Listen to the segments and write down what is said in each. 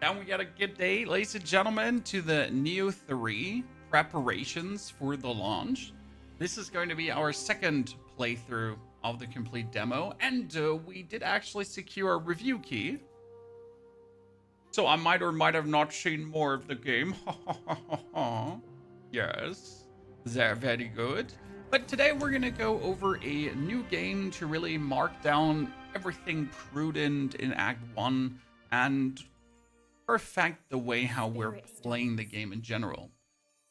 And we got a good day, ladies and gentlemen, to the Nioh 3 preparations for the launch. This is going to be our second playthrough of the complete demo, and we did actually secure a review key. So I might or might have not seen more of the game. Yes, they're very good. But today we're going to go over a new game to really mark down everything prudent in Act 1 and perfect the way how we're playing the game in general,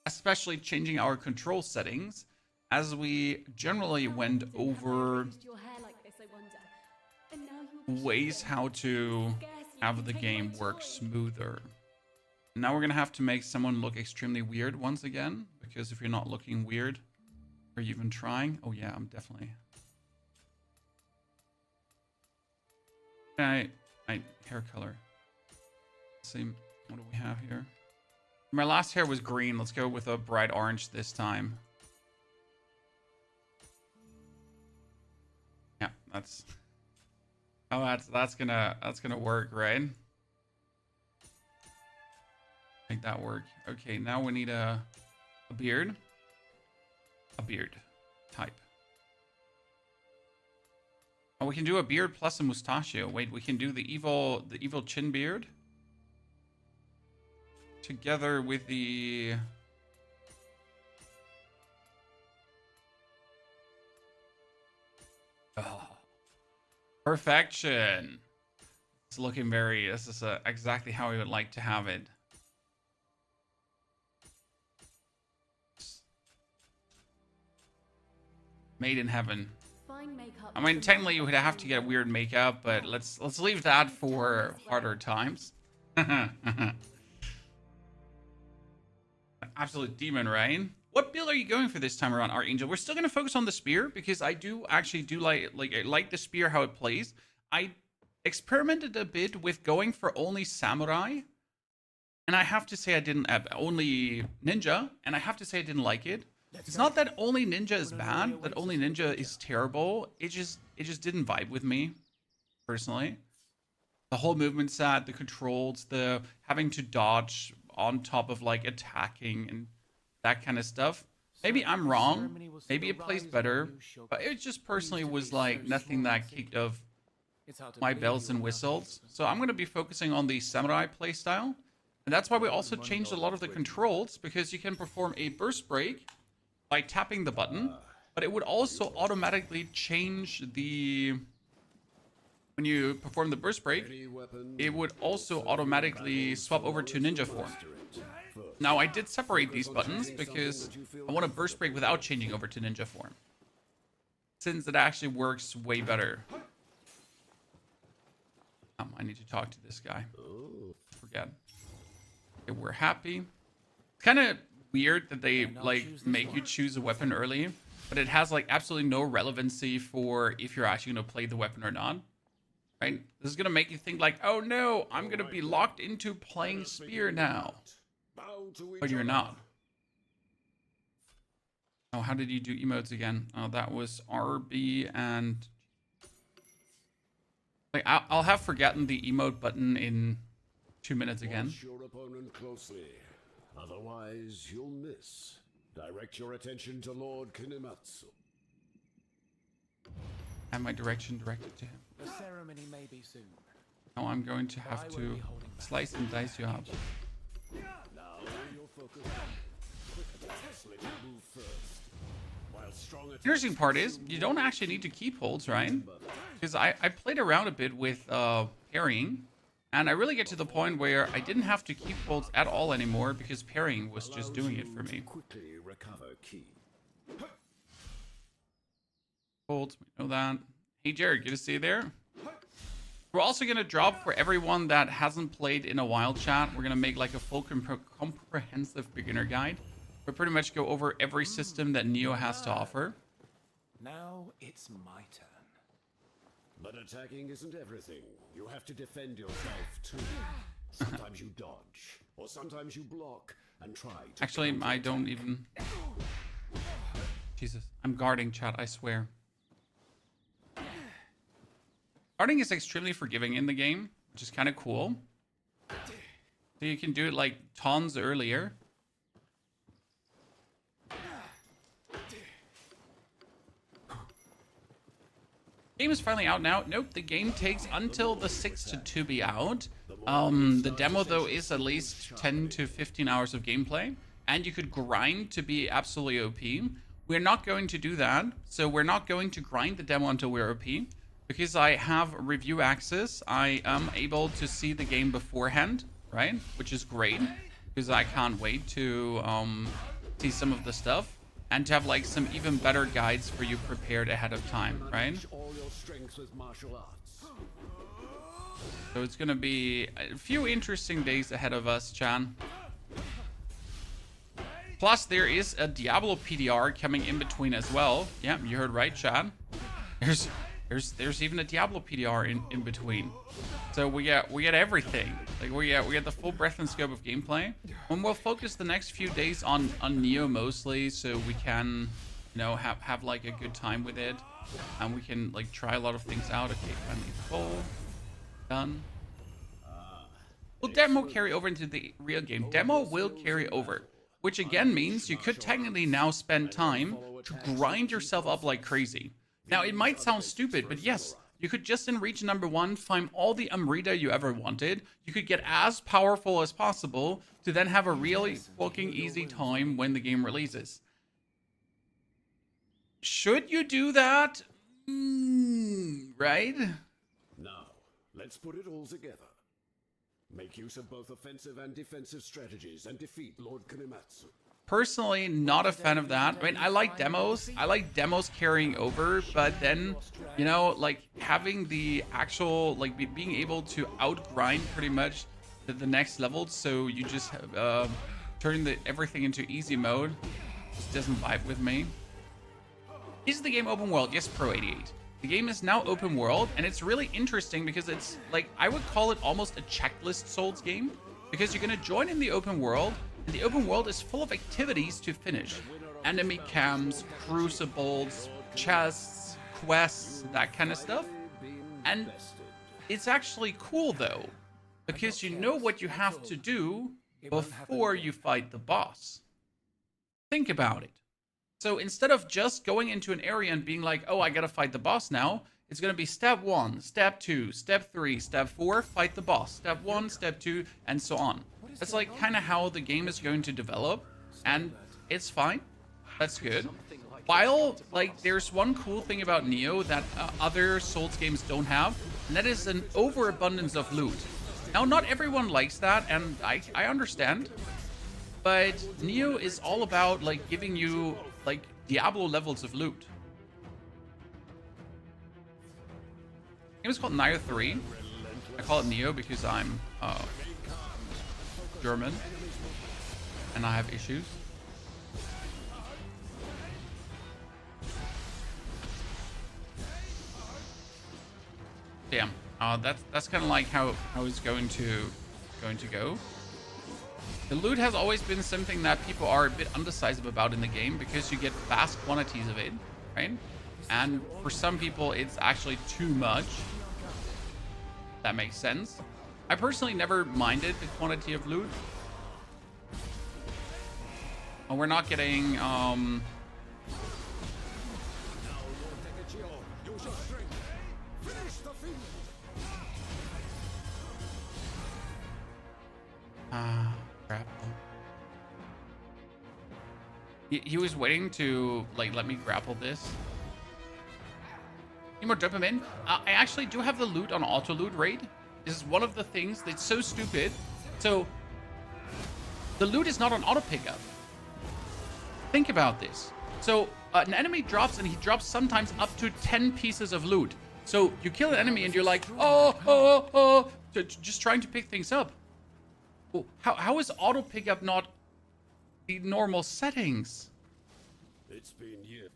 especially changing our control settings as we generally went over ways how to have the game work smoother. Now we're gonna have to make someone look extremely weird once again, because if you're not looking weird, are you even trying? Oh yeah, I'm definitely. My hair color. See, what do we have here? My last hair was green. Let's go with a bright orange this time. Yeah, that's. Oh, that's gonna work, right? Make that work. Okay, now we need a beard. A beard type. Oh, we can do a beard plus a mustachio. Wait, we can do the evil chin beard together with the perfection. It's looking very, this is exactly how we would like to have it. Made in heaven. I mean, technically you would have to get weird makeup, but let's leave that for harder times. Absolute demon, right? What build are you going for this time around, Archangel? We're still going to focus on the spear because I like the spear how it plays. I experimented a bit with going for only samurai, and I have to say I didn't only ninja, and I have to say I didn't like it. It's not that only ninja is bad, that only ninja is terrible. It just didn't vibe with me personally. The whole movement set, the controls, the having to dodge on top of like attacking and that kind of stuff. Maybe I'm wrong. Maybe it plays better, but it just personally was like nothing that kicked off my bells and whistles. So I'm going to be focusing on the samurai playstyle. And that's why we also changed a lot of the controls, because you can perform a burst break by tapping the button, but it would also automatically change the... When you perform the burst break, it would also automatically swap over to ninja form. Now, I did separate these buttons because I want to burst break without changing over to ninja form, since it actually works way better. I need to talk to this guy. Forget. Okay, we're happy. It's kind of weird that they like make you choose a weapon early, but it has like absolutely no relevancy for if you're actually going to play the weapon or not. Right? This is going to make you think like, oh no, I'm going to be locked into playing spear now. But you're not. Oh, how did you do emotes again? Oh, that was RB and... Like, I'll have forgotten the emote button in 2 minutes again. Watch your opponent closely. Otherwise, you'll miss. Direct your attention to Lord Kinematsu. And my direction directed to him. The ceremony may be soon. Now I'm going to have to slice and dice you up. Now your focus. Let you move first. While strong Interesting part is you don't actually need to keep holds, right? Because I played around a bit with parrying, and I really get to the point where I didn't have to keep holds at all anymore because parrying was just doing it for me. quickly recover key. Holds, we know that. Hey Jared, good to see you there. We're also going to drop for everyone that hasn't played in a while, chat. We're going to make like a full comprehensive beginner guide. We'll pretty much go over every system that Nioh has to offer. Now it's my turn. But attacking isn't everything. You have to defend yourself too. Sometimes you dodge, or sometimes you block and try to... Actually, I don't even... Jesus, I'm guarding, chat, I swear. Guarding is extremely forgiving in the game, which is kind of cool. So you can do it like tons earlier. Game is finally out now. Nope, the game takes until the 6th to be out. The demo though is at least 10 to 15 hours of gameplay, and you could grind to be absolutely OP. We're not going to do that, so we're not going to grind the demo until we're OP, because I have review access. I am able to see the game beforehand, right? Which is great, because I can't wait to see some of the stuff, and to have like some even better guides for you prepared ahead of time, right? So it's gonna be a few interesting days ahead of us, Chan. Plus, there is a Diablo PDR coming in between as well. Yeah, you heard right, Chan. There's even a Diablo PDR in between. So we get everything. Like we get the full breadth and scope of gameplay. And we'll focus the next few days on Nioh mostly, so we can, you know, have like a good time with it, and we can like try a lot of things out. Okay, finally full. Done. Will demo carry over into the real game? Demo will carry over, which again means you could technically now spend time to grind yourself up like crazy. Now it might sound stupid, but yes, you could just in region number 1 find all the Amrita you ever wanted. You could get as powerful as possible to then have a really fucking easy time when the game releases. Should you do that? Right? Now, let's put it all together. Make use of both offensive and defensive strategies and defeat Lord Kanematsu. Personally, not a fan of that. I mean, I like demos. I like demos carrying over, but then, you know, like having the actual, like being able to outgrind pretty much the next level, so you just turn everything into easy mode, just doesn't vibe with me. Is the game open world? Yes, Pro88. The game is now open world, and it's really interesting because it's like, I would call it almost a checklist Souls game, because you're going to join in the open world, and the open world is full of activities to finish. Enemy camps, crucibles, chests, quests, that kind of stuff. And it's actually cool though, because you know what you have to do before you fight the boss. Think about it. So instead of just going into an area and being like, oh, I gotta fight the boss now, it's gonna be step 1, step 2, step 3, step 4, fight the boss, step 1, step 2, and so on. That's like kind of how the game is going to develop, and it's fine. That's good. While, like, there's one cool thing about Nioh that other Souls games don't have, and that is an overabundance of loot. Now, not everyone likes that, and I understand, but Nioh is all about, like, giving you, like, Diablo levels of loot. It was called Nioh 3. I call it Nioh because I'm German, and I have issues. Yeah, that's kind of like how it's going to go. The loot has always been something that people are a bit undecisive about in the game because you get vast quantities of it, right? And for some people, it's actually too much. That makes sense. I personally never minded the quantity of loot. Oh, we're not getting crap. He was waiting to like let me grapple this. Need more dopamine? I actually do have the loot on auto loot raid. This is one of the things that's so stupid. So the loot is not on auto pickup. Think about this. So an enemy drops, and he drops sometimes up to 10 pieces of loot. So you kill an enemy and you're like, just trying to pick things up. Well, how is auto pickup not the normal settings? It's been years.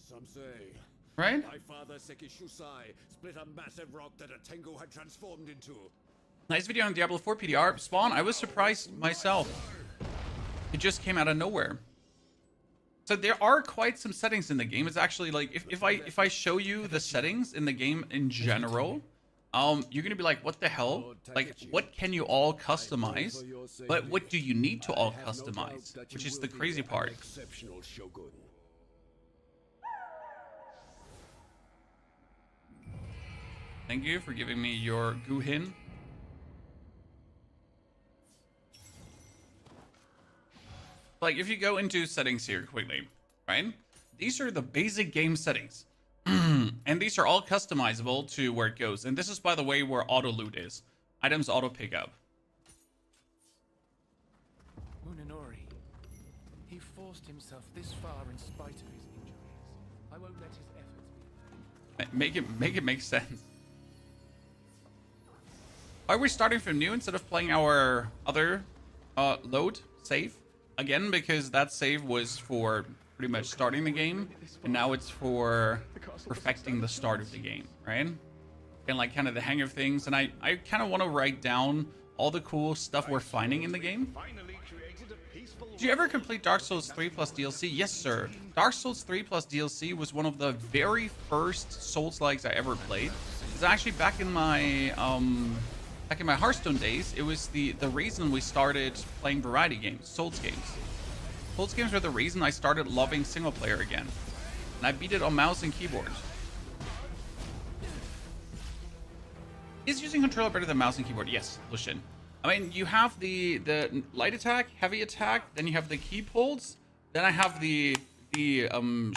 Some say. Right? My father Sekishusai split a massive rock that a Tengu had transformed into. Nice video on Diablo 4 PDR. Spawn, I was surprised myself. It just came out of nowhere. So there are quite some settings in the game. It's actually like, if I show you the settings in the game in general, you're gonna be like, what the hell? Like, what can you all customize? But what do you need to all customize? Which is the crazy part. Exceptional shogun. Thank you for giving me your Guhin. Like, if you go into settings here quickly, right? These are the basic game settings. And these are all customizable to where it goes. And this is, by the way, where auto loot is. Items auto pickup. Munenori. He forced himself this far in spite of his injuries. I won't let his efforts be. Make it make sense. Why are we starting from new instead of playing our other load save? Again, because that save was for pretty much starting the game, and now it's for perfecting the start of the game, right? And like kind of the hang of things. And I kind of want to write down all the cool stuff we're finding in the game. Did you ever complete Dark Souls 3 plus DLC? Yes, sir. Dark Souls 3 plus DLC was one of the very first Souls-likes I ever played. It's actually back in my Hearthstone days. It was the reason we started playing variety games, Souls games. Souls games were the reason I started loving single player again. And I beat it on mouse and keyboard. Is using controller better than mouse and keyboard? Yes, Lucian. I mean, you have the light attack, heavy attack, then you have the key pulls, then I have the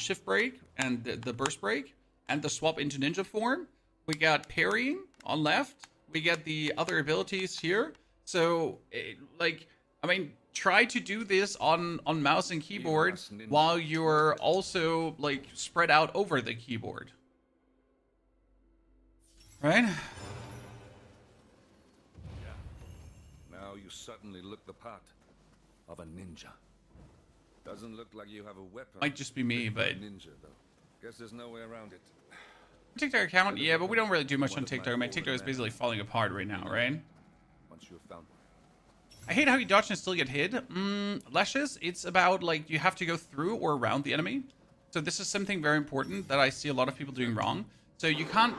shift break and the burst break, and the swap into ninja form. We got parrying on left. We get the other abilities here. So, I mean, try to do this on mouse and keyboard while you're also, like, spread out over the keyboard. Right? Now you certainly look the part of a ninja. Doesn't look like you have a weapon. Might just be me, but... Ninja, though. Guess there's no way around it. TikTok account? Yeah, but we don't really do much on TikTok. My TikTok is basically falling apart right now, right? Once you have found one. I hate how you dodge and still get hit. Lashes, it's about, like, you have to go through or around the enemy. So this is something very important that I see a lot of people doing wrong. So you can't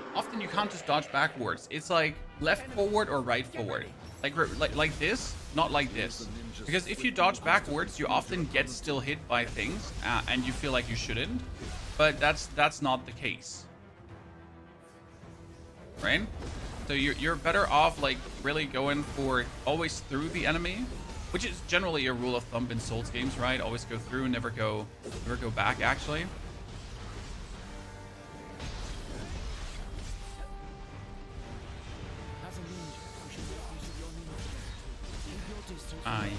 just dodge backwards. It's like left forward or right forward. Like this, not like this. Because if you dodge backwards, you often get still hit by things, and you feel like you shouldn't. But that's not the case. Right? So you're better off, like, really going for always through the enemy, which is generally a rule of thumb in Souls games, right? Always go through, never go back, actually. As a ninja, you should make use of your ninja. Keep your distance. Aye.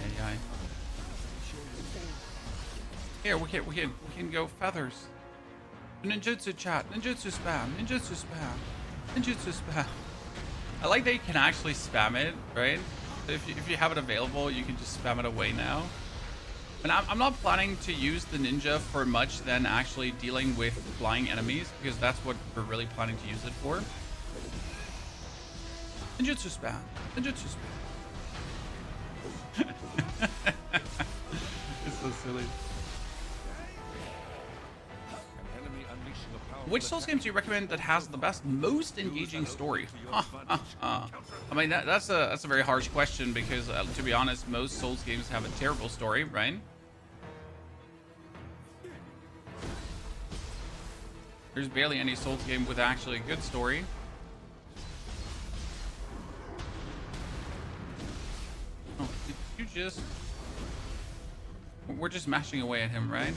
Here, we can go feathers. Ninjutsu chat, ninjutsu spam, ninjutsu spam, ninjutsu spam. I like that you can actually spam it, right? So if you have it available, you can just spam it away now. And I'm not planning to use the ninja for much than actually dealing with flying enemies, because that's what we're really planning to use it for. Ninjutsu spam, ninjutsu spam. It's so silly. Which Souls games do you recommend that has the most engaging story? I mean, that's a very harsh question, because to be honest, most Souls games have a terrible story, right? There's barely any Souls game with actually a good story. Oh, did you just... We're just mashing away at him, right?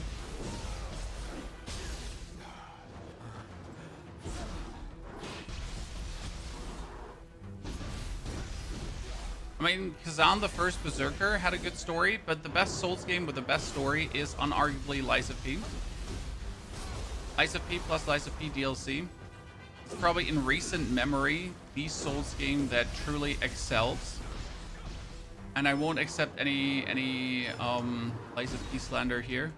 I mean, Kazan, the first Berserker, had a good story, but the best Souls game with the best story is unarguably Lies of P. Lies of P plus Lies of P DLC. It's probably in recent memory the Souls game that truly excels. And I won't accept any Lies of P slander here.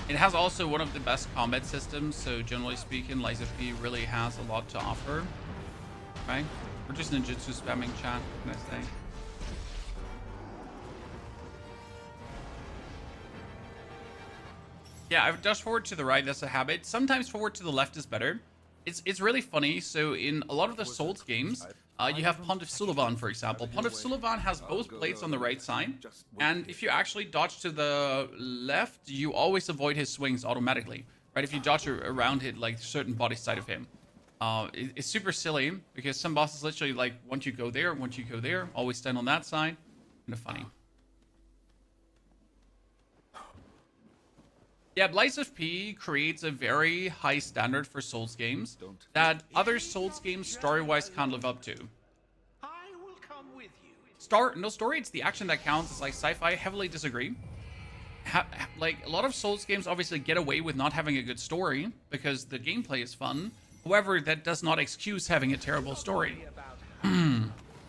It has also one of the best combat systems, so generally speaking, Lies of P really has a lot to offer, right? We're just ninjutsu spamming chat, what can I say? Yeah, I've dashed forward to the right, that's a habit. Sometimes forward to the left is better. It's really funny. So in a lot of the Souls games, you have Pontiff Sulivan, for example. Pontiff Sulivan has both blades on the right side, and if you actually dodge to the left, you always avoid his swings automatically, right? If you dodge around it, like certain body side of him. It's super silly because some bosses literally like once you go there, always stand on that side. Kind of funny. Yeah, Blades of P creates a very high standard for Souls games that other Souls games story-wise can't live up to. I will come with you. No story, it's the action that counts. It's like sci-fi, heavily disagree. Like, a lot of Souls games obviously get away with not having a good story because the gameplay is fun. However, that does not excuse having a terrible story.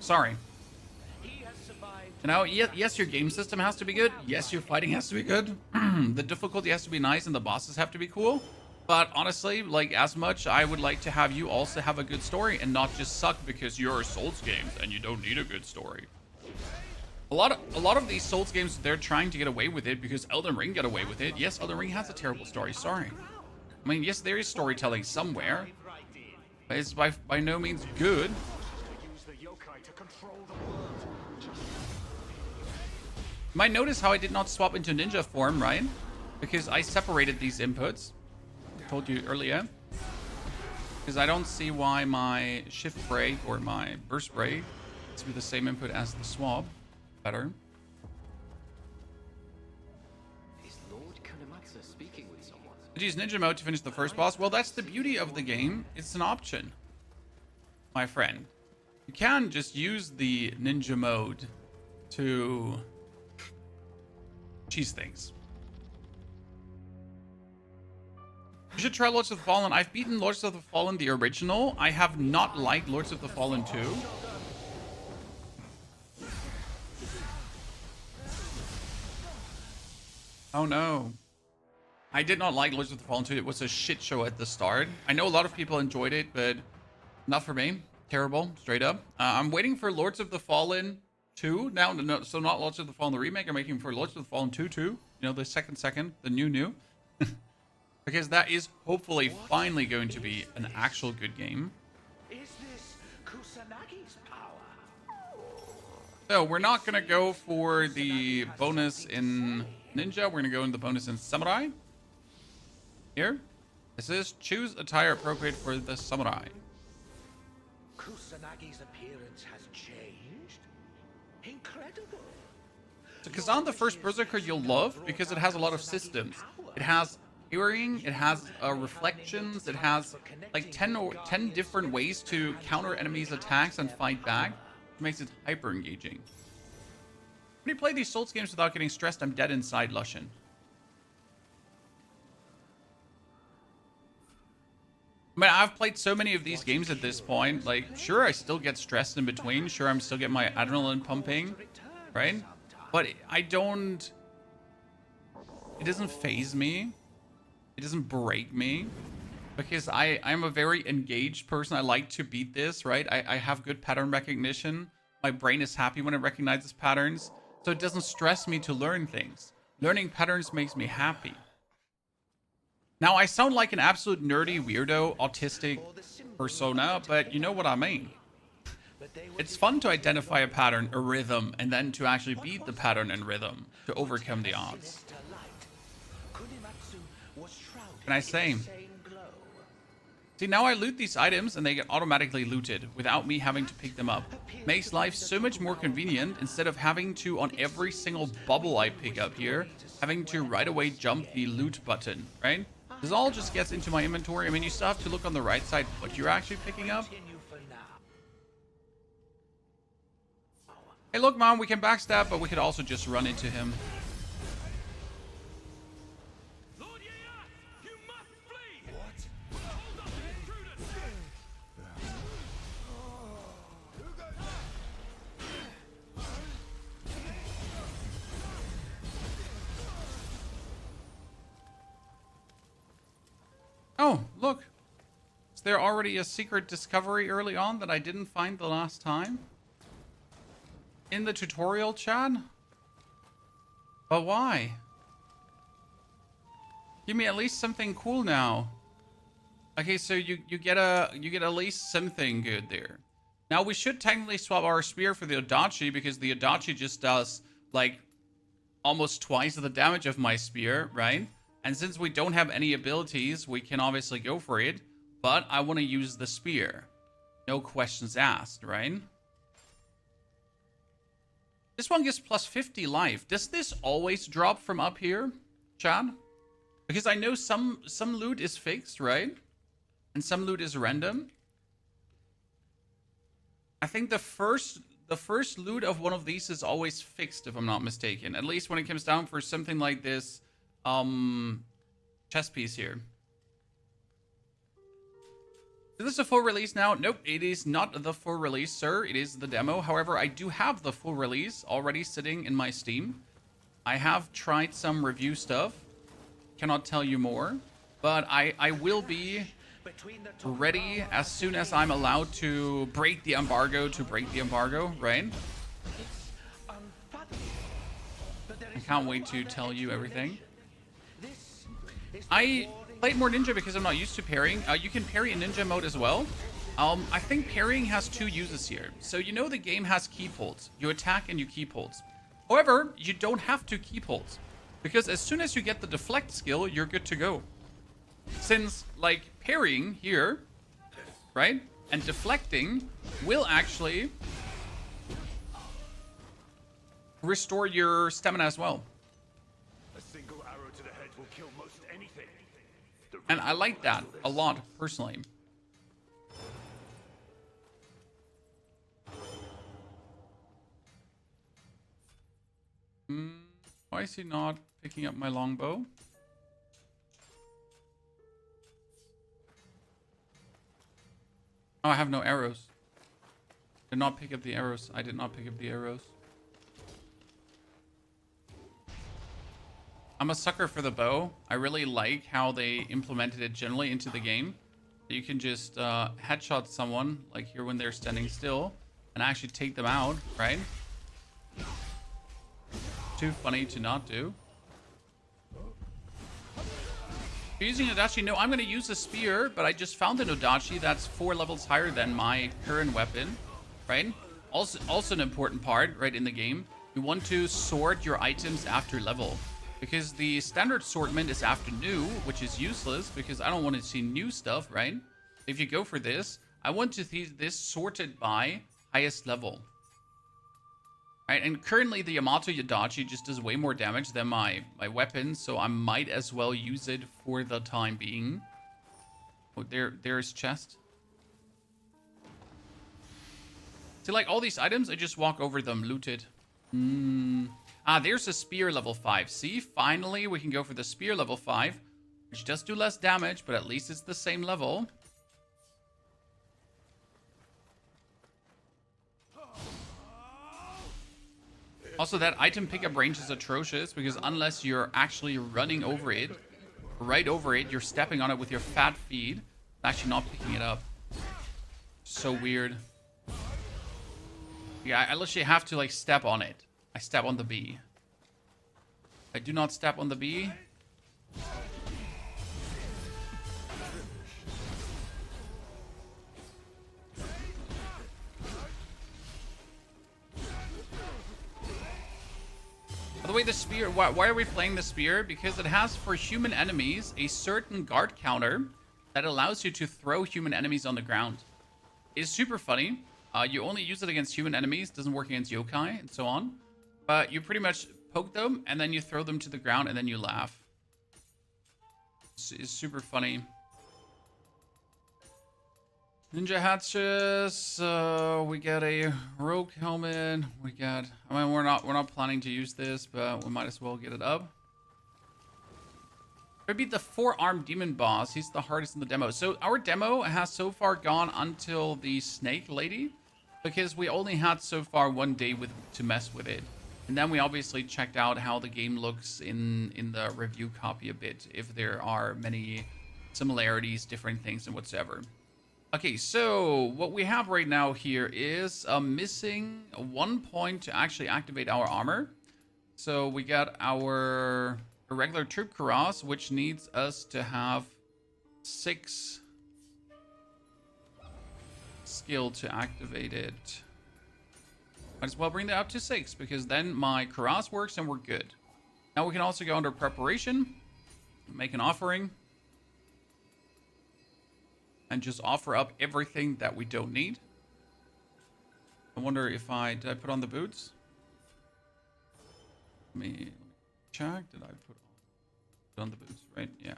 Sorry. You know, yes, your game system has to be good. Yes, your fighting has to be good. The difficulty has to be nice and the bosses have to be cool. But honestly, like, as much, I would like to have you also have a good story and not just suck because you're a Souls game and you don't need a good story. A lot of these Souls games, they're trying to get away with it because Elden Ring got away with it. Yes, Elden Ring has a terrible story. Sorry. I mean, yes, there is storytelling somewhere. But it's by no means good. You might notice how I did not swap into ninja form, right? Because I separated these inputs. I told you earlier. Because I don't see why my shift break or my burst break is be the same input as the swap. Better. Is Lord Kanematsu speaking with someone? Use ninja mode to finish the first boss. Well, that's the beauty of the game. It's an option, my friend. You can just use the ninja mode to cheese things. You should try Lords of the Fallen. I've beaten Lords of the Fallen, the original. I have not liked Lords of the Fallen 2. Oh no. I did not like Lords of the Fallen 2. It was a shit show at the start. I know a lot of people enjoyed it, but not for me. Terrible, straight up. I'm waiting for Lords of the Fallen 2 now. No, so not Lords of the Fallen the remake. I'm waiting for Lords of the Fallen 2 too. You know, the second, the new. Because that is hopefully finally going to be an actual good game. Is this Kusanagi's power? So we're not going to go for the bonus in Ninja. We're going to go in the bonus in Samurai. Here. It says choose attire appropriate for the Samurai. Kusanagi's appearance has changed? Incredible. So Kazan, the first Berserker you'll love because it has a lot of systems. It has hearing, it has reflections, it has like 10 different ways to counter enemies' attacks and fight back. It makes it hyper engaging. When you play these Souls games without getting stressed, I'm dead inside, Lushin. I mean, I've played so many of these games at this point. Like, sure, I still get stressed in between. Sure, I'm still getting my adrenaline pumping, right? But I don't... It doesn't faze me. It doesn't break me. Because I'm a very engaged person. I like to beat this, right? I have good pattern recognition. My brain is happy when it recognizes patterns. So it doesn't stress me to learn things. Learning patterns makes me happy. Now, I sound like an absolute nerdy, weirdo, autistic persona, but you know what I mean. It's fun to identify a pattern, a rhythm, and then to actually beat the pattern and rhythm to overcome the odds. Can I say? See, now I loot these items and they get automatically looted without me having to pick them up. Makes life so much more convenient instead of having to, on every single bubble I pick up here, having to right away jump the loot button, right? This all just gets into my inventory. I mean, you still have to look on the right side what you're actually picking up. Hey, look, Mom, we can backstab, but we could also just run into him. Oh, look. Is there already a secret discovery early on that I didn't find the last time? In the tutorial, Chad? But why? Give me at least something cool now. Okay, so you get at least something good there. Now we should technically swap our spear for the Adachi because the Adachi just does like almost twice the damage of my spear, right? And since we don't have any abilities, we can obviously go for it. But I want to use the spear. No questions asked, right? This one gives plus 50 life. Does this always drop from up here, Chad? Because I know some loot is fixed, right? And some loot is random. I think the first loot of one of these is always fixed, if I'm not mistaken. At least when it comes down for something like this chest piece here. Is this a full release now? Nope, it is not the full release, sir. It is the demo. However, I do have the full release already sitting in my Steam. I have tried some review stuff. Cannot tell you more. But I will be ready as soon as I'm allowed to break the embargo, right? I can't wait to tell you everything. I played more ninja because I'm not used to parrying. You can parry in ninja mode as well. I think parrying has two uses here. So you know the game has keep holds. You attack and you keep holds. However, you don't have to keep holds. Because as soon as you get the deflect skill, you're good to go. Since, like, parrying here, right? And deflecting will actually restore your stamina as well. A single arrow to the head will kill most anything. And I like that a lot, personally. Why is he not picking up my longbow? Oh, I have no arrows. Did not pick up the arrows. I did not pick up the arrows. I'm a sucker for the bow. I really like how they implemented it generally into the game. You can just headshot someone, like here when they're standing still, and actually take them out, right? Too funny to not do. If you're using Adachi, no, I'm going to use a spear, but I just found an Adachi that's 4 levels higher than my current weapon, right? Also an important part, right, in the game. You want to sort your items after level. Because the standard sortment is after new, which is useless because I don't want to see new stuff, right? If you go for this, I want to see this sorted by highest level. Right, and currently the Yamato Adachi just does way more damage than my weapon, so I might as well use it for the time being. Oh, there's chest. See, like all these items, I just walk over them, loot it. Ah, there's a spear level 5. See, finally we can go for the spear level 5, which does do less damage, but at least it's the same level. Also, that item pickup range is atrocious because unless you're actually running over it, right over it, you're stepping on it with your fat feet, actually not picking it up. So weird. Yeah, I literally have to like step on it. I step on the bee. I do not step on the bee. By the way, the spear, why are we playing the spear? Because it has for human enemies a certain guard counter that allows you to throw human enemies on the ground. It's super funny. You only use it against human enemies, doesn't work against yokai and so on. But you pretty much poke them and then you throw them to the ground and then you laugh. It's super funny. Ninja hatches, we got a rogue helmet, we got, I mean, we're not planning to use this, but we might as well get it up. We beat the 4-armed demon boss. He's the hardest in the demo. So our demo has so far gone until the snake lady, because we only had so far 1 day to mess with it. And then we obviously checked out how the game looks in the review copy a bit, if there are many similarities, different things, and whatsoever. Okay, so what we have right now here is missing 1 point to actually activate our armor. So we got our irregular troop Cuirass, which needs us to have 6 skill to activate it. Might as well bring that up to 6 because then my Cuirass works and we're good. Now we can also go under preparation, make an offering, and just offer up everything that we don't need. I wonder if did I put on the boots? Let me check. Did I put on the boots, right? Yeah.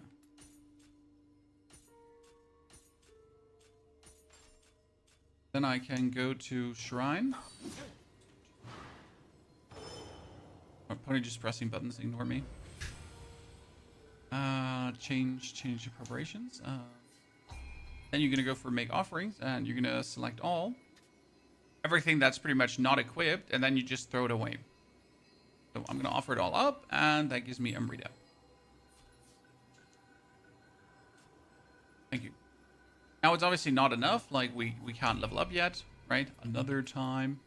Then I can go to Shrine. I'm probably just pressing buttons, ignore me. Change your preparations. Then you're gonna go for make offerings and you're gonna select all. Everything that's pretty much not equipped, and then you just throw it away. So I'm gonna offer it all up, and that gives me Umbrita. Thank you. Now it's obviously not enough, like we can't level up yet, right? Another time.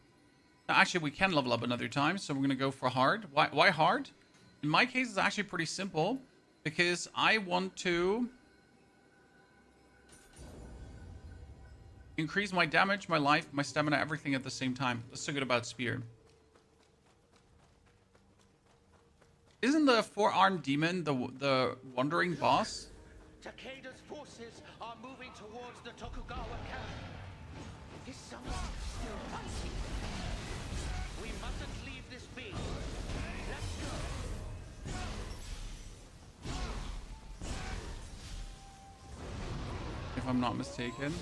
Actually, we can level up another time, so we're going to go for hard. Why hard? In my case, it's actually pretty simple, because I want to increase my damage, my life, my stamina, everything at the same time. That's so good about Spear. Isn't the four-armed demon the wandering boss? Takeda's forces are moving towards the Tokugawa camp. Is someone still fighting? We mustn't leave this be. Let's go. If I'm not mistaken.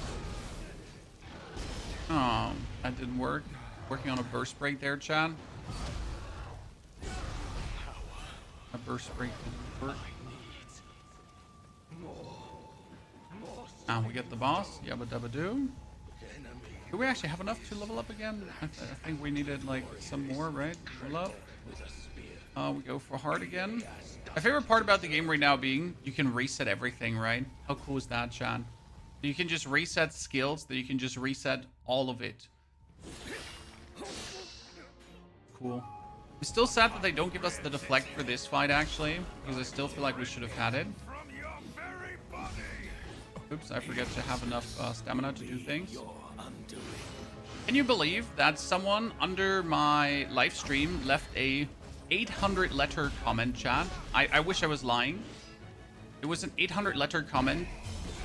Oh, that didn't work. Working on a burst break there, Chad. A burst break didn't work. And we get the boss. Yabba dabba doo. Do we actually have enough to level up again? I think we needed like some more, right? Level up. We go for hard again. My favorite part about the game right now being you can reset everything, right? How cool is that, Chan? You can just reset skills, that you can just reset all of it. Cool. I'm still sad that they don't give us the deflect for this fight, actually, because I still feel like we should have had it. Oops, I forget to have enough stamina to do things. Can you believe that someone under my live stream left a 800-letter comment, chat? I wish I was lying. It was an 800-letter comment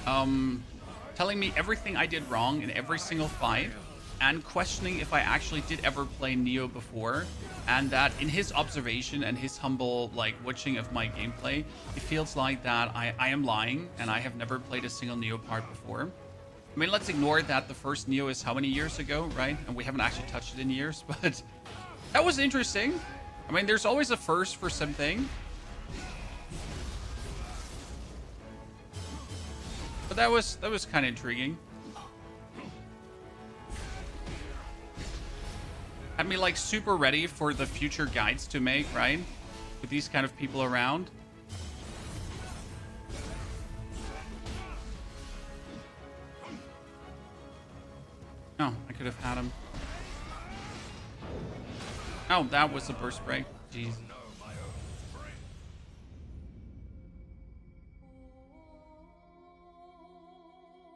telling me everything I did wrong in every single fight and questioning if I actually did ever play Nioh before, and that in his observation and his humble watching of my gameplay, it feels like that I am lying and I have never played a single Nioh part before. I mean, let's ignore that the first Nioh is how many years ago, right? And we haven't actually touched it in years, but that was interesting. I mean, there's always a first for something. But that was kind of intriguing. Had me super ready for the future guides to make, right? With these kind of people around. Oh, I could have had him. Oh, that was the burst break. Jeez.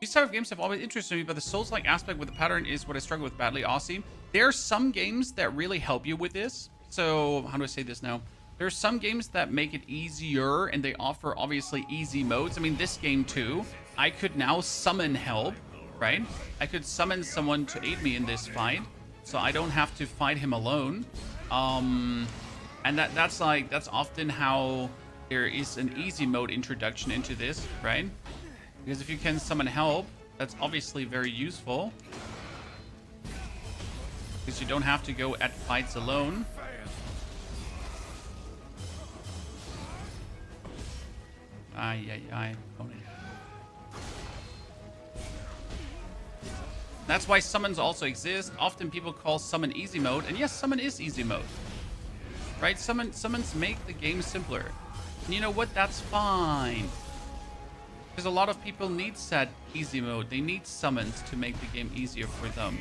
These type of games have always interested me, but the Souls-like aspect with the pattern is what I struggle with badly, Aussie. There are some games that really help you with this. So, how do I say this now? There are some games that make it easier, and they offer, obviously, easy modes. I mean, this game, too. I could now summon help, right? I could summon someone to aid me in this fight, so I don't have to fight him alone. And that's often how there is an easy mode introduction into this, right? Because if you can summon help, that's obviously very useful. Because you don't have to go at fights alone. Ay. That's why summons also exist. Often people call summon easy mode, and yes, summon is easy mode. Right? Summons make the game simpler. And you know what? That's fine. Because a lot of people need said easy mode. They need summons to make the game easier for them.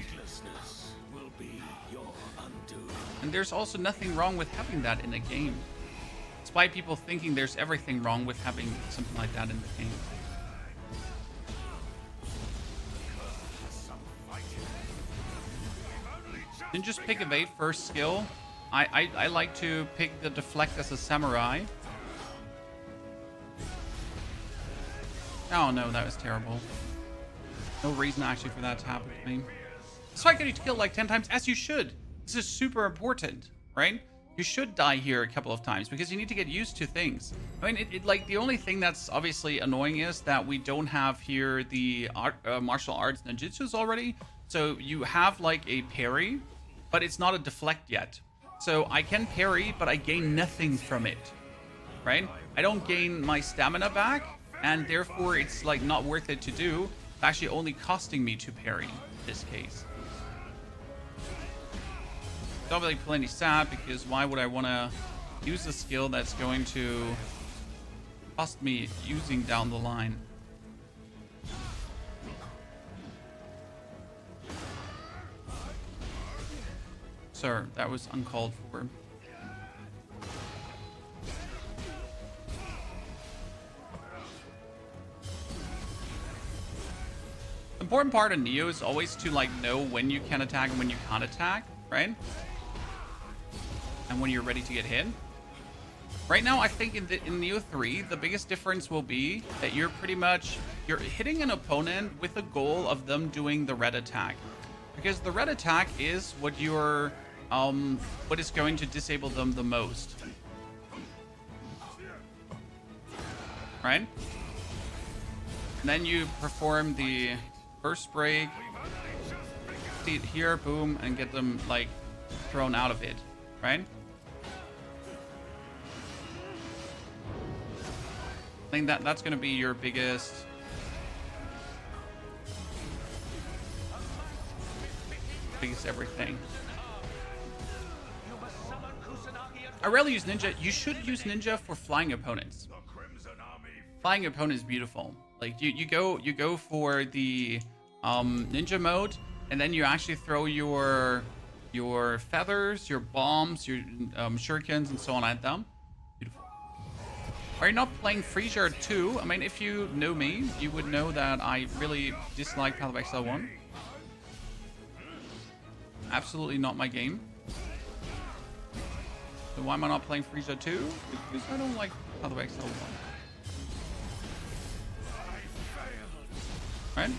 And there's also nothing wrong with having that in a game. Despite people thinking there's everything wrong with having something like that in the game. Didn't just pick evade first skill. I like to pick the deflect as a samurai. Oh no, that was terrible. No reason actually for that to happen to me. So I get you to kill like 10 times, as you should. This is super important, right? You should die here a couple of times because you need to get used to things. I mean, like the only thing that's obviously annoying is that we don't have here the martial arts ninjutsus already. So you have like a parry, but it's not a deflect yet. So I can parry, but I gain nothing from it, right? I don't gain my stamina back, and therefore it's like not worth it to do. It's actually only costing me to parry in this case. It's obviously plenty sad because why would I want to use a skill that's going to cost me using down the line? Sir, that was uncalled for. The important part of Nioh is always to like know when you can attack and when you can't attack, right? And when you're ready to get hit. Right now, I think in Nioh 3, the biggest difference will be that you're hitting an opponent with the goal of them doing the red attack. Because the red attack is what what is going to disable them the most. Right? And then you perform the first break, see it here, boom, and get them like thrown out of it, right? I think that's going to be your biggest everything. I rarely use ninja. You should use ninja for flying opponents. Flying opponent is beautiful. Like you go for the ninja mode, and then you actually throw your feathers, your bombs, your shurikens, and so on at them. Beautiful. Are you not playing Freezer 2? I mean, if you know me, you would know that I really dislike Path of Exile 1. Absolutely not my game. So why am I not playing Freezer 2? Because I don't like Path of Exile 1. Right?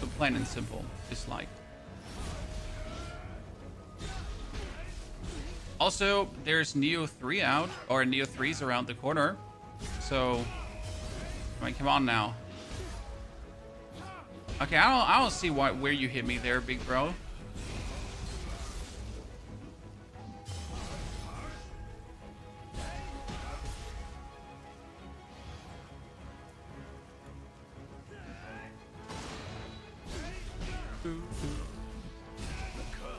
So plain and simple, dislike. Also, there's Nioh 3 out, or Nioh 3's around the corner. So, I mean, come on now. Okay, I don't see where you hit me there, big bro.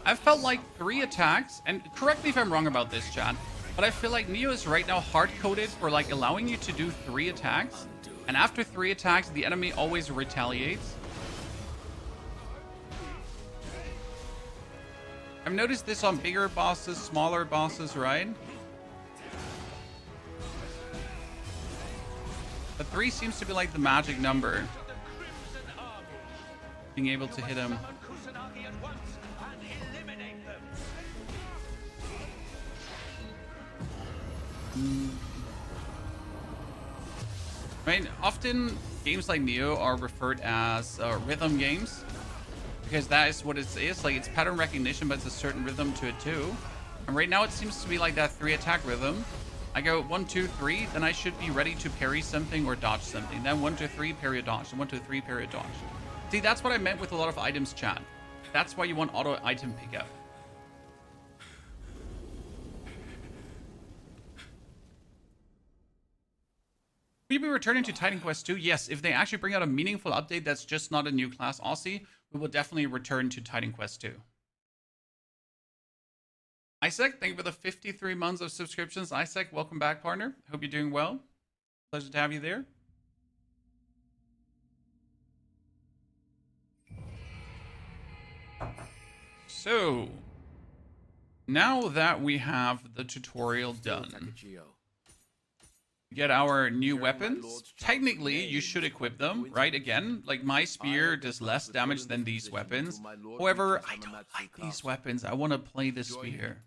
I felt like 3 attacks, and correct me if I'm wrong about this, Chad, but I feel like Nioh is right now hard-coded for like allowing you to do 3 attacks, and after 3 attacks, the enemy always retaliates. I've noticed this on bigger bosses, smaller bosses, right? But 3 seems to be like the magic number. Being able to hit him. I mean, often games like Nioh are referred as rhythm games, because that is what it is. Like, it's pattern recognition, but it's a certain rhythm to it too. And right now it seems to be like that 3 attack rhythm. I go 1, 2, 3, then I should be ready to parry something or dodge something. Then 1, 2, 3, parry, dodge. And 1, 2, 3, parry, dodge. See, that's what I meant with a lot of items, chat. That's why you want auto item pickup. Will you be returning to Titan Quest 2? Yes, if they actually bring out a meaningful update that's just not a new class Aussie, we will definitely return to Titan Quest 2. Isaac, thank you for the 53 months of subscriptions. Isaac, welcome back, partner. Hope you're doing well. Pleasure to have you there. So, now that we have the tutorial done, Get our new weapons. Technically, you should equip them, right? Again, like my spear does less damage than these weapons. However, I don't like these weapons. I want to play the spear.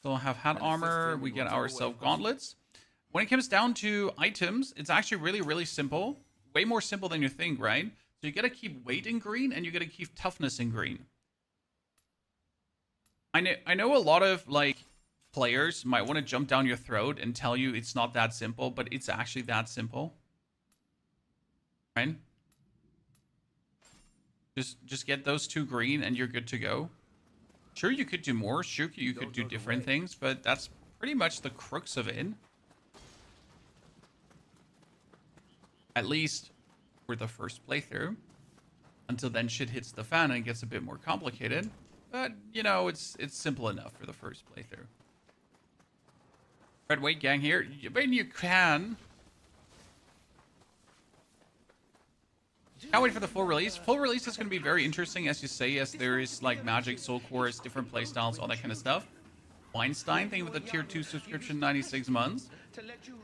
So we'll have hat armor. We get ourselves gauntlets. When it comes down to items, it's actually really, really simple. Way more simple than you think, right? So you gotta keep weight in green and you gotta keep toughness in green. I know a lot of like players might want to jump down your throat and tell you it's not that simple, but it's actually that simple. Right? Just get those 2 green and you're good to go. Sure, you could do more. Sure, you could do different things, but that's pretty much the crux of it. At least for the first playthrough. Until then shit hits the fan and it gets a bit more complicated. But, you know, it's simple enough for the first playthrough. Red weight gang here. I mean, you can. Can't wait for the full release. Full release is going to be very interesting, as you say, as there is like magic, soul cores, different playstyles, all that kind of stuff. Weinstein, thank you for the tier 2 subscription, 96 months.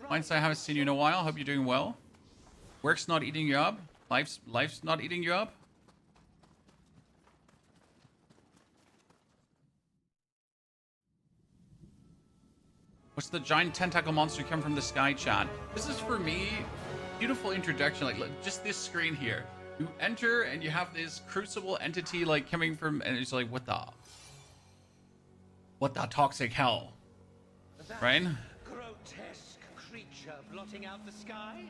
Weinstein, I haven't seen you in a while. Hope you're doing well. Work's not eating you up. Life's not eating you up. What's the giant tentacle monster come from the sky, chat? This is for me, beautiful introduction. Like just this screen here. You enter and you have this crucible entity like coming from, and it's like, what the toxic hell, right? Grotesque creature blotting out the sky.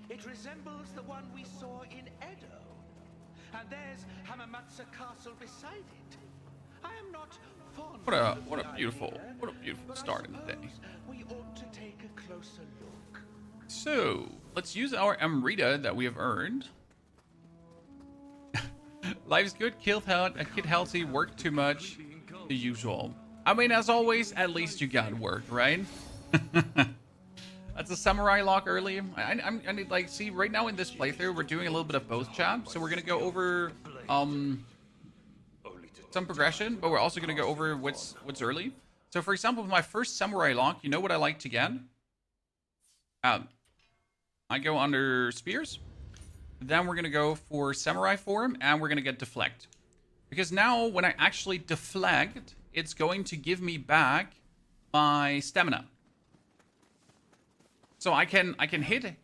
It resembles the one we saw in Edo. And there's Hamamatsu Castle beside it. I am not fond What a beautiful start in the day. We ought to take a closer look. So let's use our Amrita that we have earned. Life's good, kid healthy, work too much, the usual. I mean, as always, at least you got work, right? That's a samurai lock early. I need, like, see, right now in this playthrough, we're doing a little bit of both, chat. So we're gonna go over some progression, but we're also gonna go over what's early. So for example, with my first samurai lock, you know what I like to get? I go under spears. Then we're gonna go for samurai form, and we're gonna get deflect. Because now when I actually deflect, it's going to give me back my stamina. So I can hit,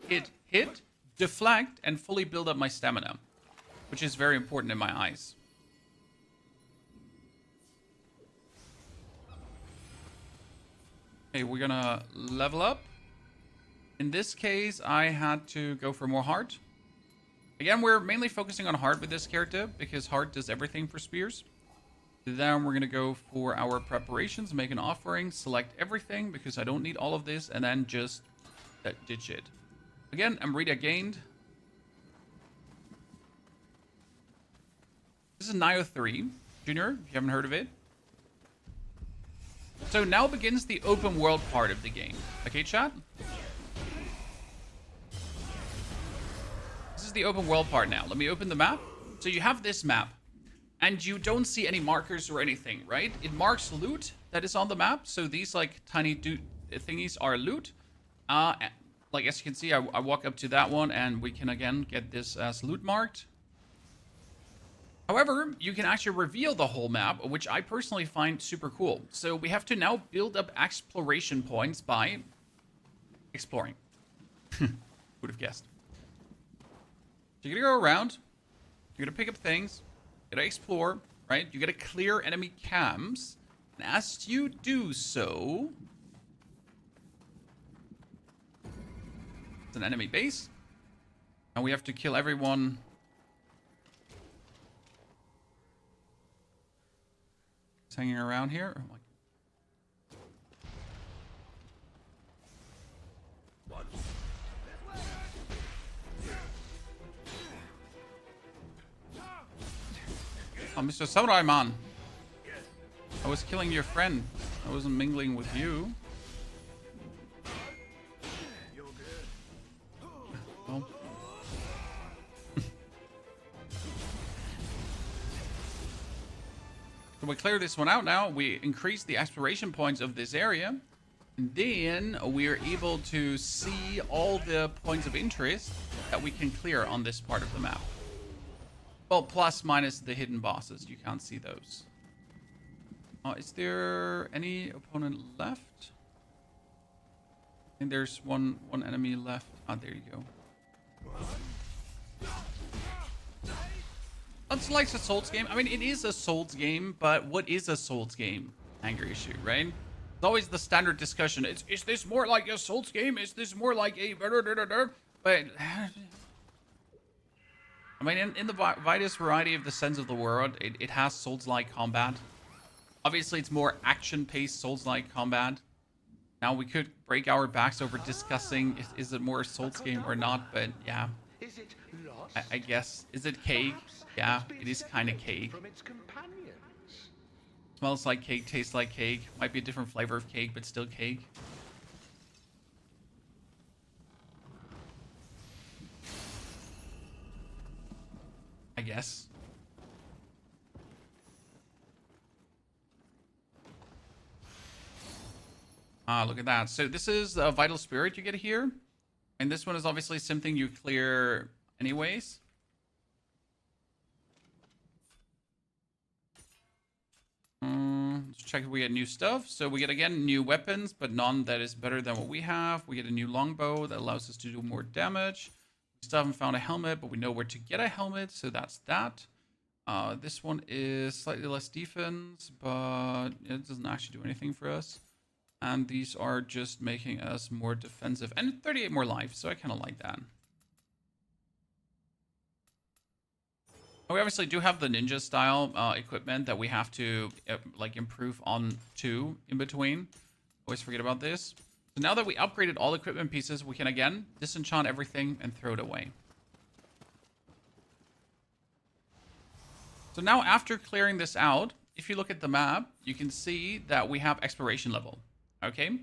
deflect, and fully build up my stamina, which is very important in my eyes. Okay, we're gonna level up. In this case, I had to go for more heart. Again, we're mainly focusing on heart with this character because heart does everything for spears. Then we're gonna go for our preparations, make an offering, select everything because I don't need all of this, and then just ditch it. Again, Amrita gained. This is Nioh 3, Junior, if you haven't heard of it. So now begins the open world part of the game. Okay, chat? This is the open world part now. Let me open the map. So you have this map, and you don't see any markers or anything, right? It marks loot that is on the map. So these like tiny thingies are loot. Like as you can see, I walk up to that one and we can again get this as loot marked. However, you can actually reveal the whole map, which I personally find super cool. So we have to now build up exploration points by exploring. Would have guessed. So you're gonna go around, you're gonna pick up things, you're gonna explore, right? You gotta clear enemy camps. And as you do so, an enemy base, and we have to kill everyone. It's hanging around here. Oh my. Oh, Mr. Samurai Man, I was killing your friend. I wasn't mingling with you. Oh. So we clear this one out now. We increase the exploration points of this area. And then we're able to see all the points of interest that we can clear on this part of the map. Well, plus minus the hidden bosses. You can't see those. Is there any opponent left? I think there's one enemy left. There you go. It's like a Souls game. I mean, it is a Souls game, but what is a Souls game? Anger issue, right? It's always the standard discussion. Is this more like a Souls game? Is this more like a... But... I mean, in the widest variety of the sense of the word, it has Souls-like combat. Obviously, it's more action-paced Souls-like combat. Now, we could break our backs over discussing is it more a Souls game or not, but yeah. Is it lost? I guess. Is it cake? Yeah, it is kind of cake. From its companions. Smells like cake, tastes like cake. Might be a different flavor of cake, but still cake. I guess. Look at that. So this is a Vital Spirit you get here. And this one is obviously something you clear anyways. Let's check if we get new stuff. So we get, again, new weapons, but none that is better than what we have. We get a new longbow that allows us to do more damage. We still haven't found a helmet, but we know where to get a helmet, so that's that. This one is slightly less defense, but it doesn't actually do anything for us. And these are just making us more defensive. And 38 more life, so I kind of like that. We obviously do have the ninja style equipment that we have to like improve on too in between. Always forget about this. So now that we upgraded all equipment pieces, we can again disenchant everything and throw it away. So now after clearing this out, if you look at the map, you can see that we have exploration level. Okay.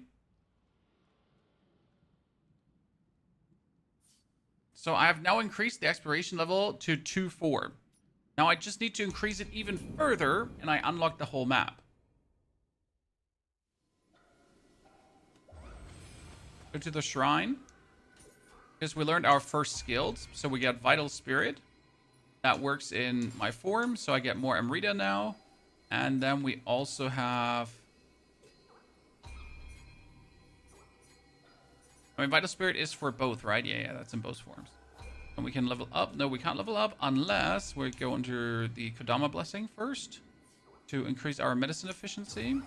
So I have now increased the exploration level to 2-4. Now I just need to increase it even further, and I unlock the whole map. Go to the shrine. Because we learned our first skills. So we get Vital Spirit. That works in my form, so I get more Amrita now. And then we also have... I mean, Vital Spirit is for both, right? Yeah, that's in both forms. And we can level up. No, we can't level up unless we go under the Kodama Blessing first to increase our medicine efficiency.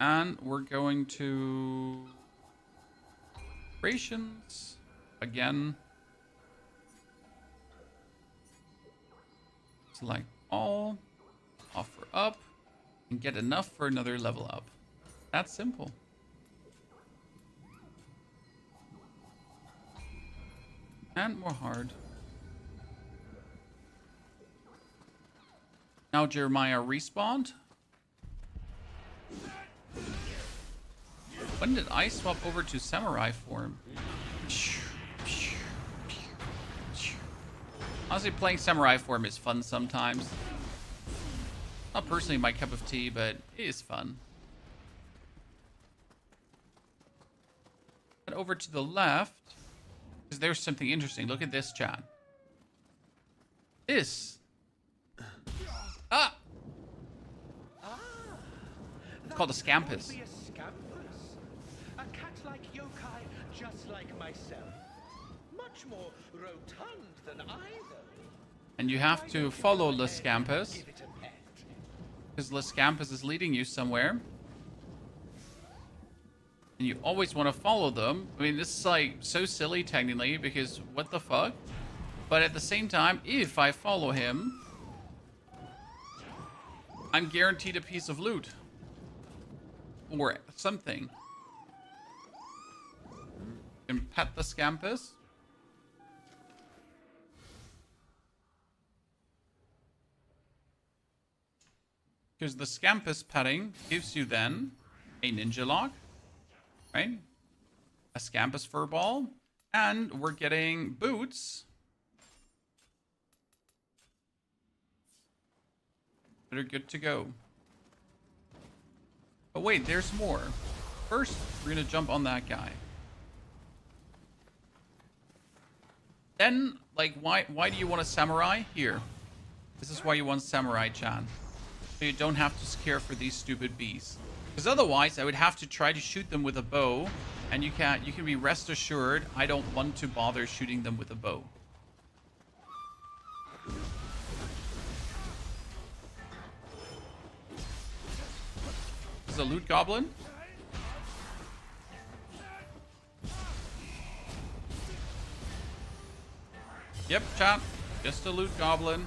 And we're going to rations again. Select all, offer up, and get enough for another level up. That's simple. And more hard. Now Jeremiah respawned. When did I swap over to samurai form? Honestly, playing samurai form is fun sometimes. Not personally my cup of tea, but it is fun. Head over to the left. Because there's something interesting. Look at this, chat. This. Ah! It's called a Scampuss. Be a Scampuss. A cat-like yokai just like myself. Much more rotund than either. And you have to follow the Scampuss. Give it a pet. Because the Scampuss is leading you somewhere. And you always want to follow them. I mean, this is like so silly technically because what the fuck? But at the same time, if I follow him, I'm guaranteed a piece of loot. Or something. And pet the Scampuss. Because the Scampuss petting gives you then a ninja lock. Right? A Scampuss fur ball. And we're getting boots. That are good to go. But wait, there's more. First, we're gonna jump on that guy. Then, like, why do you want a samurai? Here. This is why you want samurai, Chan. So you don't have to care for these stupid bees. Because otherwise, I would have to try to shoot them with a bow. And you can be rest assured, I don't want to bother shooting them with a bow. This is a loot goblin. Yep, chat. Just a loot goblin.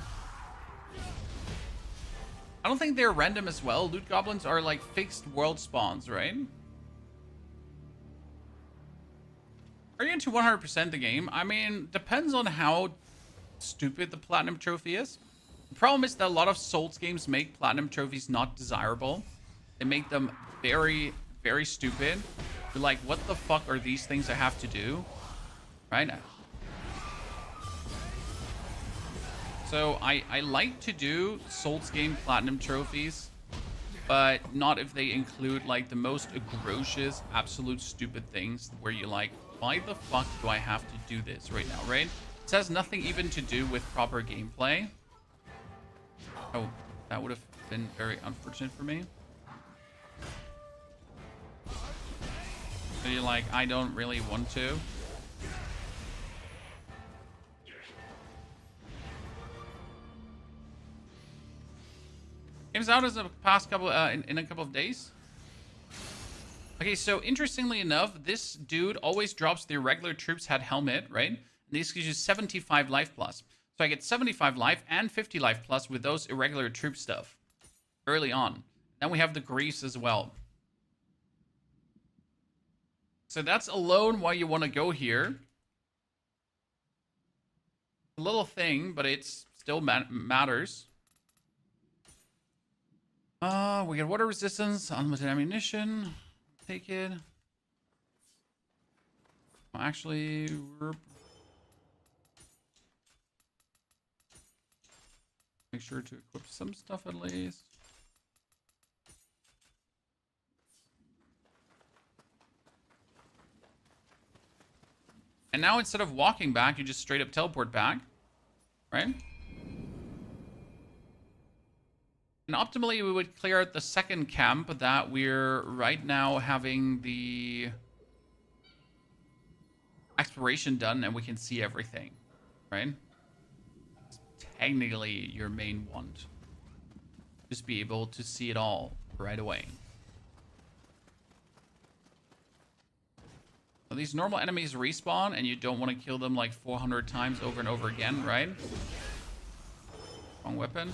I don't think they're random as well. Loot goblins are like fixed world spawns, right? Are you into 100% the game? I mean, depends on how stupid the platinum trophy is. The problem is that a lot of Souls games make platinum trophies not desirable. They make them very, very stupid. You're like, what the fuck are these things I have to do? Right? So I like to do Souls game platinum trophies, but not if they include like the most atrocious, absolute stupid things where you're like, why the fuck do I have to do this right now, right? It has nothing even to do with proper gameplay. Oh, that would have been very unfortunate for me. So you're like, I don't really want to. Game's out as a past couple in a couple of days. Okay, so interestingly enough, this dude always drops the irregular troops head helmet, right? And this gives you 75 life plus. So I get 75 life and 50 life plus with those irregular troop stuff early on. Then we have the grease as well. So that's alone why you want to go here. A little thing, but it's still matters. We get water resistance, unlimited ammunition. Take it. Well, actually, make sure to equip some stuff at least. And now instead of walking back, you just straight up teleport back, right? And optimally, we would clear out the second camp that we're right now having the exploration done and we can see everything, right? It's technically your main want. Just be able to see it all right away. So these normal enemies respawn and you don't want to kill them like 400 times over and over again, right? Wrong weapon.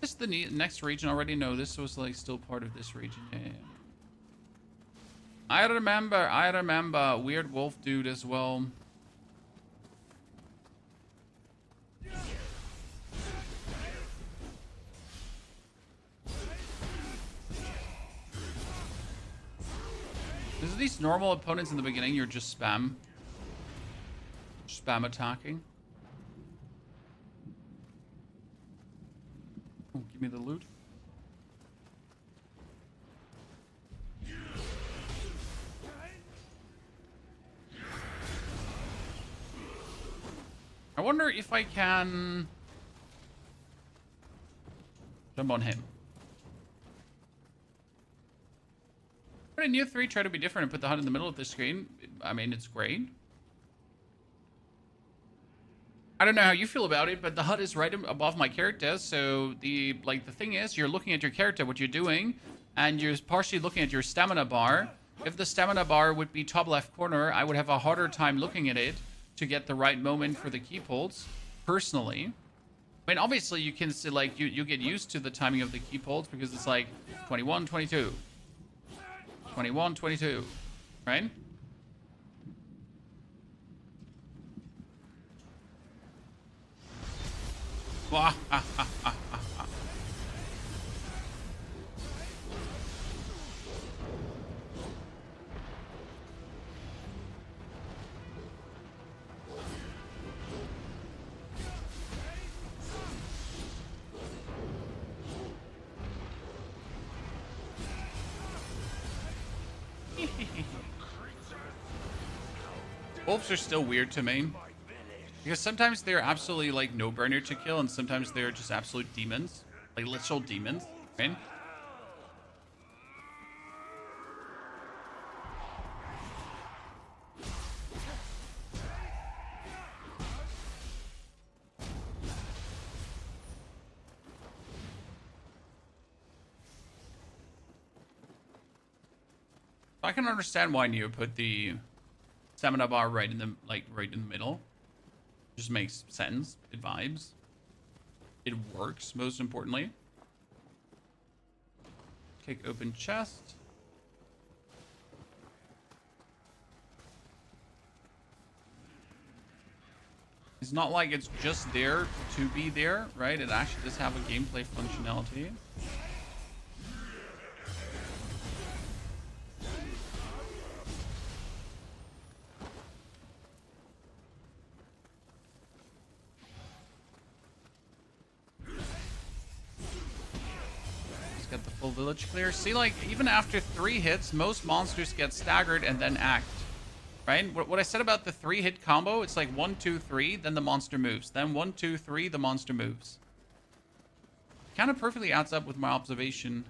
Is the next region already? No, this was like still part of this region. Yeah. I remember. Weird wolf dude as well. Is these normal opponents in the beginning? You're just spam attacking. Oh, give me the loot. I wonder if I can jump on him. But in Nioh 3, try to be different and put the HUD in the middle of the screen. I mean, it's great. I don't know how you feel about it, but the HUD is right above my character. So the thing is, you're looking at your character, what you're doing, and you're partially looking at your stamina bar. If the stamina bar would be top left corner, I would have a harder time looking at it to get the right moment for the key pulls, personally. I mean, obviously you can see, like, you get used to the timing of the key pulls because it's like 21, 22. 21, 22, right? Wolves are still weird to me. Because sometimes they're absolutely like no-brainer to kill, and sometimes they're just absolute demons. Like literal demons, right? I can understand why Nioh put the stamina bar right in the middle. Just makes sense. It vibes. It works, most importantly. Kick open chest. It's not like it's just there to be there, right? It actually does have a gameplay functionality. Get the full village clear. See, like, even after 3 hits, most monsters get staggered and then act. Right? What I said about the 3-hit combo, it's like 1, 2, 3, then the monster moves. Then 1, 2, 3, the monster moves. Kind of perfectly adds up with my observation.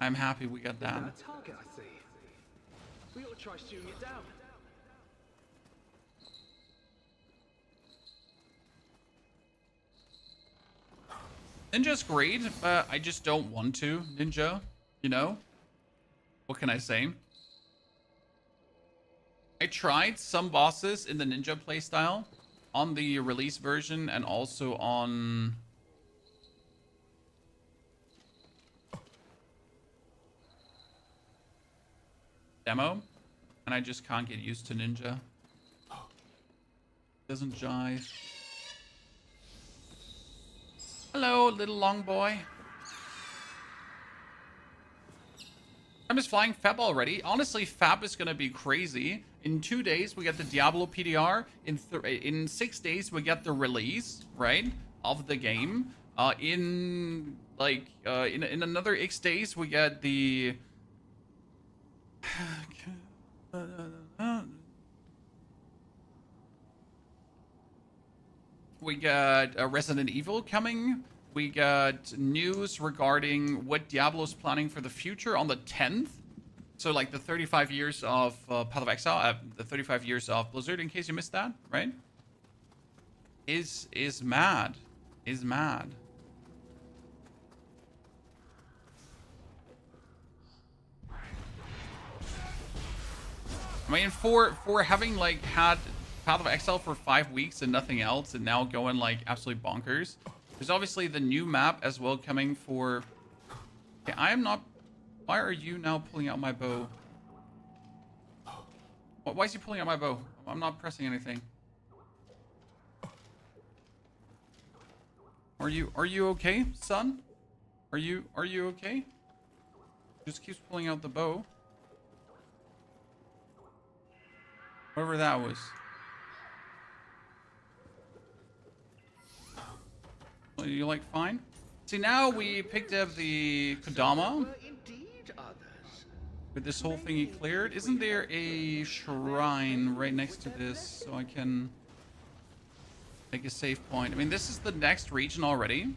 I'm happy we got that. A target, I see. We ought to try shooting it down. Ninja's great, but I just don't want to, Ninja. You know? What can I say? I tried some bosses in the Ninja playstyle on the release version and also on... demo, and I just can't get used to Ninja. Doesn't jive. Hello, little long boy. I'm just flying Fab already. Honestly, Fab is gonna be crazy. In 2 days, we get the Diablo PDR. In 6 days, we get the release, right, of the game. In another X days, we get the... We got Resident Evil coming. We got news regarding what Diablo's planning for the future on the 10th. So like the 35 years of Path of Exile, the 35 years of Blizzard, in case you missed that, right? Is mad. Is mad. I mean, for having like had Path of Exile for 5 weeks and nothing else, and now going like absolutely bonkers. There's obviously the new map as well coming for... Okay, I am not... Why are you now pulling out my bow? Why is he pulling out my bow? I'm not pressing anything. Are you okay, son? Are you okay? Just keeps pulling out the bow. Whatever that was. Are you like fine? See, now we picked up the Kodama. With this whole thingy cleared. Isn't there a shrine right next to this so I can make a save point? I mean, this is the next region already.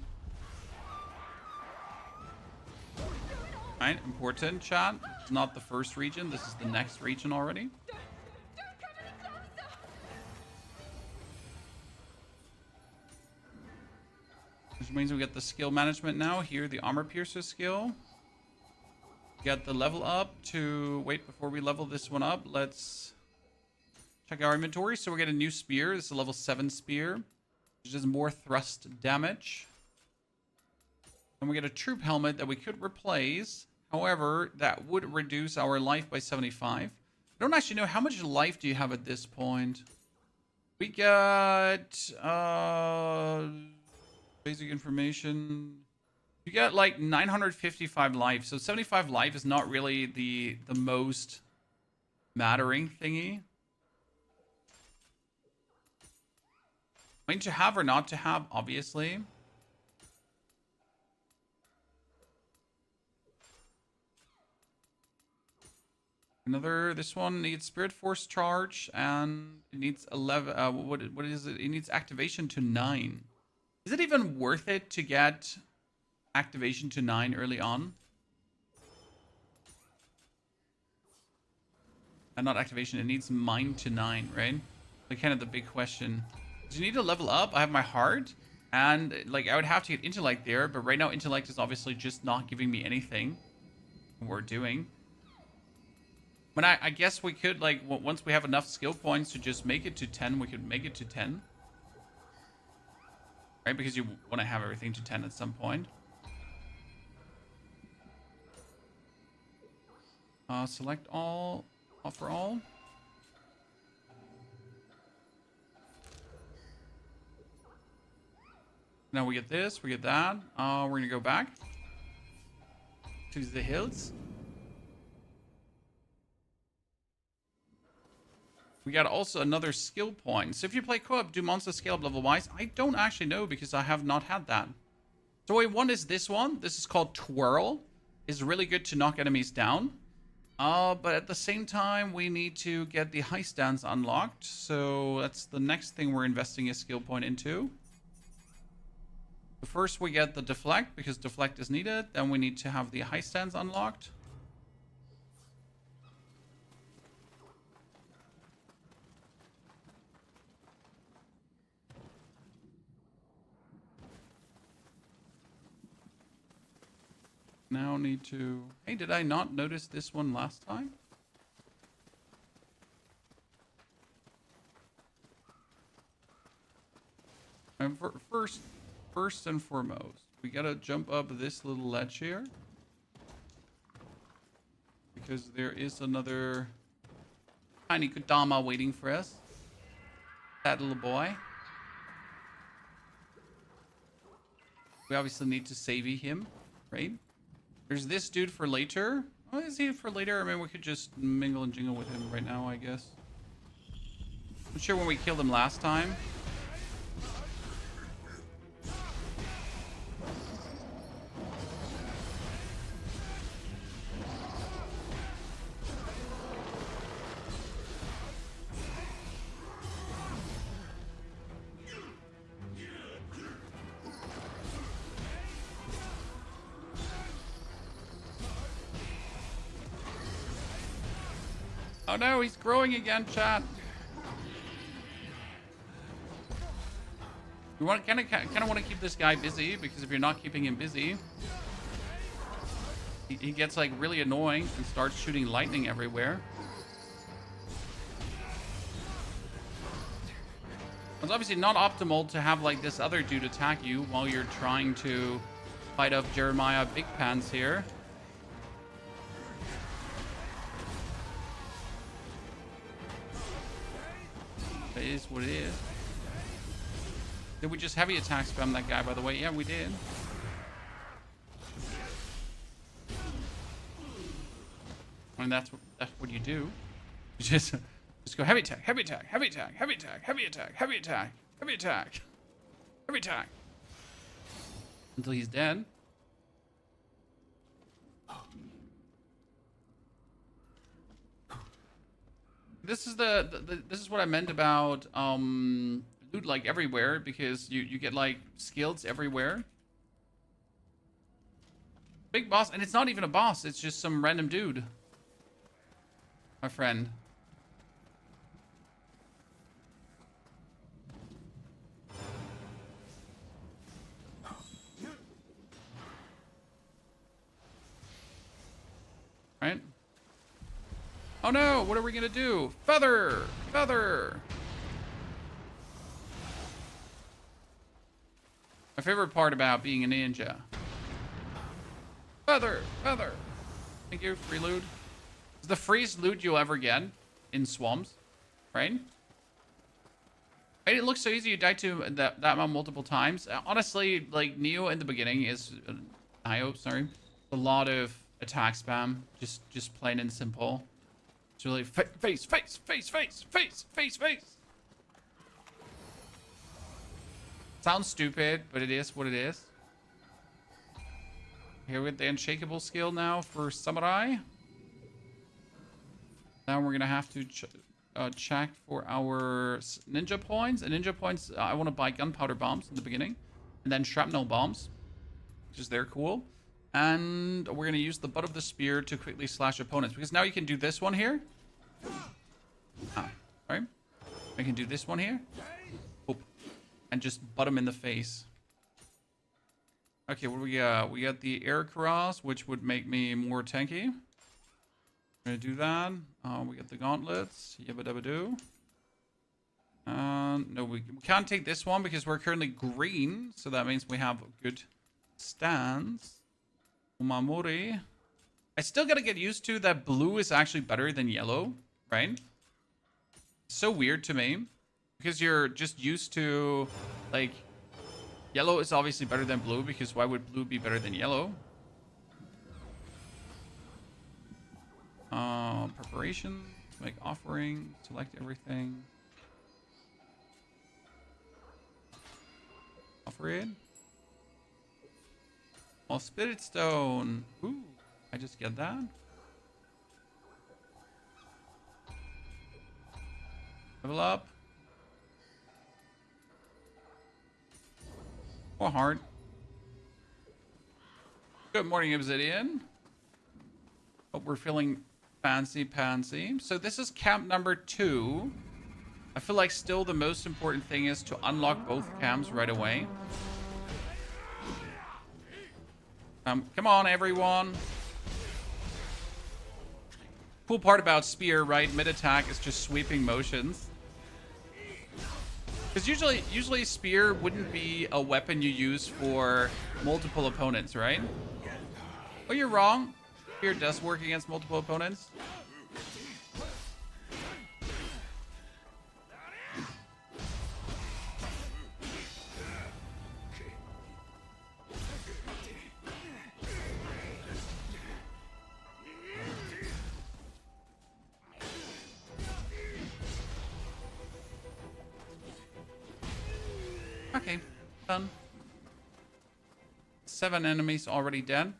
Right, important, chat. It's not the first region. This is the next region already. Which means we get the skill management now. Here, the Armour Piercer skill. Get the level up to... Wait, before we level this one up, let's check our inventory. So we get a new spear. This is a level 7 spear, which does more thrust damage. And we get a troop helmet that we could replace. However, that would reduce our life by 75. I don't actually know how much life do you have at this point. We got... basic information. You got like 955 life, so 75 life is not really the most mattering thingy. I mean, to have or not to have, obviously. This one needs Spirit Force charge, and it needs 11. What is it? It needs activation to 9. Is it even worth it to get activation to 9 early on? And not activation, it needs mind to 9, right? Like kind of the big question. Do you need to level up? I have my heart, and like I would have to get intellect there, but right now intellect is obviously just not giving me anything we're doing. But I guess we could, like, once we have enough skill points to just make it to 10, we could make it to 10. Right? Because you want to have everything to 10 at some point. Select all. Offer all. Now we get this. We get that. We're going to go back to the hills. We got also another skill point. So if you play co-op, do monsters scale up level-wise? I don't actually know because I have not had that. So what we want is this one. This is called Twirl. It's really good to knock enemies down. But at the same time, we need to get the high stance unlocked. So that's the next thing we're investing a skill point into. First, we get the Deflect because Deflect is needed. Then we need to have the high stance unlocked. Now need to... Hey, did I not notice this one last time? And first and foremost, we gotta jump up this little ledge here. Because there is another tiny Kodama waiting for us. That little boy. We obviously need to save him, right? There's this dude for later. Oh, is he for later? I mean, we could just mingle and jingle with him right now, I guess. I'm sure when we killed him last time. Oh no, he's growing again, chat. We want kind of want to keep this guy busy, because if you're not keeping him busy, he gets like really annoying and starts shooting lightning everywhere. It's obviously not optimal to have like this other dude attack you while you're trying to fight off Jeremiah Big Pants here. It is what it is. Did we just heavy attack spam that guy, by the way? Yeah, we did. I mean, that's what you do. You just go heavy attack, heavy attack, heavy attack, heavy attack, heavy attack, heavy attack, heavy attack, heavy attack, until he's dead. This is this is what I meant about loot like everywhere, because you get like skills everywhere. Big boss, and it's not even a boss, it's just some random dude. My friend. Right? Oh no, what are we gonna do? Feather! Feather! My favorite part about being a ninja. Feather! Feather! Thank you, free loot. It's the freest loot you'll ever get in swamps, right? It looks so easy, you die to that amount multiple times. Honestly, like, Nioh in the beginning is... Nioh, sorry. A lot of attack spam, just plain and simple. It's really face. Sounds stupid, but it is what it is. Here with the Unshakeable skill now for Samurai. Then we're gonna have to check for our ninja points. And ninja points, I want to buy gunpowder bombs in the beginning, and then shrapnel bombs, which is they're cool. And we're gonna use the butt of the spear to quickly slash opponents, because now you can do this one here. Right? I can do this one here. Oop. And just butt them in the face. Okay, what do we got? We got the air Cuirass, which would make me more tanky. We're gonna do that. We got the gauntlets. Yabba dabba do. No, we can't take this one because we're currently green, so that means we have a good stance. Umamori. I still gotta get used to that blue is actually better than yellow, right? It's so weird to me because you're just used to, like, yellow is obviously better than blue, because why would blue be better than yellow? Preparation, make offering, select everything. Offer it. Oh, spirit stone. Ooh, I just get that. Level up. Or hard. Good morning, Obsidian. Hope we're feeling fancy pansy. So this is camp number 2. I feel like still the most important thing is to unlock both camps right away. Come on, everyone. Cool part about spear, right? Mid attack is just sweeping motions. Because usually spear wouldn't be a weapon you use for multiple opponents, right? Oh, you're wrong. Spear does work against multiple opponents. Okay, done. 7 enemies already dead.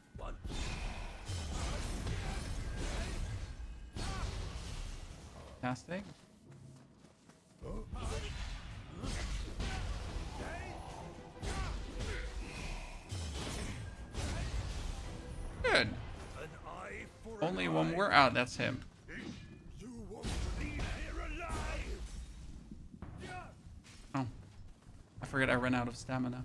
Fantastic. Good. Only one more out. That's him. Oh, I forget I ran out of stamina.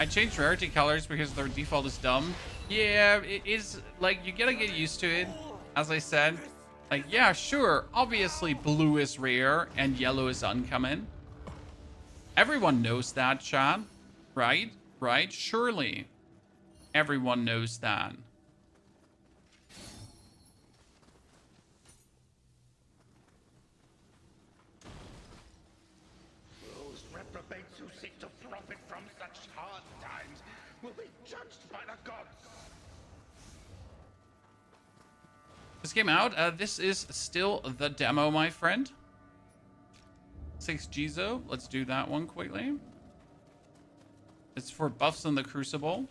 I changed rarity colors because their default is dumb. Yeah, it is, like, you gotta get used to it. As I said, like, yeah, sure, obviously blue is rare and yellow is uncommon. Everyone knows that, chat. Right? Right? Surely. Everyone knows that. Those reprobates who seek to profit from such hard times will be judged by the gods. This came out. This is still the demo, my friend. 6 Gizo. Let's do that one quickly. It's for buffs in the crucible.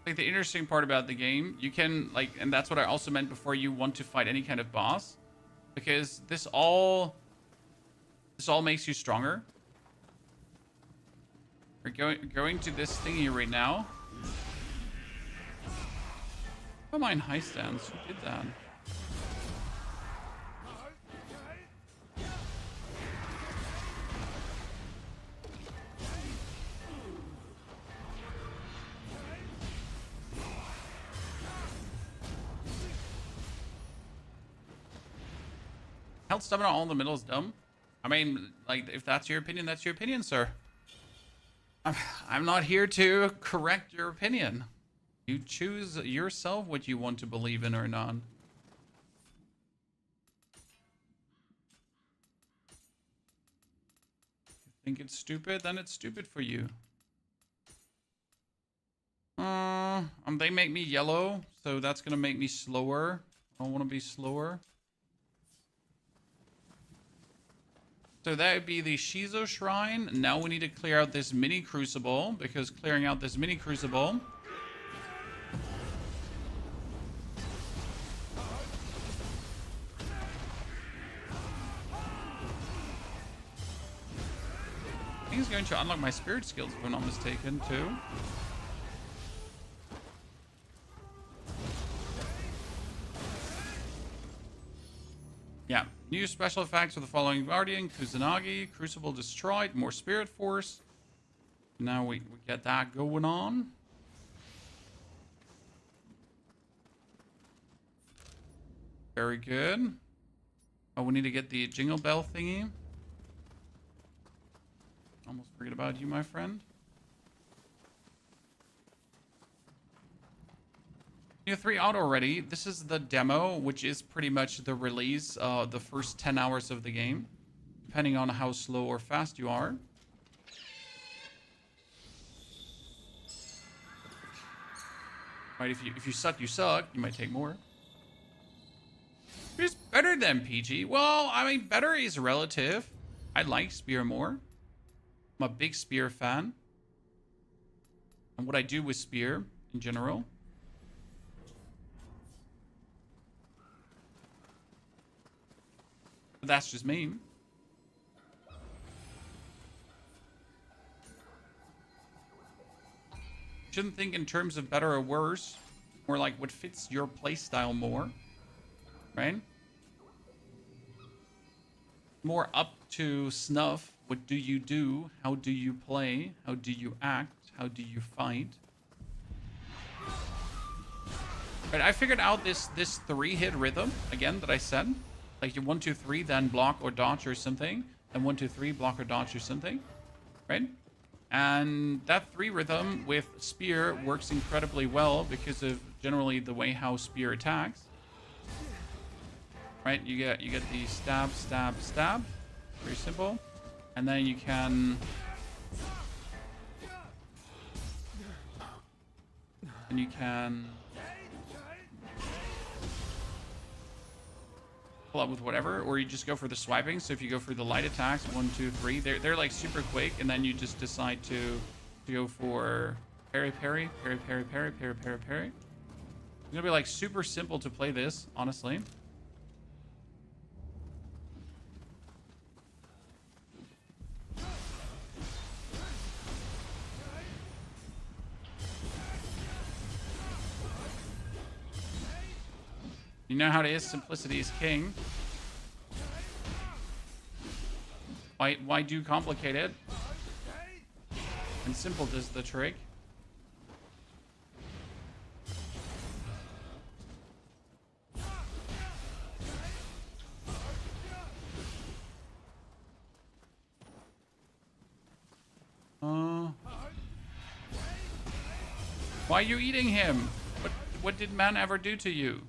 Like, the interesting part about the game, you can, like, and that's what I also meant before you want to fight any kind of boss, because this all makes you stronger. We're going to this thingy right now. Don't mind high stance. Who did that? Health stamina all in the middle is dumb. I mean, like, if that's your opinion, that's your opinion, sir. I'm not here to correct your opinion. You choose yourself what you want to believe in or not. If you think it's stupid, then it's stupid for you. They make me yellow, so that's gonna make me slower. I don't want to be slower. So that would be the Shizo Shrine. Now we need to clear out this mini crucible, because clearing out this mini crucible I think it's going to unlock my spirit skills, if I'm not mistaken, too. Yeah, new special effects for the following Guardian, Kusanagi, Crucible destroyed, more Spirit Force. Now we get that going on. Very good. Oh, we need to get the Jingle Bell thingy. Almost forget about you, my friend. Nioh 3 out already. This is the demo, which is pretty much the release, the first 10 hours of the game, depending on how slow or fast you are. Right, if you suck, you suck. You might take more. It's better than PG. Well, I mean, better is relative. I like Spear more. I'm a big Spear fan. And what I do with Spear in general. But that's just me. Shouldn't think in terms of better or worse. More like what fits your playstyle more. Right? More up to snuff. What do you do? How do you play? How do you act? How do you fight? Right, I figured out this 3-hit rhythm again that I said. Like you 1, 2, 3, then block or dodge or something. Then 1, 2, 3, block or dodge or something. Right? And that 3 rhythm with Spear works incredibly well because of generally the way how Spear attacks. Right? You get the stab, stab, stab. Very simple. And then you can... And you can... pull up with whatever, or you just go for the swiping. So if you go for the light attacks, 1, 2, 3, they're like super quick, and then you just decide to go for parry, parry, parry, parry, parry, parry, parry, parry. It's gonna be like super simple to play this, honestly. You know how it is, simplicity is king. Why do complicate it? And simple does the trick. Why are you eating him? What did man ever do to you?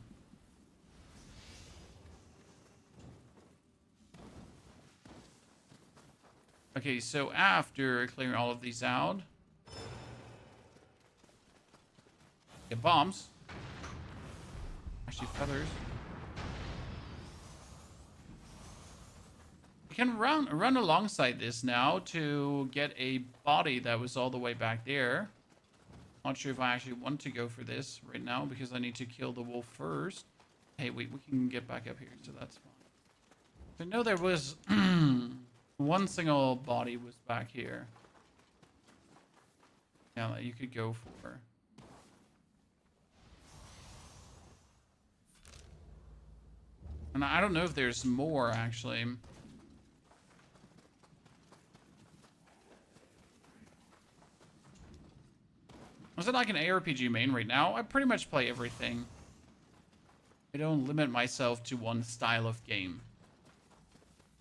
Okay, so after clearing all of these out, get bombs. Actually, feathers. We can run alongside this now to get a body that was all the way back there. Not sure if I actually want to go for this right now because I need to kill the wolf first. Hey, wait, we can get back up here, so that's fine. I know there was... one single body was back here. Yeah, that you could go for. And I don't know if there's more, actually. Is it like an ARPG main right now? I pretty much play everything. I don't limit myself to one style of game.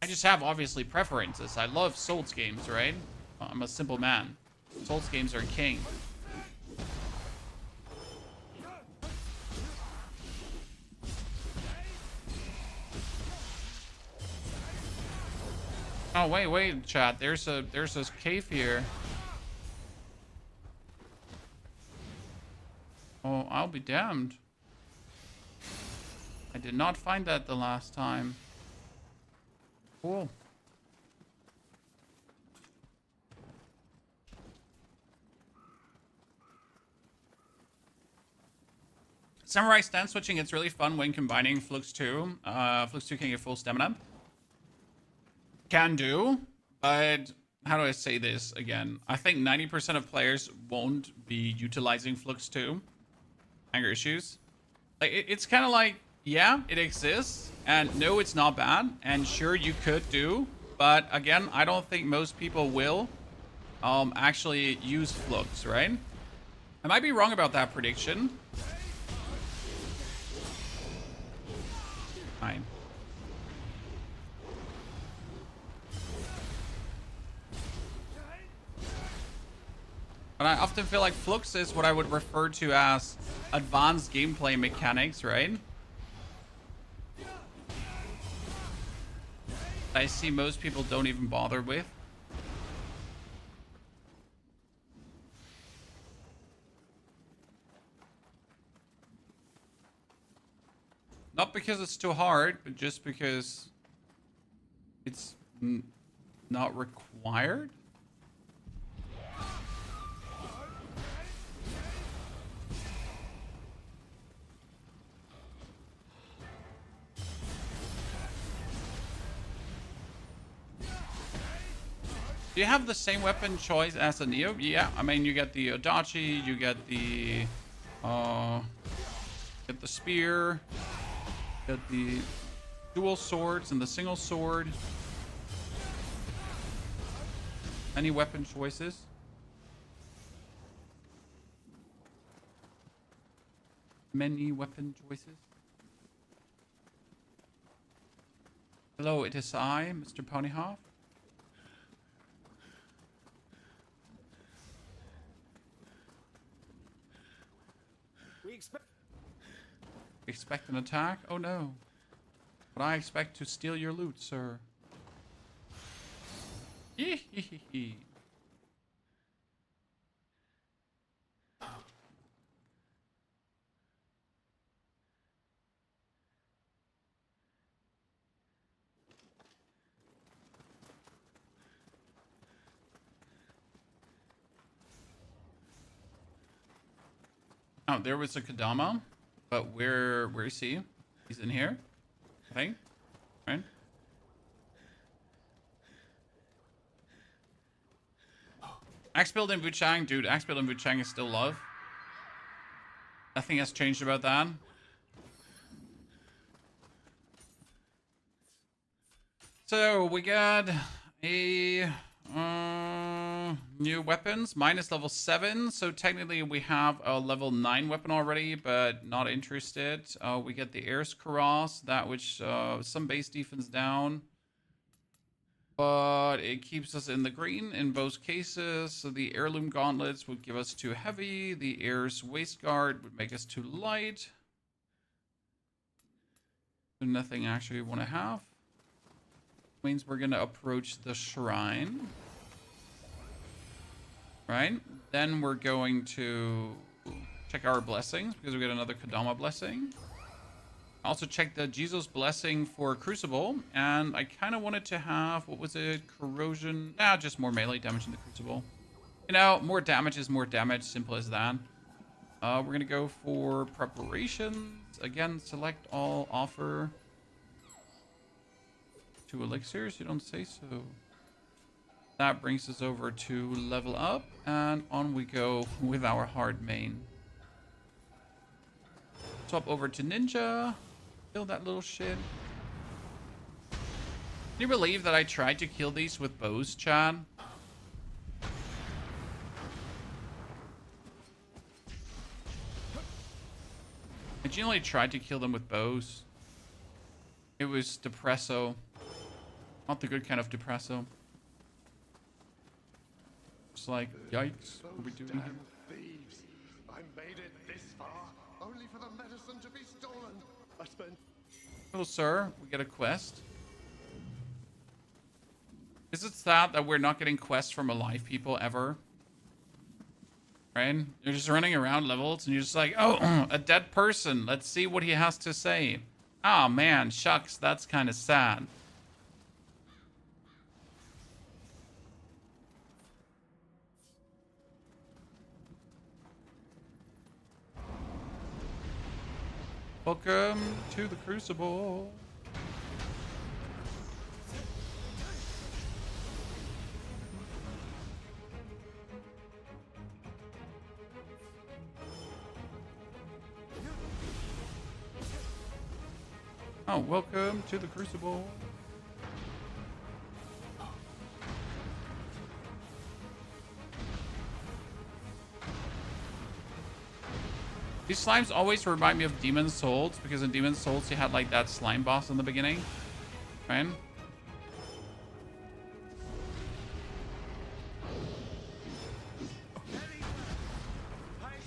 I just have, obviously, preferences. I love Souls games, right? I'm a simple man. Souls games are king. Oh, wait, chat. There's a cave here. Oh, I'll be damned. I did not find that the last time. Cool. Samurai stance switching, it's really fun when combining Flux 2. Flux 2 can get full stamina. Can do, but how do I say this again? I think 90% of players won't be utilizing Flux 2. Anger issues. Like, it's kind of like, yeah, it exists, and no, it's not bad, and sure, you could do, but again, I don't think most people will actually use Flux, right? I might be wrong about that prediction. Fine. But I often feel like Flux is what I would refer to as advanced gameplay mechanics, right? I see most people don't even bother with. Not because it's too hard, but just because it's not required. Do you have the same weapon choice as a Nioh? Yeah, I mean, you get the Adachi, you get the spear, you get the dual swords and the single sword. Any weapon choices? Many weapon choices. Hello, it is I, Mr. Ponyhoff. Expect an attack? Oh no. But I expect to steal your loot, sir. Yee-hee-hee-hee. Oh, there was a Kadama. But where is he? He's in here, I think. Right? Axe build in Wuchang, dude. Axe build in Wuchang is still love. Nothing has changed about that. So we got a new weapons minus level 7, so technically we have a level 9 weapon already, but not interested. We get the Air's Cuirass, that which some base defense down, but it keeps us in the green in both cases. So the heirloom gauntlets would give us too heavy, the Air's waistguard would make us too light, so nothing actually we want to have. Means we're gonna approach the shrine. Right? Then we're going to check our blessings because we get another Kadama blessing. Also check the Jesus blessing for Crucible. And I kind of wanted to have, what was it? Corrosion. Nah, just more melee damage in the Crucible. You know, more damage is more damage. Simple as that. We're going to go for preparations. Again, select all, offer 2 elixirs. You don't say so. That brings us over to level up, and on we go with our hard main. Swap over to Ninja. Kill that little shit. Can you believe that I tried to kill these with bows, Chad? I genuinely tried to kill them with bows. It was depresso. Not the good kind of depresso. It's like, yikes, what are we doing here? Thieves! I made it this far, only for the medicine to be stolen. I spent... Hello, sir. We get a quest. Is it sad that we're not getting quests from alive people ever? Right? You're just running around levels and you're just like, oh, a dead person. Let's see what he has to say. Ah, man, shucks, that's kind of sad. Welcome to the crucible. Oh, welcome to the crucible. These slimes always remind me of Demon Souls, because in Demon Souls you had like that slime boss in the beginning, right? I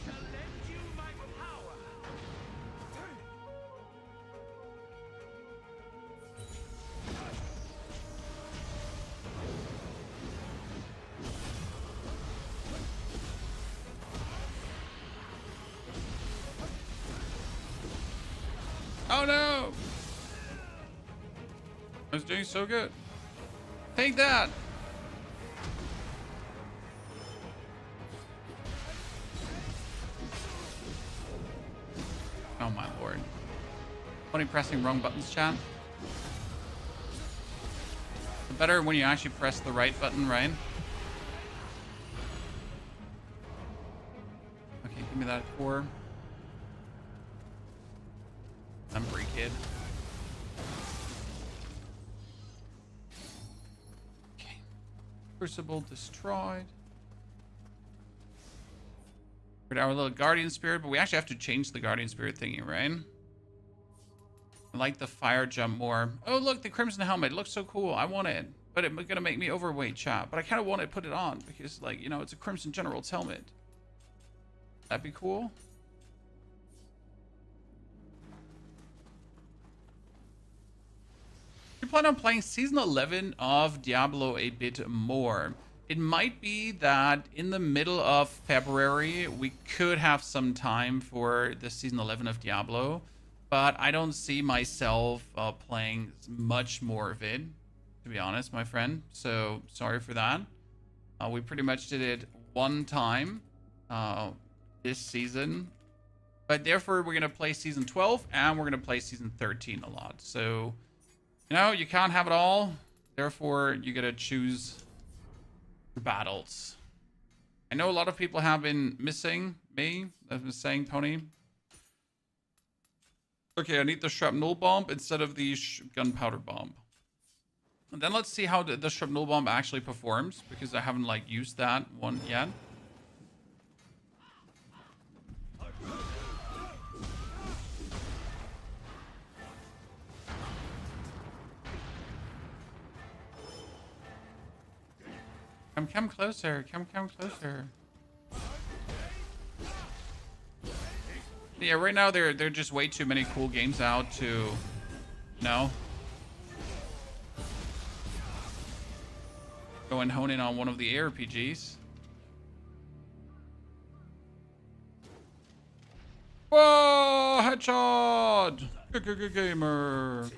shall lend you my power. Oh no! I was doing so good. Take that! Oh my lord. Funny pressing wrong buttons, chat. The better when you actually press the right button, right? Okay, give me that core. I'm free, kid. Okay. Crucible destroyed. We're our little guardian spirit, but we actually have to change the guardian spirit thingy, right? I like the fire jump more. Oh, look, the crimson helmet. It looks so cool. I want it. But it's gonna make me overweight, chat. But I kind of want to put it on because, like, you know, it's a crimson general's helmet. That'd be cool. You plan on playing season 11 of Diablo a bit more. It might be that in the middle of February, we could have some time for the season 11 of Diablo, but I don't see myself playing much more of it, to be honest, my friend. So sorry for that. We pretty much did it one time this season, but therefore we're going to play season 12 and we're going to play season 13 a lot. So, you know, you can't have it all. Therefore, you got to choose your battles. I know a lot of people have been missing me. I've been saying, Tony. Okay, I need the shrapnel bomb instead of the gunpowder bomb. And then let's see how the shrapnel bomb actually performs, because I haven't like used that one yet. Come closer. Come closer. Yeah, right now there are just way too many cool games out to, you know, go and hone in on one of the ARPGs. Whoa! Headshot! Good gamer.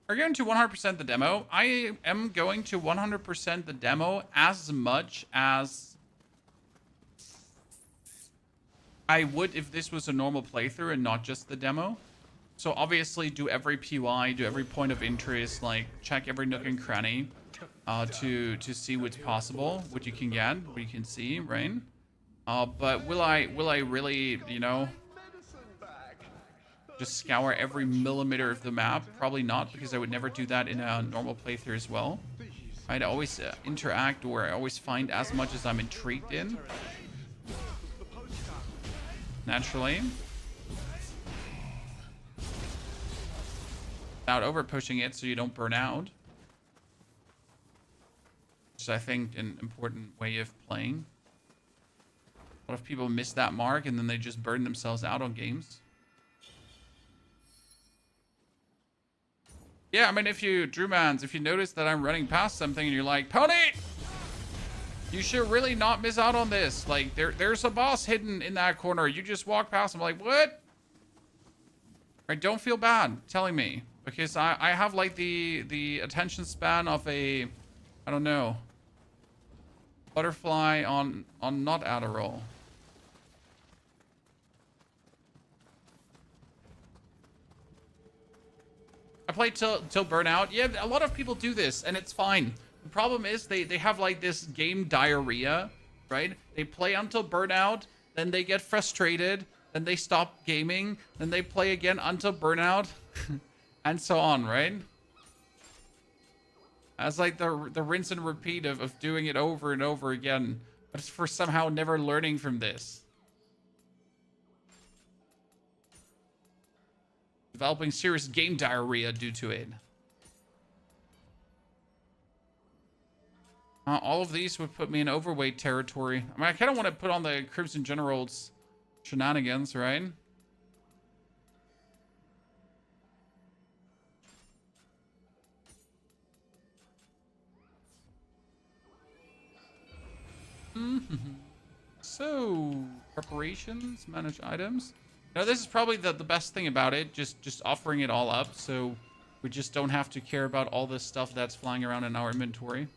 Are you going to 100% the demo? I am going to 100% the demo as much as I would if this was a normal playthrough and not just the demo. So obviously do every PY, do every point of interest, like check every nook and cranny to see what's possible, what you can get, what you can see, right? But will I really, you know, just scour every millimeter of the map? Probably not, because I would never do that in a normal playthrough as well. I'd always interact, or I always find as much as I'm intrigued in. Naturally. Without over pushing it so you don't burn out. Which is, I think, an important way of playing. A lot of people miss that mark and then they just burn themselves out on games. Yeah, I mean, if you, Drewmans, if you notice that I'm running past something and you're like, Pony, you should really not miss out on this. Like, there's a boss hidden in that corner. You just walk past. I'm like, what? Right, don't feel bad telling me, because I have like the attention span of a, I don't know, butterfly on not Adderall. play till burnout. Yeah, a lot of people do this, and it's fine. The problem is they have like this game diarrhea, right? They play until burnout, then they get frustrated, then they stop gaming, then they play again until burnout, and so on, right? As like the rinse and repeat of doing it over and over again, but for somehow never learning from this. Developing serious game diarrhea due to it. All of these would put me in overweight territory. I mean, I kind of want to put on the Crimson General's shenanigans, right? So, preparations, manage items. Now, this is probably the best thing about it, just offering it all up, so we just don't have to care about all this stuff that's flying around in our inventory.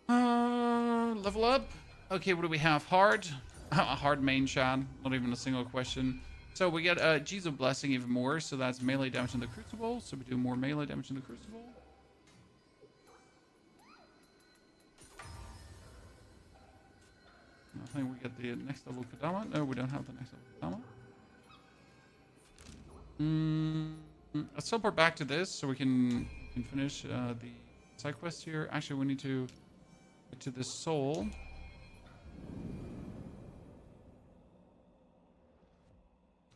Level up. Okay, what do we have? Hard. A hard main shot. Not even a single question. So we get Jesus Blessing even more, so that's melee damage in the crucible. So we do more melee damage in the crucible. I think we get the next level Kadama. No, we don't have the next level Kadama. Let's teleport back to this so we can finish the side quest here. Actually, we need to get to this soul.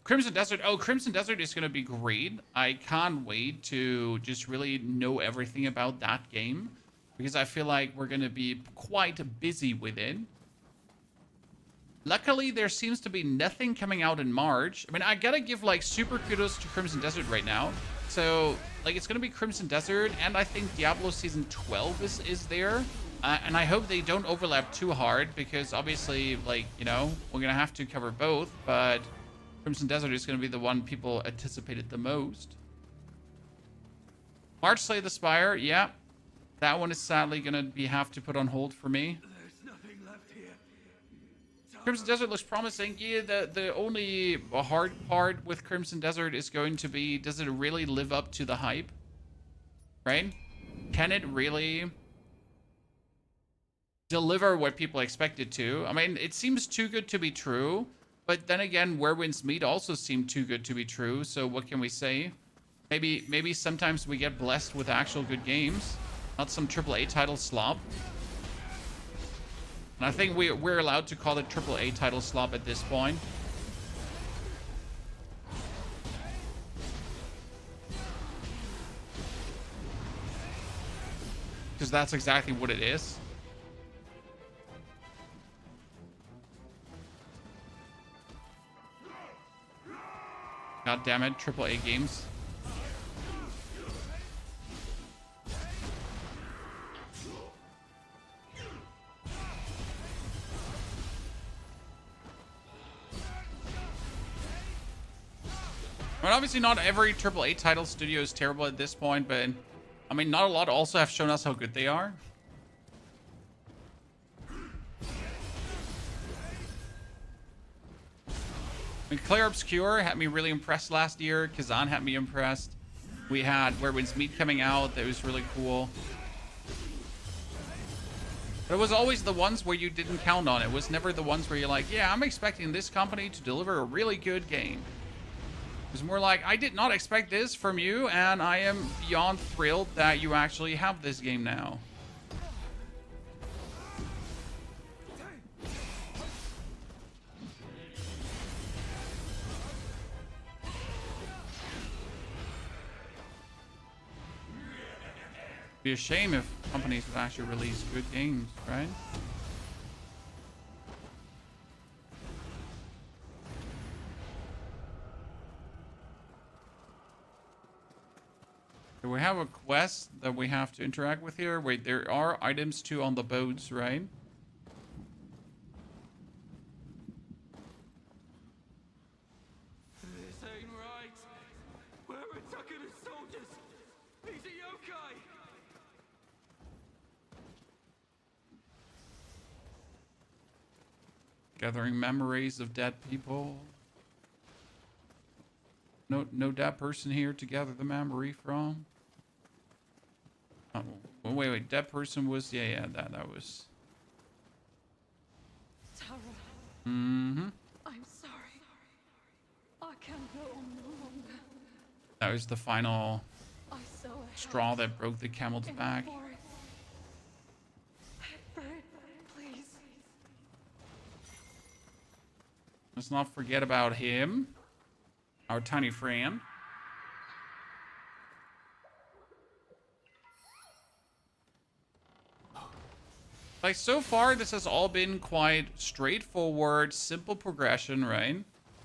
Crimson Desert. Oh, Crimson Desert is going to be great. I can't wait to just really know everything about that game, because I feel like we're going to be quite busy with it. Luckily, there seems to be nothing coming out in March. I mean, I gotta give, like, super kudos to Crimson Desert right now. So, like, it's gonna be Crimson Desert, and I think Diablo Season 12 is there. And I hope they don't overlap too hard, because obviously, like, you know, we're gonna have to cover both, but Crimson Desert is gonna be the one people anticipated the most. March Slay the Spire, yeah. That one is sadly gonna have to put on hold for me. Crimson Desert looks promising. Yeah, the only hard part with Crimson Desert is going to be, does it really live up to the hype? Right? Can it really deliver what people expect it to? I mean, it seems too good to be true, but then again, Where Winds Meet also seemed too good to be true, so what can we say? Maybe sometimes we get blessed with actual good games, not some AAA title slop. And I think we're allowed to call it AAA title slop at this point. Because that's exactly what it is. God damn it, AAA games. I mean, obviously not every AAA title studio is terrible at this point, but I mean, not a lot also have shown us how good they are. I mean, Claire Obscure had me really impressed last year. Kazan had me impressed. We had Where Winds Meet coming out. That was really cool. But it was always the ones where you didn't count on it. It was never the ones where you're like, yeah, I'm expecting this company to deliver a really good game. It was more like, I did not expect this from you, and I am beyond thrilled that you actually have this game now. It'd be a shame if companies would actually release good games, right? Do we have a quest that we have to interact with here? Wait, there are items too on the boats, right? This ain't right. We're attacking his soldiers. He's a yokai. Gathering memories of dead people. No dead person here to gather the memory from. Oh, wait. Dead person was that was. Tara, Mm-hmm. I'm sorry. I can't go on no longer. That was the final I saw a straw that broke the camel's in the back. forest. Bird, please. Let's not forget about him. Our tiny friend. Like, so far, this has all been quite straightforward, simple progression, right?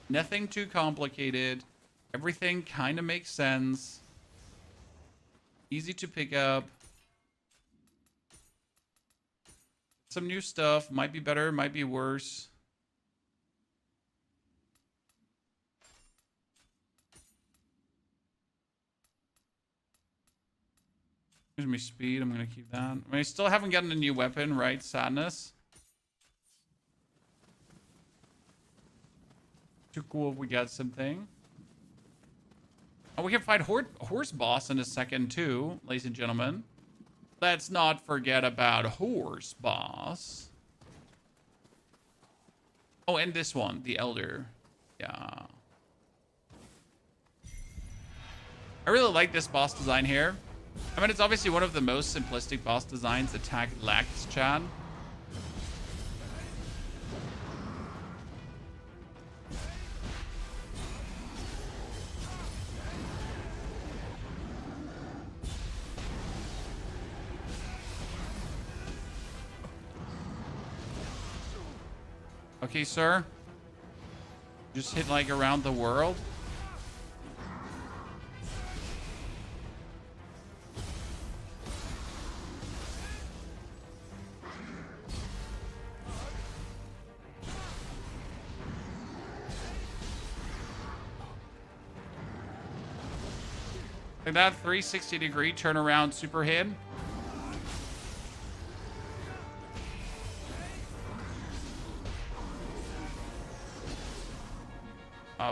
Nothing too complicated. Everything kind of makes sense. Easy to pick up. Some new stuff. Might be better, might be worse. Here's my speed. I'm going to keep that. I mean, I still haven't gotten a new weapon, right? Sadness. Too cool if we got something. Oh, we can fight horse boss in a second, too, ladies and gentlemen. Let's not forget about horse boss. Oh, and this one, the elder. Yeah. I really like this boss design here. I mean, it's obviously one of the most simplistic boss designs. Attack lacks Chad. Okay, sir. Just hit like around the world. Like that 360-degree turnaround super hit.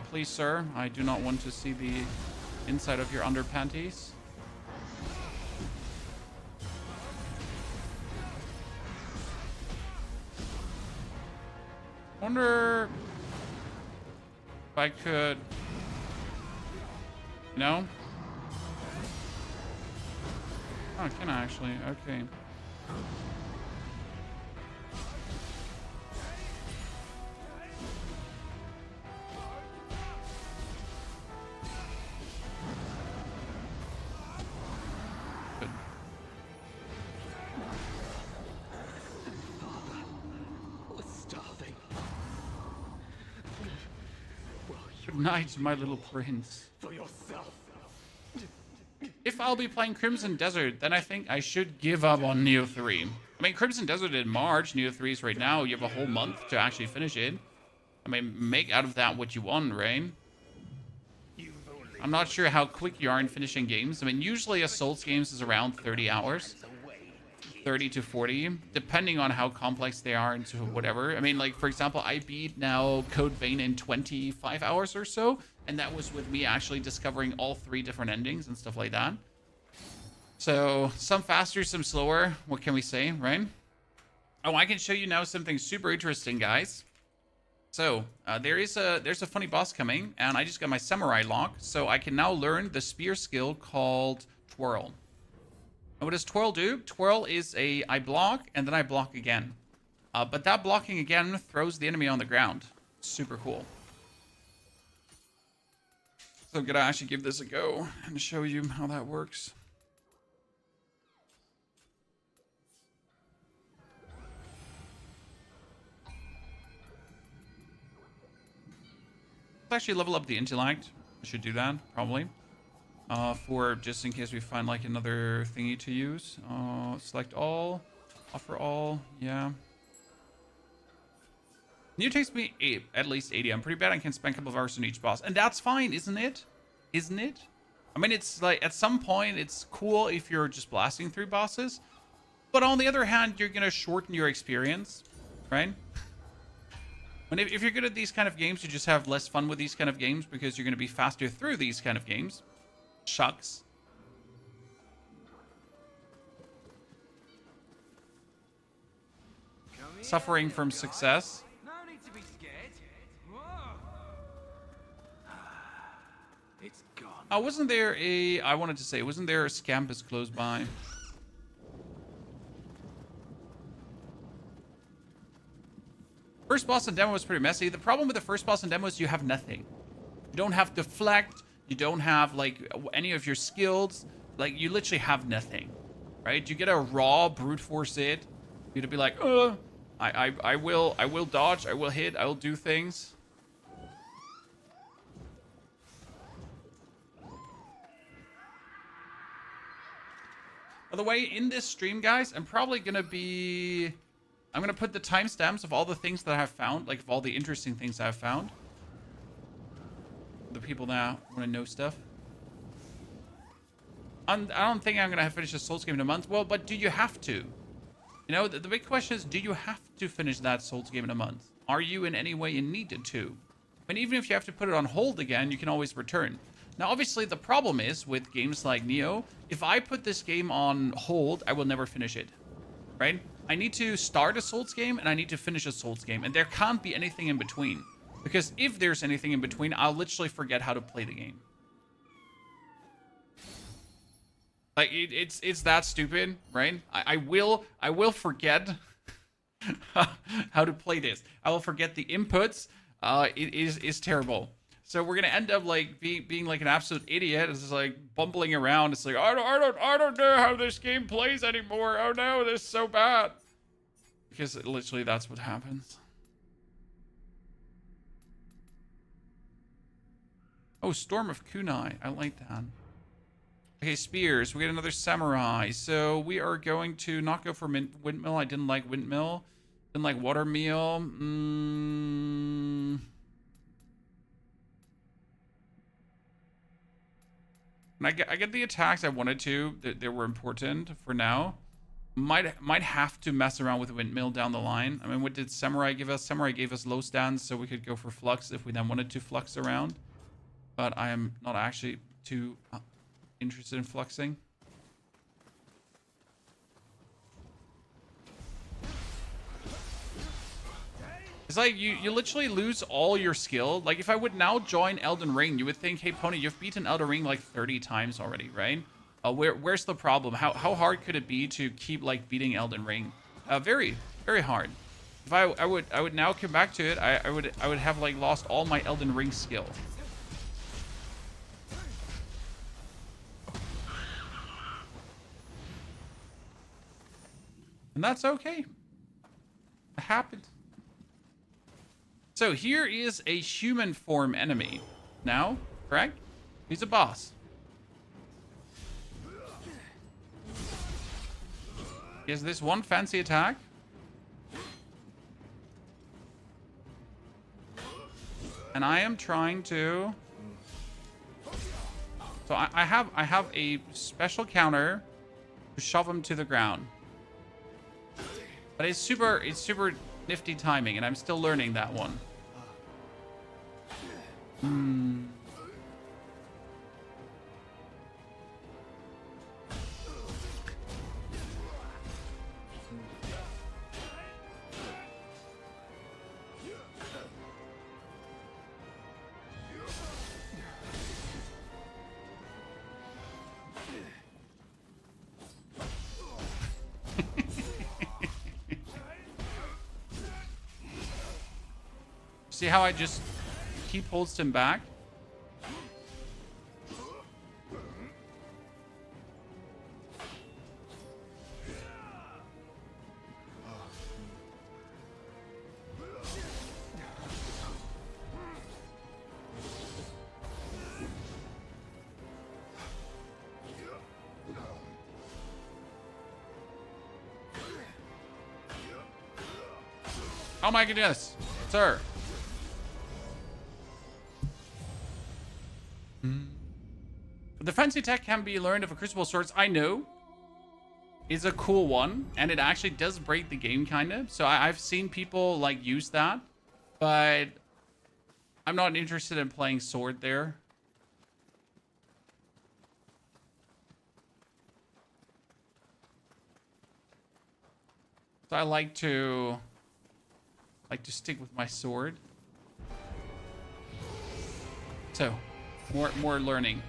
Please, sir, I do not want to see the inside of your underpanties. Wonder if I could, no? Oh, can I actually? Okay. Good. Was starving. Good night, my little prince. For yourself. If I'll be playing Crimson Desert, then I think I should give up on Nioh 3. I mean, Crimson Desert in March, Nioh 3 is right now. You have a whole month to actually finish it. I mean, make out of that what you want, right? I'm not sure how quick you are in finishing games. I mean, usually a Souls games is around 30 hours. 30 to 40, depending on how complex they are and so whatever. I mean, like, for example, I beat now Code Vein in 25 hours or so, and that was with me actually discovering all 3 different endings and stuff like that. So, some faster, some slower. What can we say, right? Oh, I can show you now something super interesting, guys. So, there's a funny boss coming, and I just got my Samurai lock, so I can now learn the spear skill called Twirl. And what does Twirl do? Twirl is I block, and then I block again. But that blocking again throws the enemy on the ground. Super cool. So I'm gonna actually give this a go and show you how that works. Let's actually level up the intellect. I should do that, probably. For just in case we find like another thingy to use. Select all, offer all, yeah. Nioh takes me at least 80. I'm pretty bad. I can spend a couple of hours on each boss, and that's fine, isn't it? Isn't it? I mean, it's like at some point it's cool if you're just blasting through bosses, but on the other hand, you're gonna shorten your experience, right? And if you're good at these kind of games, you just have less fun with these kind of games because you're going to be faster through these kind of games. Shucks. Suffering from success. No need to be scared. Whoa. It's gone. Wasn't there a... I wanted to say, wasn't there a Scampuss close by? First boss in demo was pretty messy. The problem with the first boss in demo is you have nothing. You don't have Deflect. You don't have, like, any of your skills. Like, you literally have nothing. Right? You get a raw brute force it. You'd be like, I will dodge, I will hit, I will do things. By the way, in this stream, guys, I'm probably gonna put the timestamps of all the things that I have found, like of all the interesting things I've found. The people that want to know stuff. I don't think I'm gonna finish the Souls game in a month. Well, but do you have to? You know, the big question is, do you have to finish that Souls game in a month? Are you in any way needed to? And even if you have to put it on hold again, you can always return. Now, obviously, the problem is with games like Nioh, if I put this game on hold, I will never finish it, right? I need to start a Souls game and I need to finish a Souls game, and there can't be anything in between. Because if there's anything in between, I'll literally forget how to play the game. Like, it's that stupid, right? I will forget how to play this. I will forget the inputs. It is terrible. So we're gonna end up like being like an absolute idiot. It's just like bumbling around. It's like I don't know how this game plays anymore. Oh no, this is so bad. Because literally that's what happens. Oh, Storm of Kunai. I like that. Okay, spears. We get another samurai. So we are going to not go for windmill. I didn't like windmill. Didn't like water meal. And I get the attacks I wanted to. They were important for now. Might have to mess around with windmill down the line. I mean, what did samurai give us? Samurai gave us low stands, so we could go for flux if we then wanted to flux around. But I am not actually too interested in fluxing. It's like you literally lose all your skill. Like if I would now join Elden Ring, you would think, hey Pony, you've beaten Elden Ring like 30 times already, right? Where's the problem? How hard could it be to keep like beating Elden Ring? Very, very hard. If I would now come back to it, I would have like lost all my Elden Ring skill. And that's okay. It happened. So here is a human form enemy. Now, correct? He's a boss. He has this one fancy attack. And I am trying to... So I have a special counter to shove him to the ground. But it's super nifty timing, and I'm still learning that one. See how I just keep holds him back? Oh my goodness, sir. The fancy tech can be learned of a crucible sorts. I know. Is a cool one, and it actually does break the game kind of. So I've seen people like use that. But I'm not interested in playing sword there. So I like to stick with my sword. So, more learning.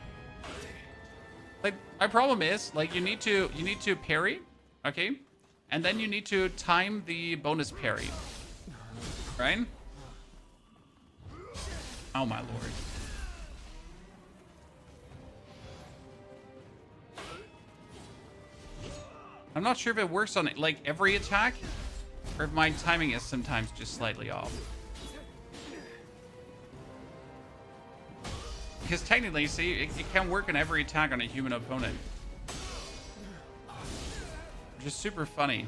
Like my problem is like you need to parry, okay? And then you need to time the bonus parry. Right? Oh my lord. I'm not sure if it works on like every attack or if my timing is sometimes just slightly off. Because technically, see, it can work on every attack on a human opponent. Which is super funny.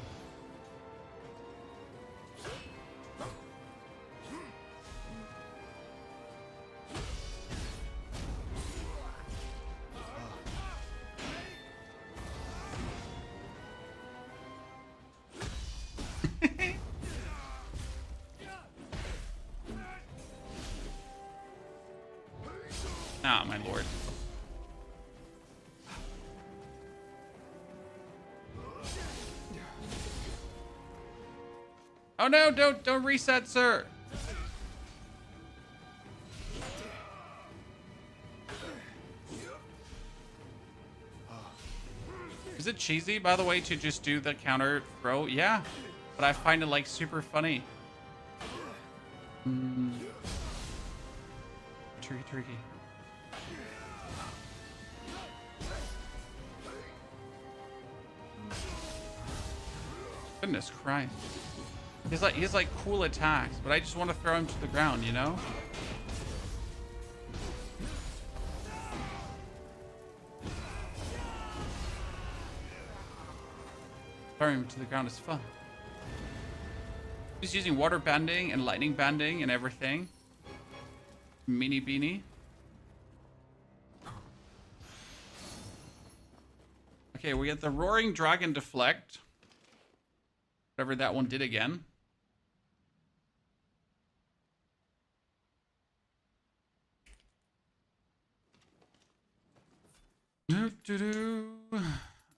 Ah, my lord. Oh no, don't reset, sir. Is it cheesy, by the way, to just do the counter throw? Yeah, but I find it like super funny. Tricky. Goodness Christ. He's like cool attacks, but I just want to throw him to the ground, you know? Throwing him to the ground is fun. He's using water banding and lightning banding and everything. Meanie beanie. Okay, we get the Roaring Dragon Deflect. Whatever that one did again.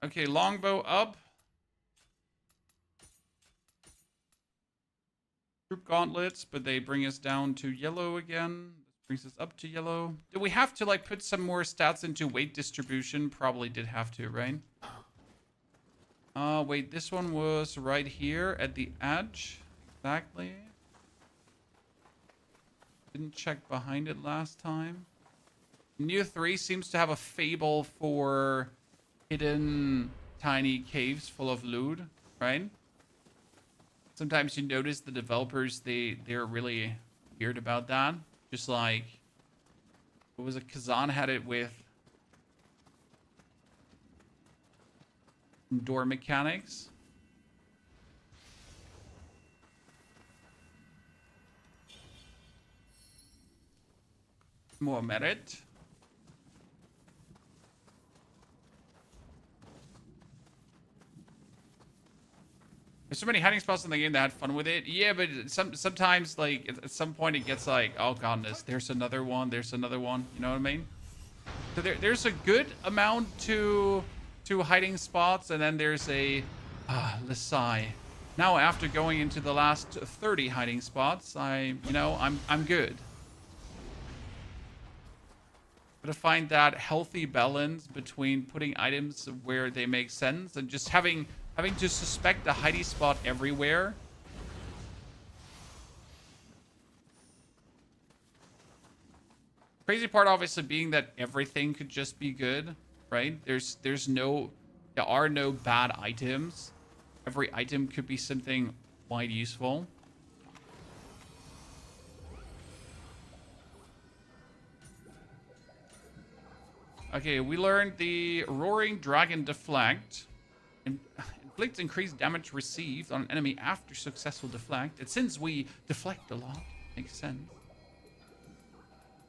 Okay, longbow up. Troop gauntlets, but they bring us down to yellow again. This brings us up to yellow. Do we have to like put some more stats into weight distribution? Probably did have to, right? Wait, this one was right here at the edge. Exactly. Didn't check behind it last time. Nioh 3 seems to have a fable for hidden tiny caves full of loot, right? Sometimes you notice the developers, they're really weird about that. Just like, what was it? Kazan had it with door mechanics. More merit. There's so many hiding spots in the game that had fun with it. Yeah, but sometimes, like, at some point it gets like, oh goodness, there's another one, there's another one. You know what I mean? So there's a good amount to hiding spots, and then there's a sigh. Now after going into the last 30 hiding spots, I'm good. But to find that healthy balance between putting items where they make sense and just having to suspect a hiding spot everywhere. Crazy part obviously being that everything could just be good, right? There are no bad items. Every item could be something quite useful. Okay, we learned the Roaring Dragon Deflect. Inflicts increased damage received on an enemy after successful deflect. And since we deflect a lot, makes sense.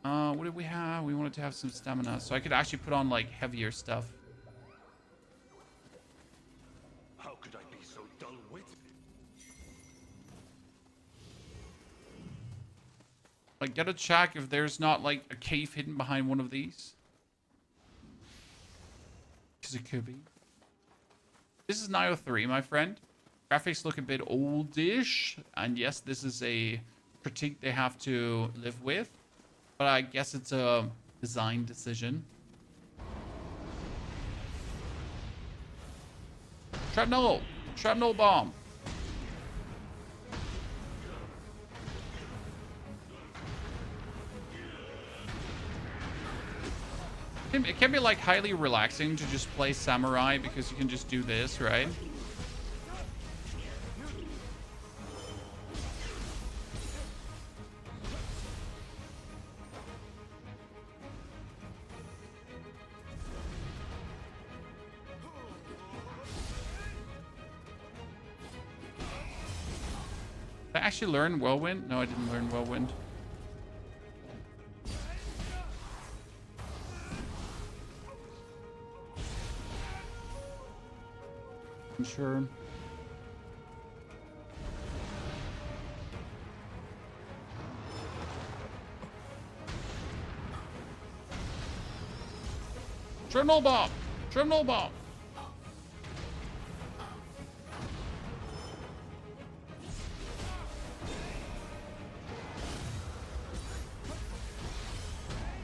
What did we have? We wanted to have some stamina, so I could actually put on like heavier stuff. How could I be so dull-witted? Like, gotta check if there's not, like, a cave hidden behind one of these. Because it could be. This is Nioh 3, my friend. Graphics look a bit oldish. And yes, this is a critique they have to live with. But I guess it's a design decision. Shrapnel! Shrapnel bomb! It can be like highly relaxing to just play samurai because you can just do this, right? Did I actually learn Whirlwind? No, I didn't learn Whirlwind. Sure. Terminal bomb! Terminal bomb!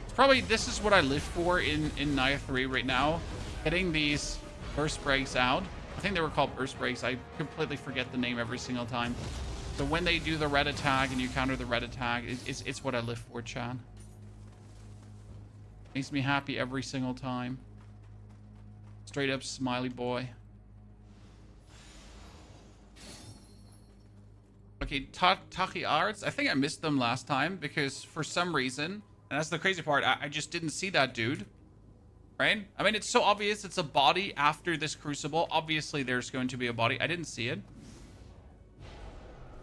It's probably, this is what I live for in Nioh 3 right now. Getting these burst breaks out. I think they were called burst breaks. I completely forget the name every single time. So when they do the red attack and you counter the red attack, it's what I live for, Chad. Makes me happy every single time. Straight up smiley boy. Okay, Tachi Arts. I think I missed them last time because for some reason, and that's the crazy part, I just didn't see that dude. Right? I mean, it's so obvious it's a body after this crucible. Obviously, there's going to be a body. I didn't see it.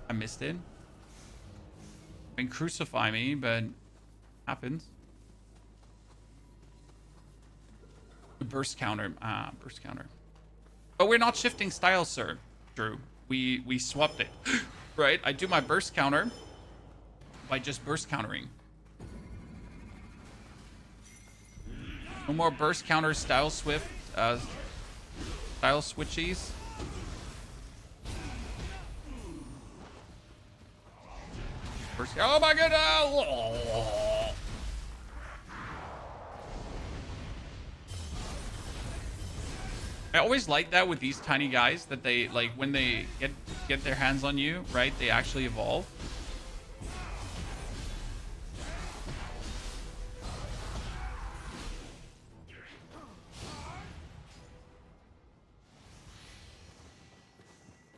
I missed it. I mean, crucify me, but happens. Burst counter. Ah, burst counter. But we're not shifting styles, sir. Drew. We swapped it. Right? I do my burst counter by just burst countering. No more burst counter style switchies. Burst, oh my god! Oh. I always like that with these tiny guys that they like when they get their hands on you, right? They actually evolve.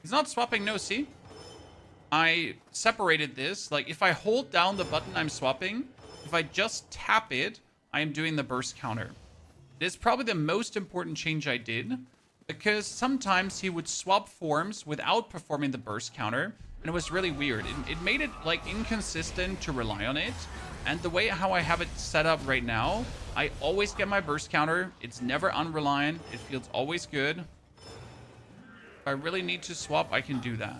He's not swapping, no, see? I separated this. Like, if I hold down the button, I'm swapping. If I just tap it, I am doing the burst counter. It is probably the most important change I did, because sometimes he would swap forms without performing the burst counter, and it was really weird. It made it, like, inconsistent to rely on it, and the way how I have it set up right now, I always get my burst counter. It's never unreliant. It feels always good. If I really need to swap, I can do that.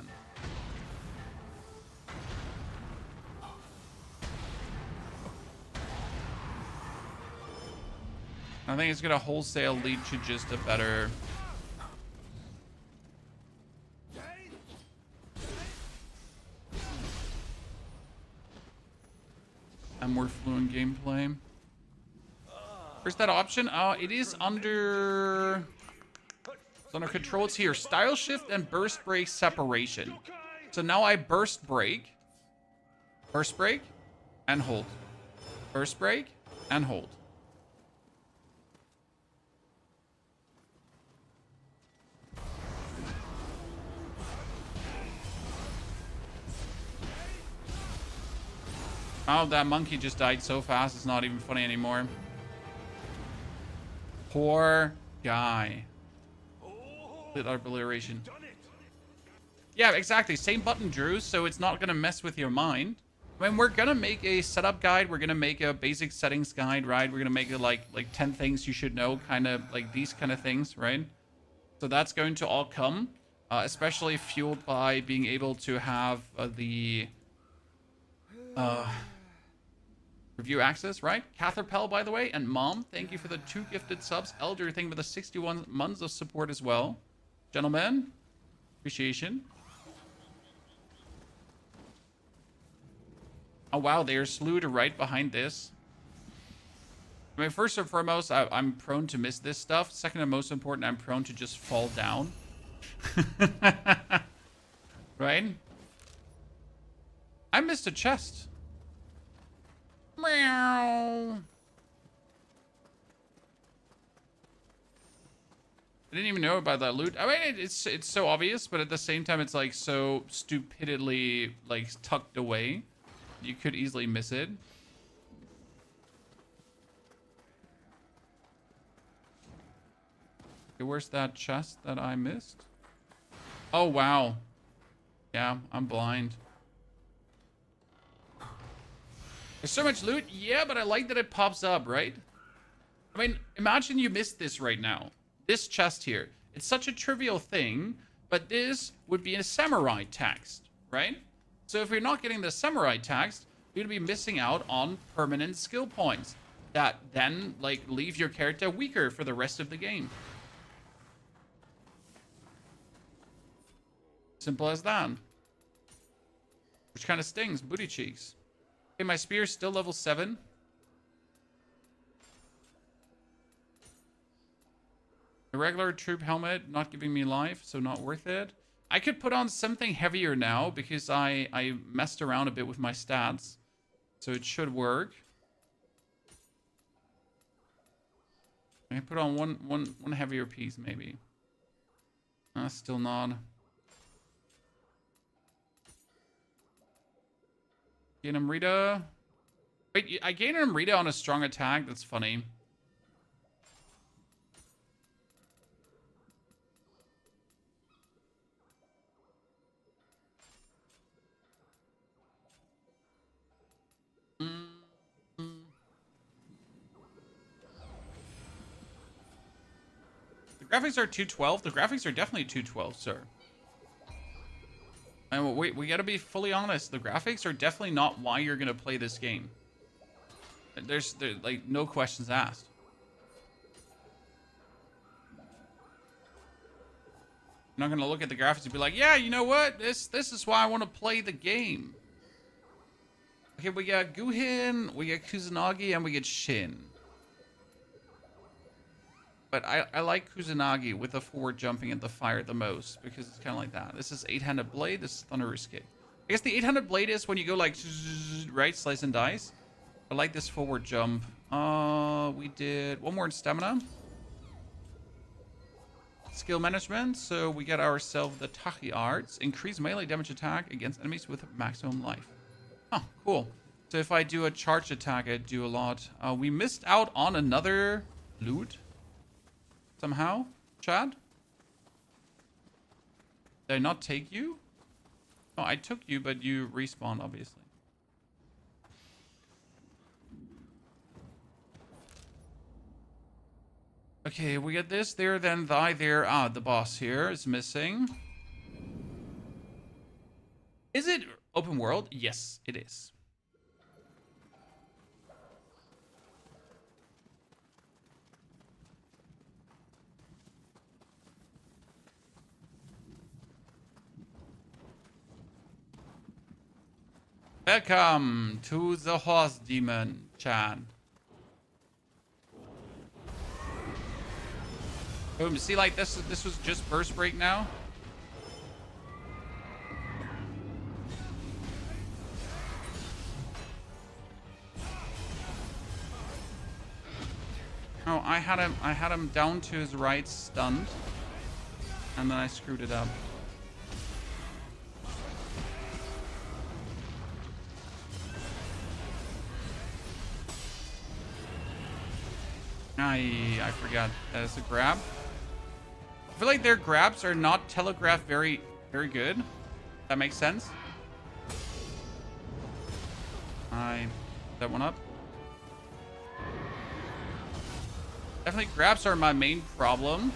I think it's going to wholesale lead to just a better... and more fluent gameplay. Where's that option? It is under... It's under control. It's here. Style shift and burst break separation. So now I burst break, and hold. Burst break, and hold. Oh, that monkey just died so fast, it's not even funny anymore. Poor guy. Obliteration. Yeah, exactly. Same button, Drew, so it's not going to mess with your mind. I mean, we're going to make a setup guide. We're going to make a basic settings guide, right? We're going to make it like 10 things you should know, kind of like these kind of things, right? So that's going to all come, especially fueled by being able to have Review access, right? Catherpel, by the way, and Mom, thank you for the 2 gifted subs. Elder, thank you for the 61 months of support as well. Gentlemen, appreciation. Oh, wow, there's Slewed right behind this. I mean, first and foremost, I'm prone to miss this stuff. Second and most important, I'm prone to just fall down. Right? I missed a chest. Meow. I didn't even know about that loot. I mean, it's so obvious, but at the same time, it's like so stupidly like tucked away. You could easily miss it. Okay, where's that chest that I missed? Oh, wow. Yeah, I'm blind. There's so much loot. Yeah, but I like that it pops up, right? I mean, imagine you missed this right now. This chest here. It's such a trivial thing, but this would be a samurai text, right? So if you're not getting the samurai text, you're going to be missing out on permanent skill points that then, like, leave your character weaker for the rest of the game. Simple as that. Which kind of stings. Booty cheeks. Okay, my spear's still level 7. Irregular troop helmet, not giving me life, so not worth it. I could put on something heavier now because I messed around a bit with my stats. So it should work. I put on one heavier piece, maybe. Still not. Gain Amrita. Wait, I gain Amrita on a strong attack? That's funny. The graphics are 212. The graphics are definitely 212, sir. And we gotta be fully honest. The graphics are definitely not why you're gonna play this game. There's like no questions asked. You're not gonna look at the graphics and be like, yeah, you know what? This is why I want to play the game. Okay, we got Guhin, we got Kusanagi, and we get Shin. But I like Kusanagi with the forward jumping and the fire the most because it's kind of like that. This is 8-handed blade. This is Thunderous Kick. I guess the 8-handed blade is when you go like, right, slice and dice. I like this forward jump. We did one more in stamina. Skill management. So we got ourselves the Tachi Arts. Increase melee damage attack against enemies with maximum life. Oh, cool. So if I do a charge attack, I do a lot. We missed out on another loot. Somehow, Chad? Did I not take you? No, I took you, but you respawned, obviously. Okay, we get this, there, then thy, there. Ah, the boss here is missing. Is it open world? Yes, it is. Welcome to the horse demon, Chan. Boom, see, like this was just burst break now. Oh, I had him down to his right, stunned, and then I screwed it up. I forgot. That is a grab. I feel like their grabs are not telegraphed very good. That makes sense. I put that one up. Definitely grabs are my main problem.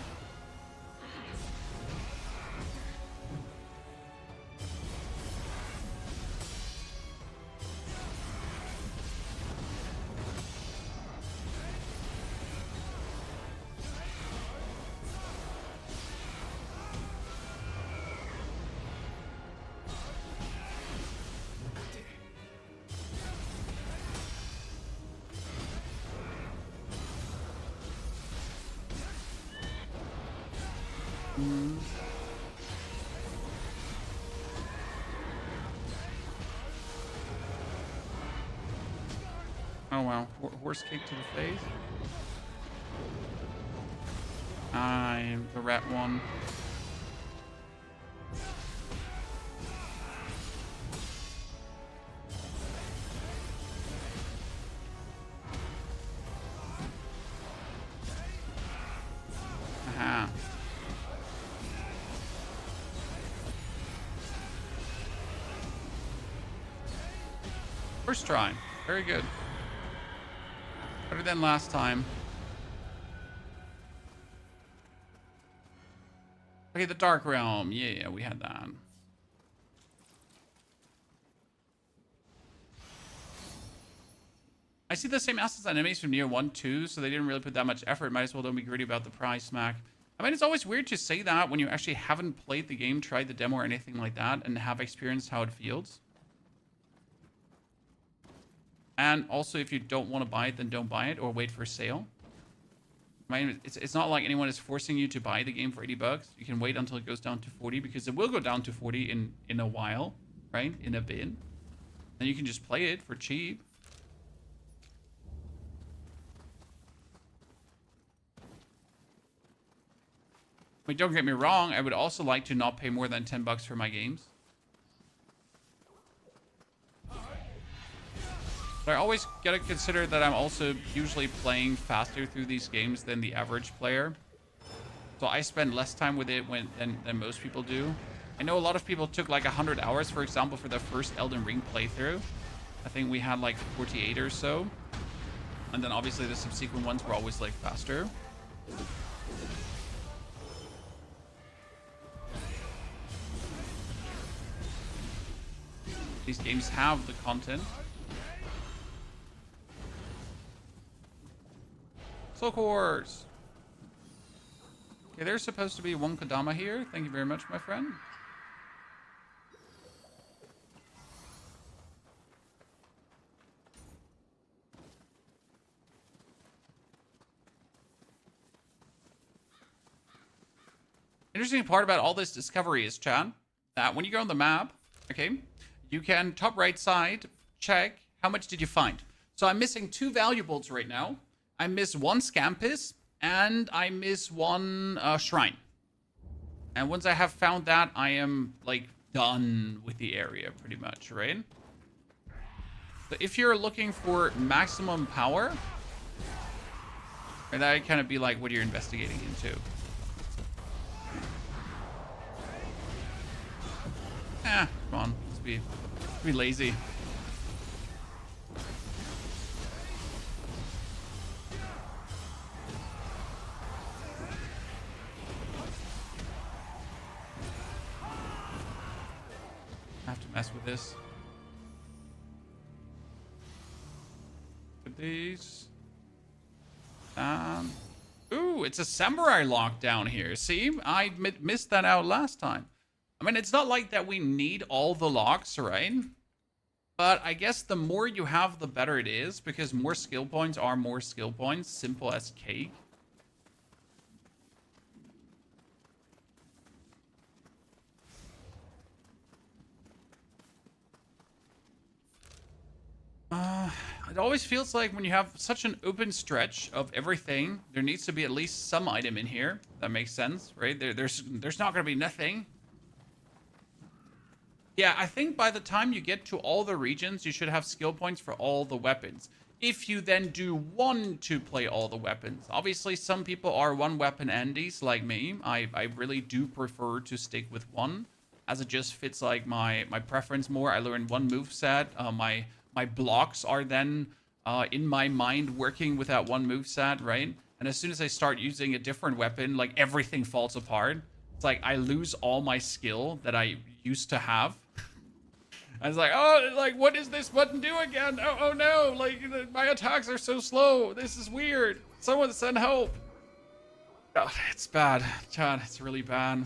Oh wow, horse kick to the face. I'm the rat one. Aha. First try. Very good. Better than last time. Okay, the Dark Realm. Yeah, we had that. I see the same assets and enemies from Nioh 1 too, so they didn't really put that much effort. Might as well don't be greedy about the prize smack. I mean, it's always weird to say that when you actually haven't played the game, tried the demo or anything like that, and have experienced how it feels. And also, if you don't want to buy it, then don't buy it or wait for a sale. I mean, it's not like anyone is forcing you to buy the game for 80 bucks. You can wait until it goes down to 40 because it will go down to 40 in a while, right? In a bit. Then you can just play it for cheap. I mean, don't get me wrong. I would also like to not pay more than 10 bucks for my games. But I always gotta consider that I'm also usually playing faster through these games than the average player. So I spend less time with it than most people do. I know a lot of people took like 100 hours, for example, for their first Elden Ring playthrough. I think we had like 48 or so. And then obviously the subsequent ones were always like faster. These games have the content. Soul Cores! Okay, there's supposed to be one Kodama here. Thank you very much, my friend. Interesting part about all this discovery is, Chad, that when you go on the map, okay, you can top right side check how much did you find. So I'm missing 2 valuables right now. I miss 1 Scampuss, and I miss 1 shrine. And once I have found that, I am, like, done with the area, pretty much, right? So if you're looking for maximum power, that would kind of be, like, what you're investigating into. Come on, let's be lazy. Have to mess with this. Look at these. Ooh, it's a samurai lock down here. See, I missed that out last time. I mean, it's not like that we need all the locks, right? But I guess the more you have, the better it is, because more skill points are more skill points. Simple as cake. It always feels like when you have such an open stretch of everything, there needs to be at least some item in here. That makes sense, right? There's not going to be nothing. Yeah, I think by the time you get to all the regions, you should have skill points for all the weapons. If you then do want to play all the weapons. Obviously, some people are one weapon endies like me. I really do prefer to stick with one, as it just fits like my preference more. I learned one moveset. My blocks are then in my mind working with that one moveset, right? And as soon as I start using a different weapon, like everything falls apart. It's like I lose all my skill that I used to have. I was like, oh, like, what does this button do again? Oh no, like, my attacks are so slow. This is weird. Someone send help. God, it's bad. Chad, it's really bad.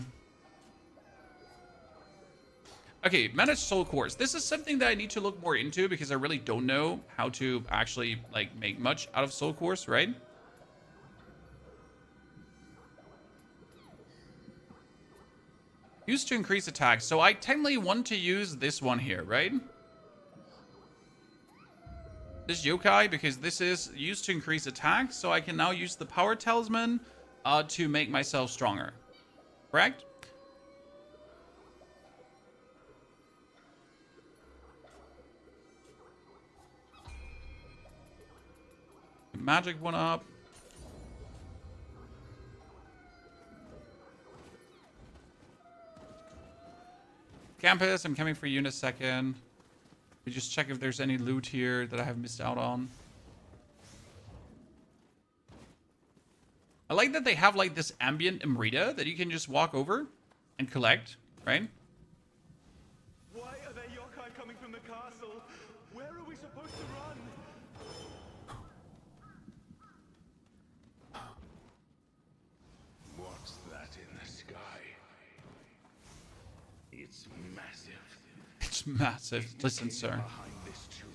Okay, manage soul cores. This is something that I need to look more into because I really don't know how to actually, like, make much out of soul cores, right? Used to increase attack. So I technically want to use this one here, right? This yokai, because this is used to increase attack. So I can now use the power talisman to make myself stronger. Correct? Magic one up. Scampuss, I'm coming for you in a second. We just check if there's any loot here that I have missed out on. I like that they have like this ambient Amrita that you can just walk over and collect, right? Why are there yokai coming from the castle? Where are we supposed to run? What's that in the sky? It's massive. It's massive. Listen, sir. Behind this too.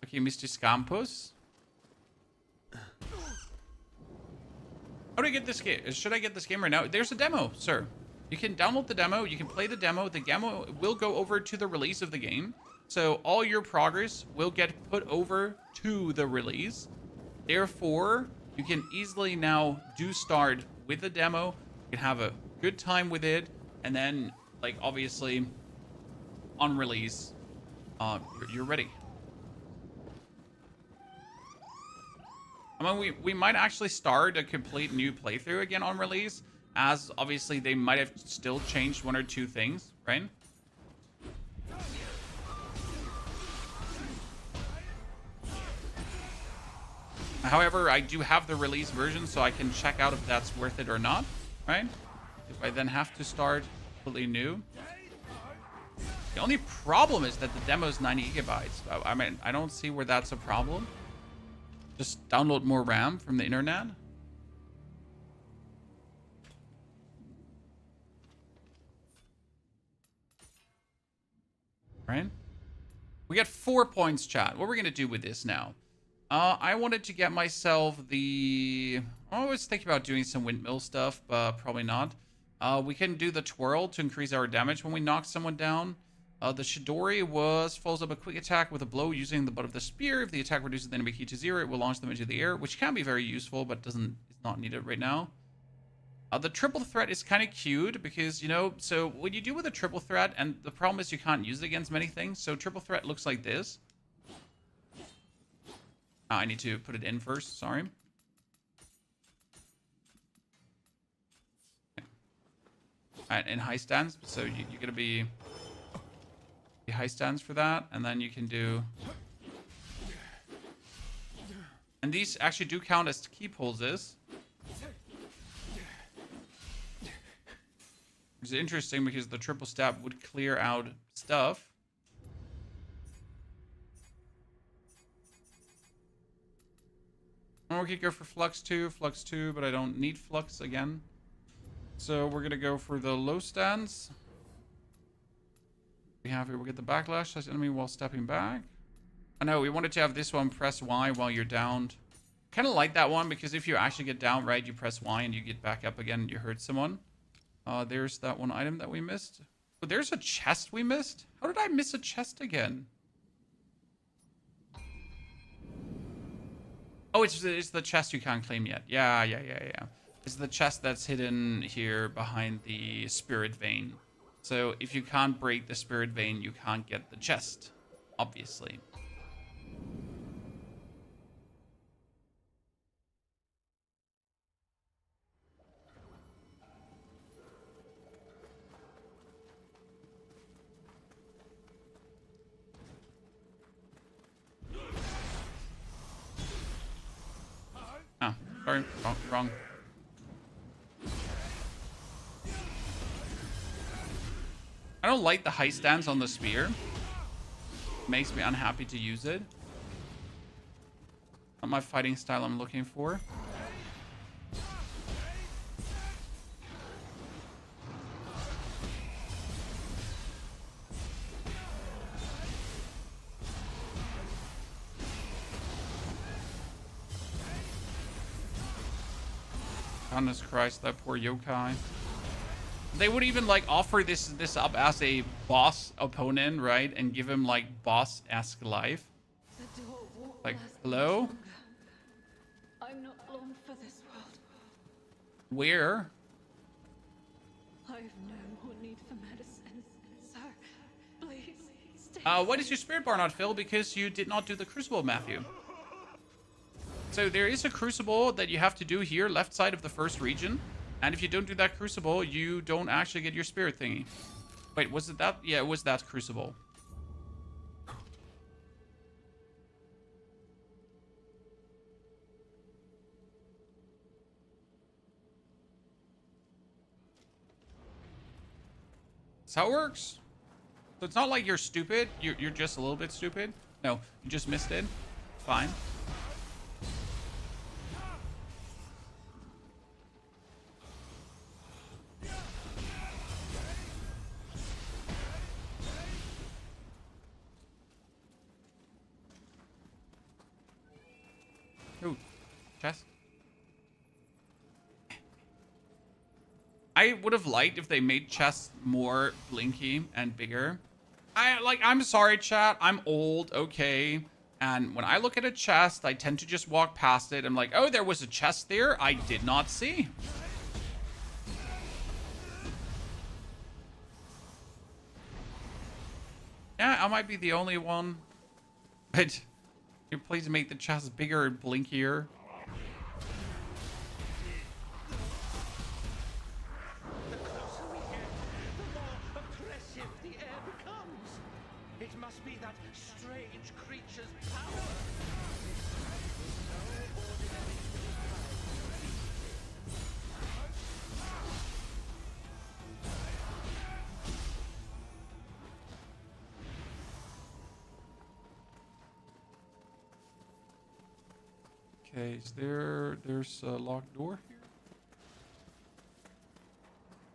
Okay, Mr. Scampuss. How do I get this game? Should I get this game right now? There's a demo, sir. You can download the demo. You can play the demo. The demo will go over to the release of the game. So all your progress will get put over to the release. Therefore, you can easily now start with the demo. You can have a good time with it. And then, like, obviously, on release, you're ready. I mean, we might actually start a complete new playthrough again on release, as obviously they might have still changed one or two things, right? However, I do have the release version, so I can check out if that's worth it or not, right? If I then have to start completely new. The only problem is that the demo is 90 gigabytes. I mean, I don't see where that's a problem. Just download more RAM from the internet. Right? We got 4 points, chat. What are we going to do with this now? I wanted to get myself the... I was thinking about doing some windmill stuff, but probably not. We can do the twirl to increase our damage when we knock someone down. The Shidori follows up a quick attack with a blow using the butt of the spear. If the attack reduces the enemy key to 0, it will launch them into the air, which can be very useful, but is not needed right now. The triple threat is kind of cute because, you know, so what you do with a triple threat, and the problem is you can't use it against many things. So triple threat looks like this. I need to put it in first. Sorry. Alright, in high stance. So you're going to be high stance for that. And then you can do... And these actually do count as key pulses. Which is interesting because the triple stab would clear out stuff. Or we could go for Flux 2, but I don't need Flux again. So we're going to go for the low stance. We have here, we'll get the backlash, slash enemy while stepping back. I know, we wanted to have this one, press Y while you're downed. Kind of like that one, because if you actually get down, right, you press Y and you get back up again and you hurt someone. There's that one item that we missed. Oh, there's a chest we missed? How did I miss a chest again? Oh, it's the chest you can't claim yet. Yeah. It's the chest that's hidden here behind the spirit vein. So if you can't break the spirit vein, you can't get the chest, obviously. Oh, sorry, wrong. I don't like the high stance on the spear. Makes me unhappy to use it. Not my fighting style I'm looking for. Goodness Christ, that poor yokai. They would even like offer this up as a boss opponent, right? And give him like boss-esque life. The door won't Like, last hello? much longer. I'm not long for this world. Where? I've no more need for medicine, sir. Please, stay. Why does your spirit bar not fill? Because you did not do the crucible, Matthew. So there is a crucible that you have to do here, left side of the first region. And if you don't do that crucible, you don't actually get your spirit thingy. Wait, was it that? Yeah, it was that crucible. That's how it works. So it's not like you're stupid. You're just a little bit stupid. No, you just missed it. Fine. Ooh, chest. I would have liked if they made chests more blinky and bigger. I'm sorry, chat. I'm old, okay. And when I look at a chest, I tend to just walk past it. I'm like, oh, there was a chest there I did not see. Yeah, I might be the only one. But you please make the chest bigger and blinkier. The closer we get, the more oppressive the air becomes. It must be that strange creature's power. Okay, is there's a locked door here?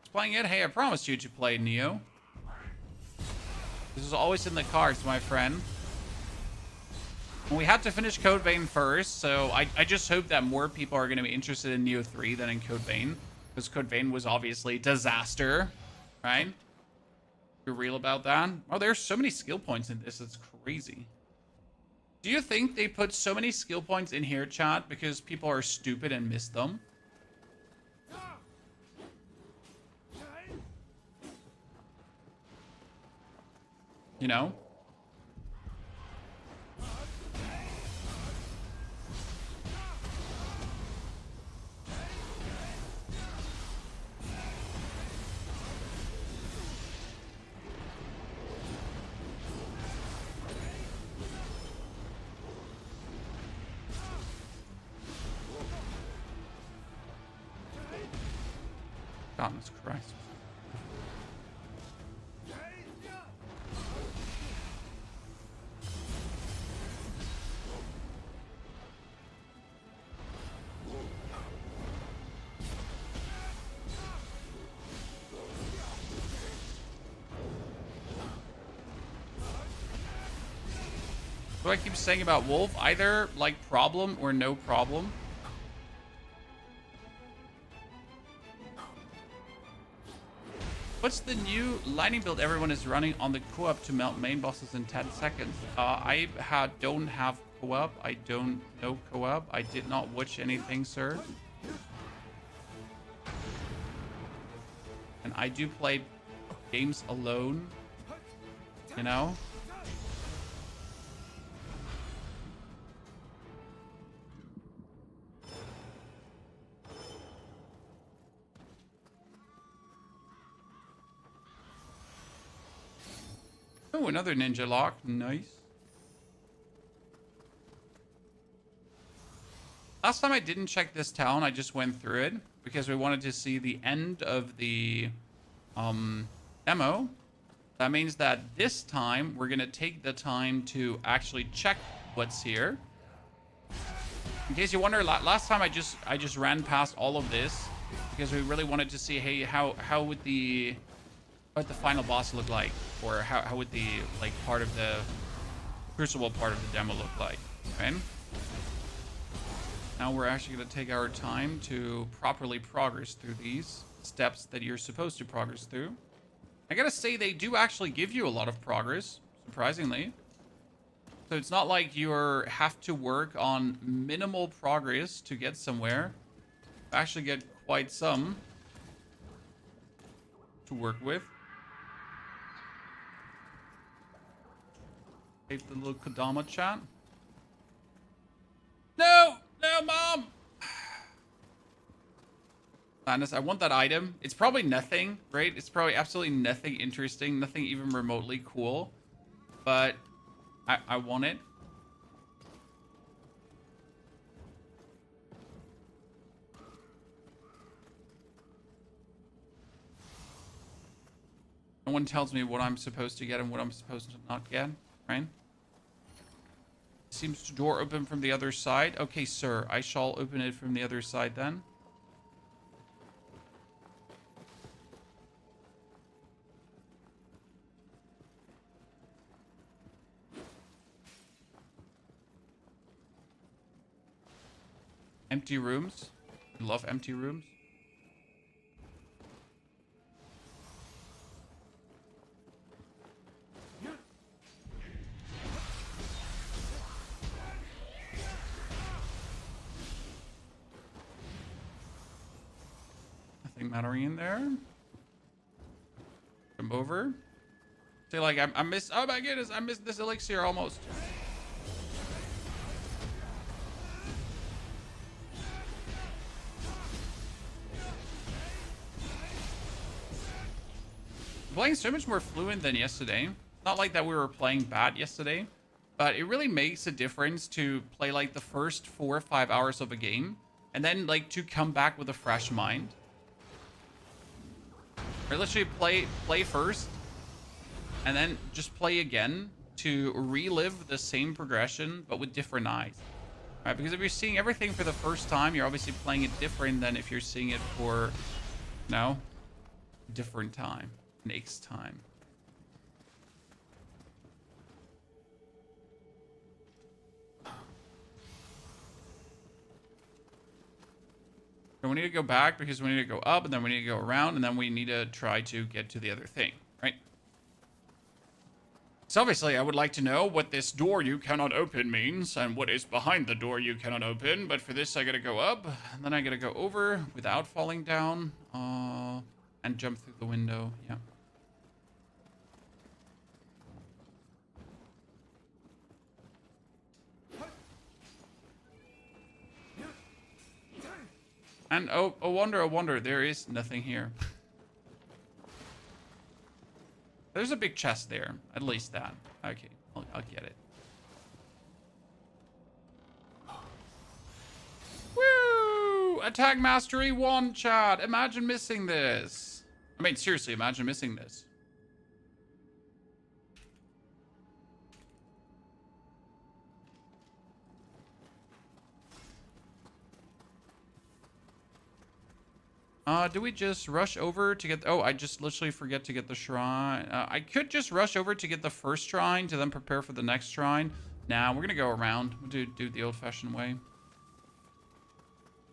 It's playing it. Hey, I promised you to play Nioh. This is always in the cards, my friend. And we had to finish Code Vein first, so I just hope that more people are going to be interested in Nioh 3 than in Code Vein. Because Code Vein was obviously disaster, right? You're real about that? Oh, there's so many skill points in this. It's crazy. Do you think they put so many skill points in here, chat, because people are stupid and miss them? You know? Goodness Christ. What do I keep saying about Wolf? Either like problem or no problem. What's the new lightning build everyone is running on the co-op to melt main bosses in 10 seconds? I don't have co-op. I don't know co-op. I did not watch anything, sir. And I do play games alone. You know? Oh, another ninja lock. Nice. Last time I didn't check this town. I just went through it because we wanted to see the end of the demo. That means that this time we're going to take the time to actually check what's here. In case you wonder, last time I just ran past all of this because we really wanted to see, hey, how would the final boss look like, or how would the like part of the crucible part of the demo look like, right? Now we're actually going to take our time to properly progress through these steps that you're supposed to progress through. I gotta say, they do actually give you a lot of progress, surprisingly. So it's not like you have to work on minimal progress to get somewhere. You actually get quite some to work with. Save the little Kodama chat. No! No, Mom! Madness, I want that item. It's probably nothing, right? It's probably absolutely nothing interesting, nothing even remotely cool. But I want it. No one tells me what I'm supposed to get and what I'm supposed to not get, right? Seems to door open from the other side. Okay, sir. I shall open it from the other side then. Empty rooms. I love empty rooms. Nothing mattering in there. Come over. Say like I missed. Oh my goodness! I missed this elixir almost. Playing so much more fluent than yesterday. Not like that we were playing bad yesterday, but it really makes a difference to play like the first 4 or 5 hours of a game and then like to come back with a fresh mind. Or literally play first and then just play again to relive the same progression but with different eyes. Right? Because if you're seeing everything for the first time, you're obviously playing it different than if you're seeing it for, different time. Next time. So we need to go back because we need to go up and then we need to go around and then we need to try to get to the other thing, right? So obviously I would like to know what this door you cannot open means and what is behind the door you cannot open. But for this I gotta go up and then I gotta go over without falling down and jump through the window. Yeah. And oh wonder, there is nothing here. There's a big chest there, at least that. Okay, I'll get it. Woo! Attack Mastery 1, chat. Imagine missing this. I mean, seriously, imagine missing this. Do we just rush over to get... Oh, I just literally forget to get the shrine. I could just rush over to get the first shrine to then prepare for the next shrine. Nah, we're gonna go around. We'll do the old-fashioned way.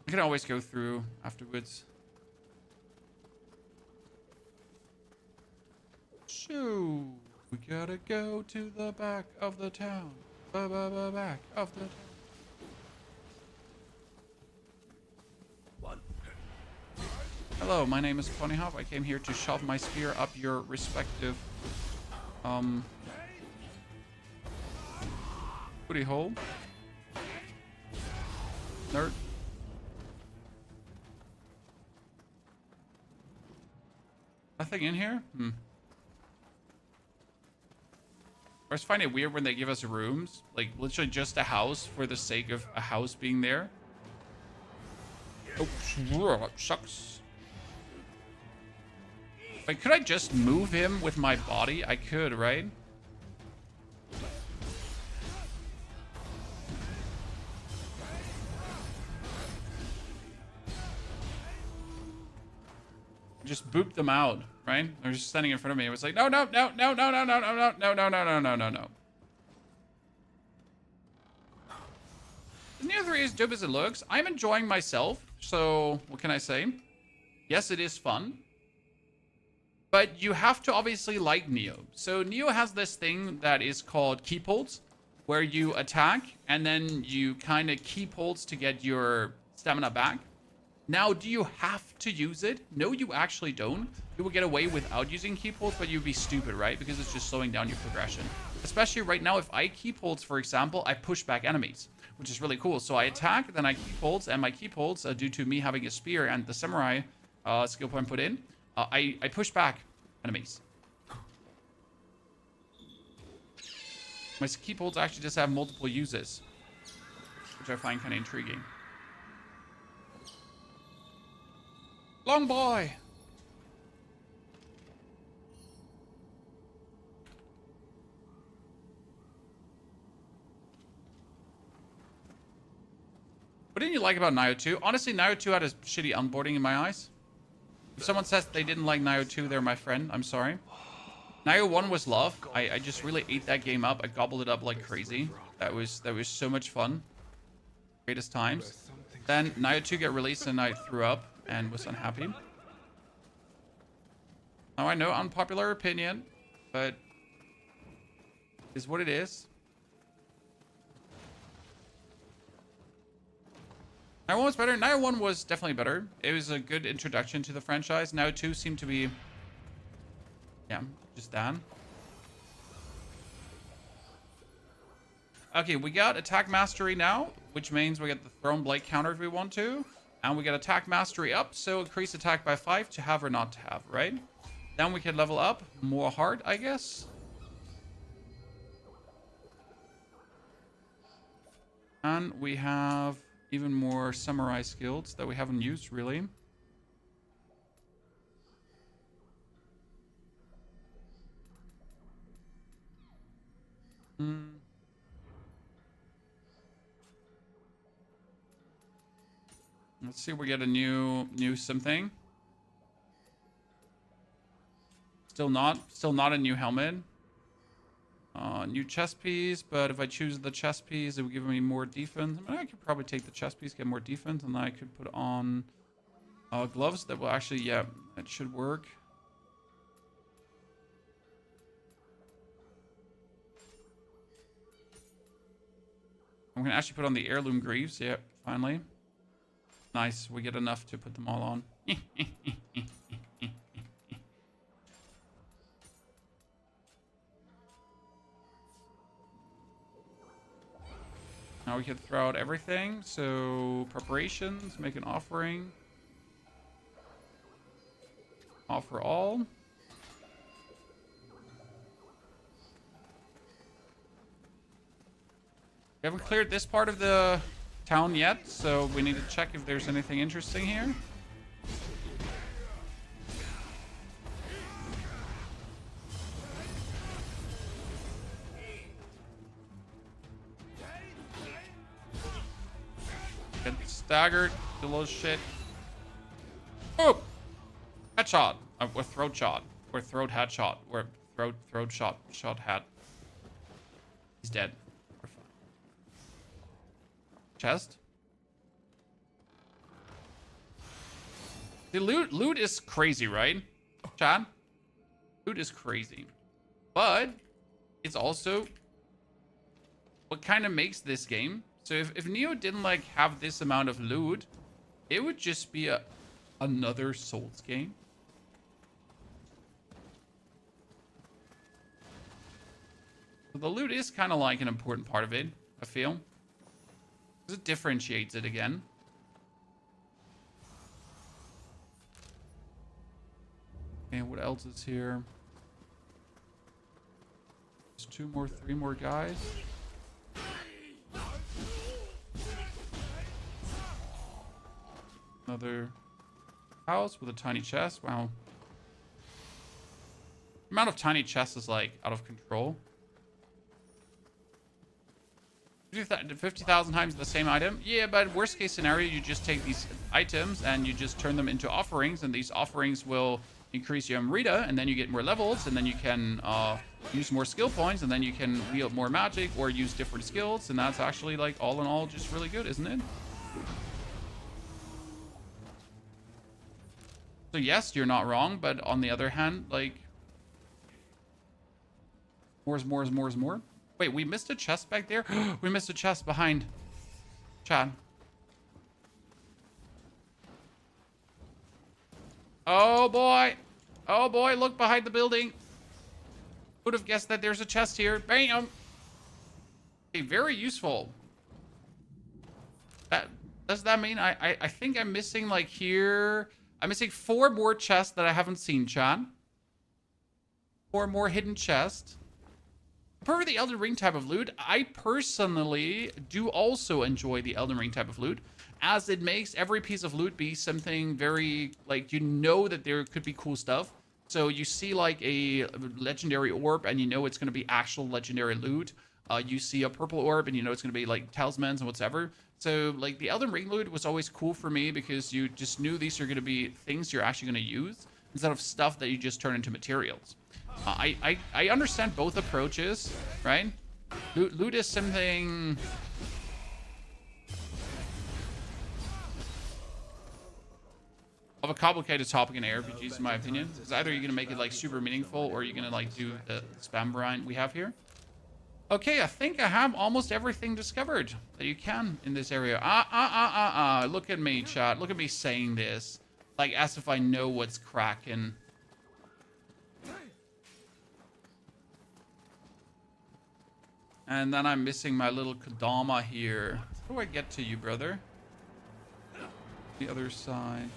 We can always go through afterwards. So, we gotta go to the back of the town. Back of the town. Hello, my name is Ponyhop. I came here to shove my spear up your respective booty hole. Nerd. Nothing in here? I always find it weird when they give us rooms. Like, literally just a house for the sake of a house being there. Oh, sucks. Wait, could I just move him with my body? I could, right? Just booped them out, right? They're just standing in front of me. It was like, no. Nioh 3 is dope as it looks. I'm enjoying myself. So what can I say? Yes, it is fun. But you have to obviously like Nioh. So Nioh has this thing that is called keep holds, where you attack and then you kind of keep holds to get your stamina back. Now, do you have to use it? No, you actually don't. You will get away without using keep holds, but you'd be stupid, right? Because it's just slowing down your progression. Especially right now, if I keep holds, for example, I push back enemies, which is really cool. So I attack, then I keep holds, and my keep holds, due to me having a spear and the samurai skill point put in, I push back enemies. My keep holds actually just have multiple uses, which I find kind of intriguing. Long boy! What didn't you like about Nioh 2? Honestly, Nioh 2 had a shitty onboarding in my eyes. If someone says they didn't like Nioh 2, they're my friend. I'm sorry. Nioh 1 was love. I just really ate that game up. I gobbled it up like crazy. That was so much fun. Greatest times. Then Nioh 2 got released and I threw up and was unhappy. Now I know, unpopular opinion, but is what it is. Nioh 1 was better. Nioh 1 was definitely better. It was a good introduction to the franchise. Nioh 2 seemed to be, yeah, just that. Okay, we got attack mastery now, which means we get the thrown blade counter if we want to. And we get attack mastery up, so increase attack by 5 to have or not to have, right? Then we can level up more hard, I guess. And we have even more samurai skills that we haven't used, really. Let's see if we get a new something. Still not a new helmet. New chest piece, but if I choose the chest piece, it would give me more defense. I mean, I could probably take the chest piece, get more defense, and then I could put on gloves that will actually, yeah, that should work. I'm gonna actually put on the heirloom greaves. Yeah, finally. Nice, we get enough to put them all on. Now we can throw out everything. So preparations, make an offering. Offer all. We haven't cleared this part of the town yet, so we need to check if there's anything interesting here. Get staggered, do a little shit. Oh! Headshot. Or throat shot. Or throat headshot. Or throat shot hat. He's dead. We're fine. Chest. The loot is crazy, right? Chad? Loot is crazy. But it's also what kind of makes this game. So if Nioh didn't like have this amount of loot, it would just be another Souls game. So the loot is kind of like an important part of it, I feel. Because it differentiates it again. Okay, what else is here? There's 3 more guys. Another house with a tiny chest. Wow. The amount of tiny chests is like out of control. 50,000 times the same item. Yeah, but worst case scenario, you just take these items and you just turn them into offerings, and these offerings will increase your Amrita, and then you get more levels, and then you can use more skill points, and then you can wield more magic or use different skills, and that's actually, like, all in all just really good, isn't it? So yes, you're not wrong, but on the other hand, like, more is more is more is more. Wait, we missed a chest back there? We missed a chest behind Chad. Oh boy. Oh boy, look behind the building. Would have guessed that there's a chest here. Bam. Okay, very useful. Does that mean I think I'm missing, like, here? I'm missing 4 more chests that I haven't seen, Chad. 4 more hidden chests. For the Elden Ring type of loot, I personally do also enjoy the Elden Ring type of loot, as it makes every piece of loot be something very, like, you know that there could be cool stuff. So you see, like, a legendary orb, and you know it's going to be actual legendary loot. You see a purple orb, and you know it's going to be, like, talismans and whatever. So, like, the Elden Ring loot was always cool for me because you just knew these are going to be things you're actually going to use instead of stuff that you just turn into materials. I understand both approaches, right? Loot is something... of a complicated topic in ARPGs, in my opinion. Because either you're going to make it, like, super meaningful, or you're going to, like, do the spam grind we have here. Okay, I think I have almost everything discovered that you can in this area. Look at me, chat. Look at me saying this. Like, as if I know what's cracking. And then I'm missing my little Kodama here. How do I get to you, brother? The other side.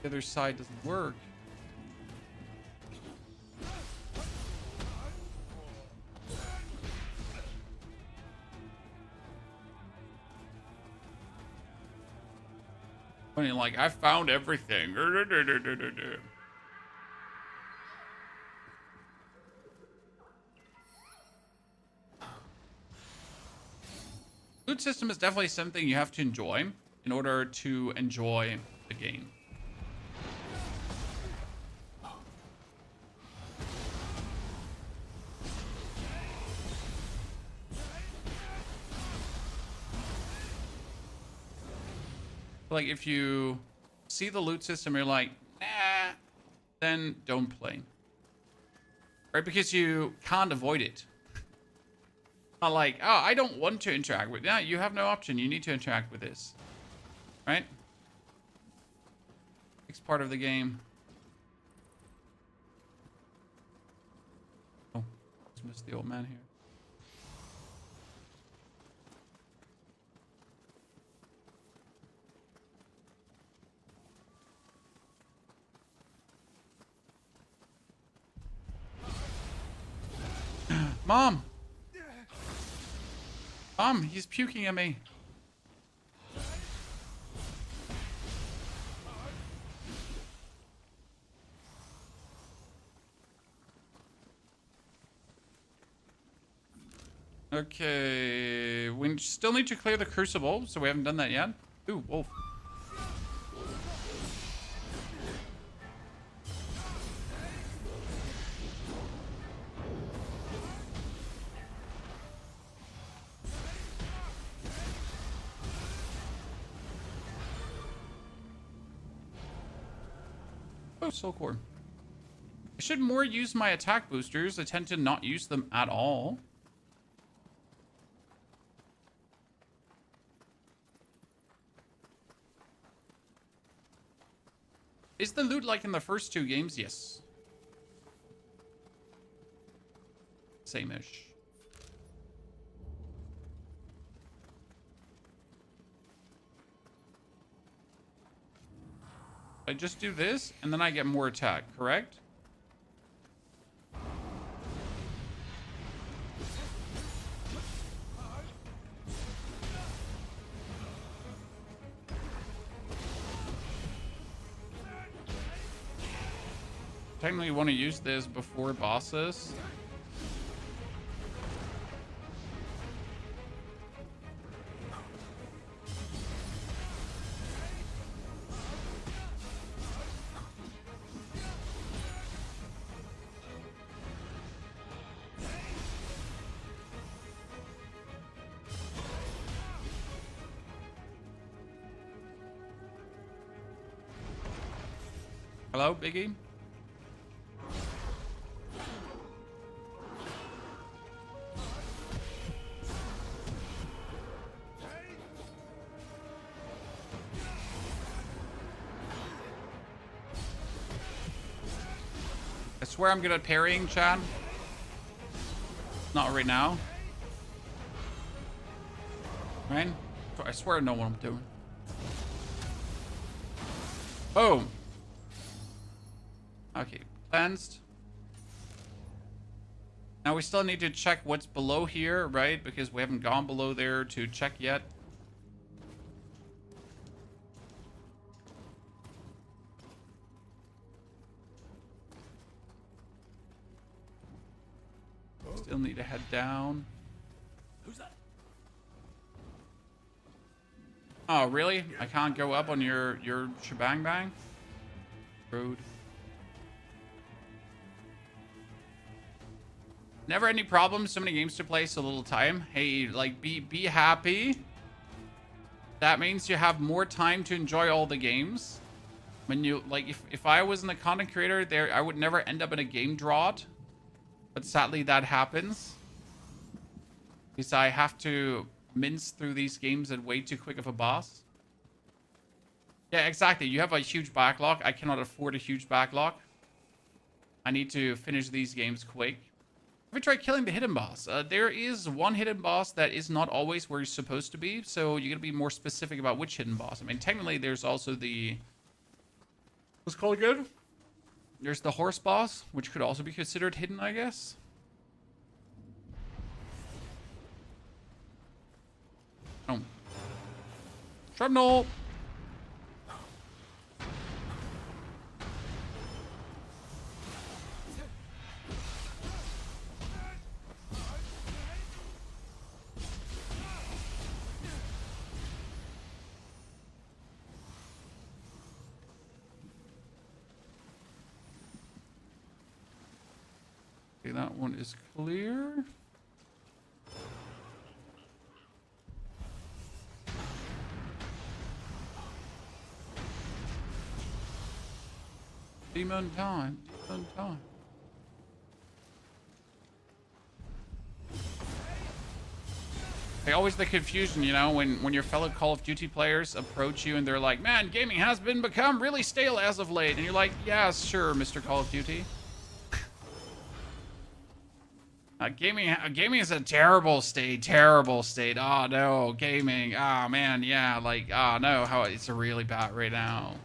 The other side doesn't work. Funny, like, I found everything. Loot system is definitely something you have to enjoy in order to enjoy the game. Like, if you see the loot system, you're like, nah, then don't play. Right? Because you can't avoid it. Not like, oh, I don't want to interact with it. Yeah, you have no option. You need to interact with this. Right? It's part of the game. Oh, just missed the old man here. Mom! Mom, he's puking at me. Okay, we still need to clear the crucible, so we haven't done that yet. Ooh, wolf. Oh, soul core. I should more use my attack boosters. I tend to not use them at all. Is the loot like in the first 2 games? Yes. Same-ish. I just do this, and then I get more attack, correct? Technically, you want to use this before bosses. Hello, Biggie. I swear I'm good at parrying, Chad. Not right now. Right? I swear I know what I'm doing. Oh. Okay, cleansed. Now we still need to check what's below here, right? Because we haven't gone below there to check yet. Still need to head down. Who's that? Oh, really? I can't go up on your shebang bang? Rude. Never any problems. So many games to play, so little time. Hey, like, be happy. That means you have more time to enjoy all the games. When you, like, if I wasn't a content creator, I would never end up in a game drought. But sadly, that happens. Because I have to mince through these games at way too quick of a boss. Yeah, exactly. You have a huge backlog. I cannot afford a huge backlog. I need to finish these games quick. Have you tried killing the hidden boss? There is one hidden boss that is not always where he's supposed to be. So you got to be more specific about which hidden boss. I mean, technically, there's also the... What's it called again? There's the horse boss, which could also be considered hidden, I guess. Oh. Shrapnel! Okay, that one is clear. Demon time. Demon time. Always the confusion, you know, when your fellow Call of Duty players approach you and they're like, man, gaming has become really stale as of late. And you're like, yeah, sure, Mr. Call of Duty. Gaming is a terrible state. Oh, no, gaming. Oh, man, yeah, like, oh, no, how it's really bad right now.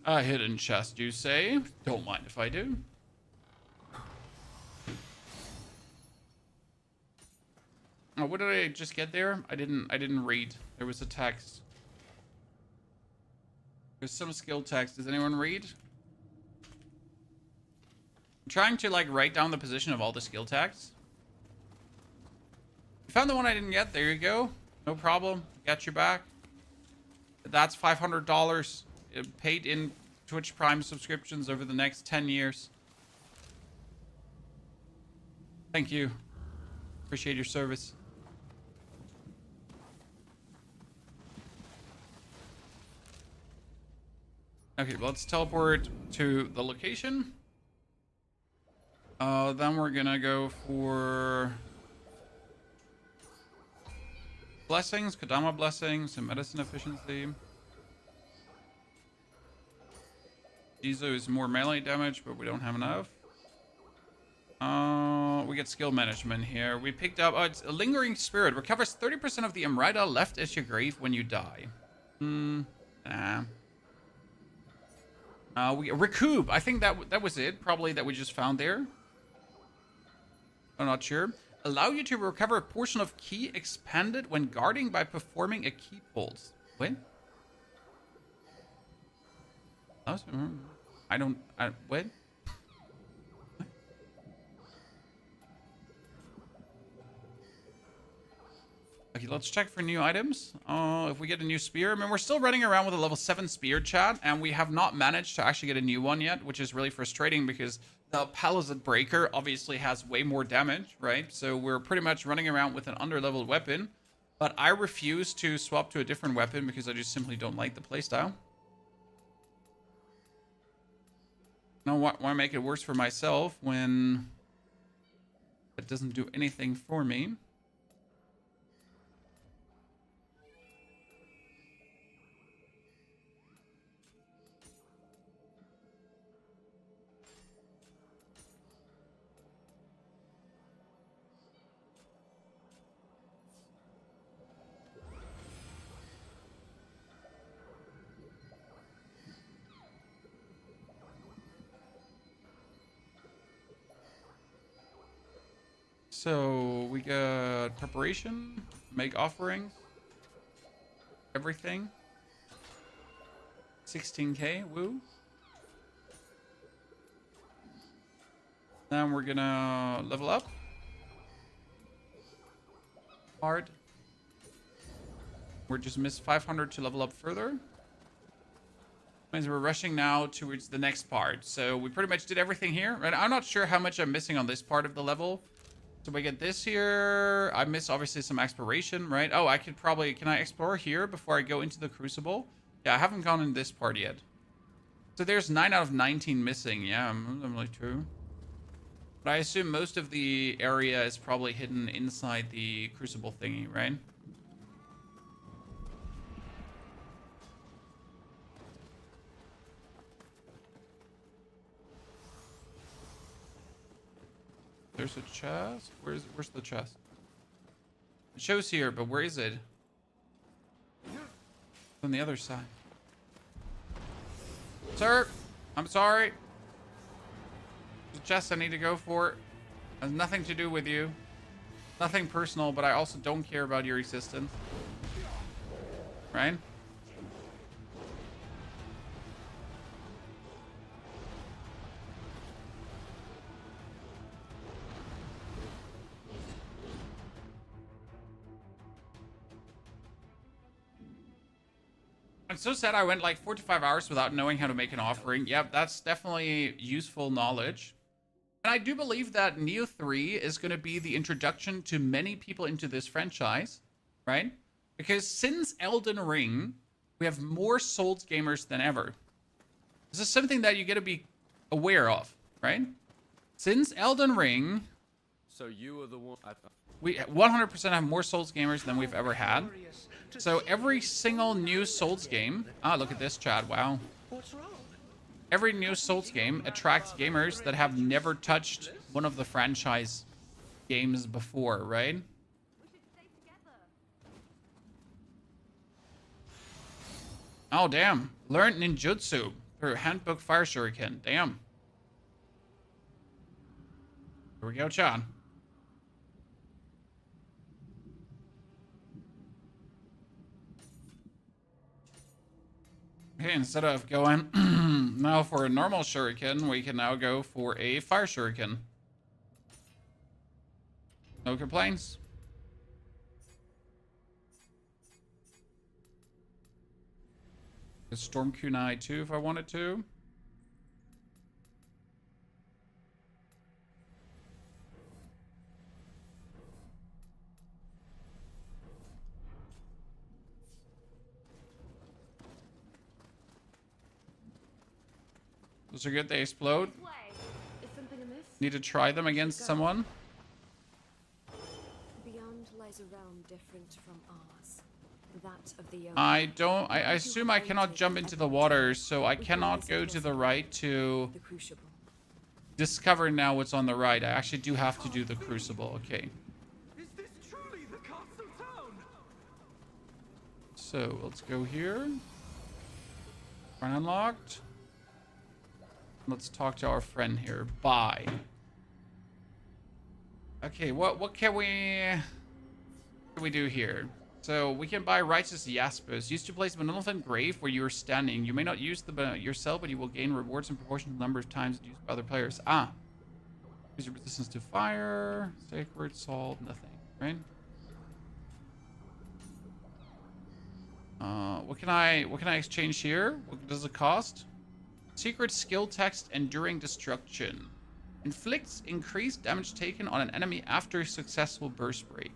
A hidden chest, you say? Don't mind if I do. Oh, what did I just get there? I didn't read. There was a text. There's some skill text. Does anyone read? I'm trying to like write down the position of all the skill texts. You found the one I didn't get. There you go. No problem. Got your back. That's $500. Paid in Twitch Prime subscriptions over the next 10 years. Thank you. Appreciate your service. Okay, let's teleport to the location. Then we're gonna go for blessings, Kodama blessings, and medicine efficiency. Jizo is more melee damage, but we don't have enough. We get skill management here. We picked up... Oh, it's a lingering spirit. Recovers 30% of the Emrita left at your grave when you die. Nah. We recoup. I think that was it. Probably that we just found there. I'm not sure. Allow you to recover a portion of ki expanded when guarding by performing a ki pulse. What? What? Okay, let's check for new items. If we get a new spear. I mean, we're still running around with a level 7 spear, chat, and we have not managed to actually get a new one yet, which is really frustrating because the Palisade Breaker obviously has way more damage, right? So we're pretty much running around with an under-leveled weapon, but I refuse to swap to a different weapon because I just simply don't like the playstyle. Now, why make it worse for myself when it doesn't do anything for me? So we got preparation, make offerings, everything. 16k, woo. Then we're gonna level up. Hard. We're just missed 500 to level up further. Means we're rushing now towards the next part. So we pretty much did everything here, right? I'm not sure how much I'm missing on this part of the level. So we get this here. I miss obviously some exploration, right? Oh, I could probably, can I explore here before I go into the crucible? Yeah, I haven't gone in this part yet. So there's 9 out of 19 missing. Yeah, I'm really true. But I assume most of the area is probably hidden inside the crucible thingy, right? There's a chest. Where's the chest? It shows here, but where is it? On the other side. Sir, I'm sorry. The chest I need to go for has nothing to do with you. Nothing personal, but I also don't care about your existence. Right? I'm so sad I went like 4 to 5 hours without knowing how to make an offering. Yep, that's definitely useful knowledge. And I do believe that Nioh 3 is going to be the introduction to many people into this franchise, right? Because since Elden Ring, we have more Souls gamers than ever. This is something that you got to be aware of, right? Since Elden Ring, so you are the one. we 100% have more Souls gamers than we've ever had. So every single new Souls game... Ah, look at this, Chad. Wow. What's wrong? Every new Souls game attracts gamers that have never touched one of the franchise games before, right? Oh, damn. Learn ninjutsu through Handbook Fire Shuriken. Damn. Here we go, Chad. Okay, instead of going now for a normal shuriken, we can now go for a fire shuriken. No complaints. A storm kunai too if I wanted to. Those are good, they explode. Need to try them against someone. Beyond lies a realm different from ours. That of the I assume I cannot jump into the water, so I cannot go to the right to discover now what's on the right. I actually do have to do the crucible. Okay. Is this truly the castle town? So let's go here. Run unlocked. Let's talk to our friend here. Bye. Okay, what can we do here? So we can buy Righteous Jaspis. Used to place a benevolent grave where you are standing. You may not use the yourself, but you will gain rewards in proportion to the number of times used by other players. Ah. Use your resistance to fire. Sacred salt. Nothing. Right? What can I exchange here? What does it cost? Secret skill text, enduring destruction. Inflicts increased damage taken on an enemy after a successful burst break.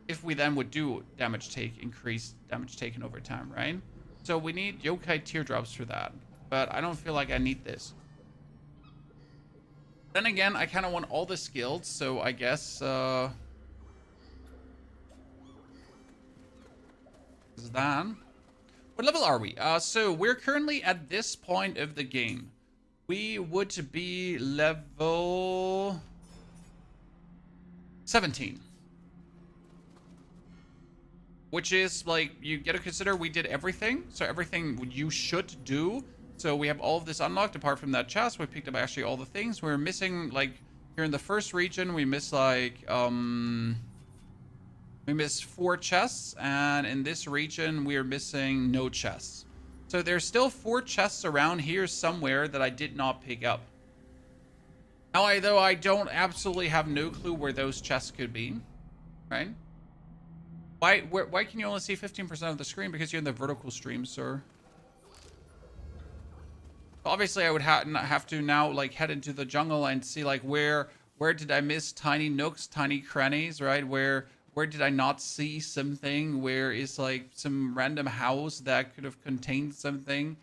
If we then would do increased damage taken over time, right? So we need yokai teardrops for that. But I don't feel like I need this. Then again, I kind of want all the skills, so I guess is that. What level are we? So we're currently at this point of the game. We would be level 17. Which is like, you gotta consider we did everything. So everything you should do. So we have all of this unlocked apart from that chest. We picked up actually all the things. We're missing, like, here in the first region, we miss like, we missed 4 chests, and in this region, we are missing no chests. So there's still 4 chests around here somewhere that I did not pick up. Now, though I don't absolutely have no clue where those chests could be, right? Why can you only see 15% of the screen? Because you're in the vertical stream, sir. Obviously, I would have to now, like, head into the jungle and see, like, where did I miss tiny nooks, tiny crannies, right? Where did I not see something? Where is, like, some random house that could have contained something?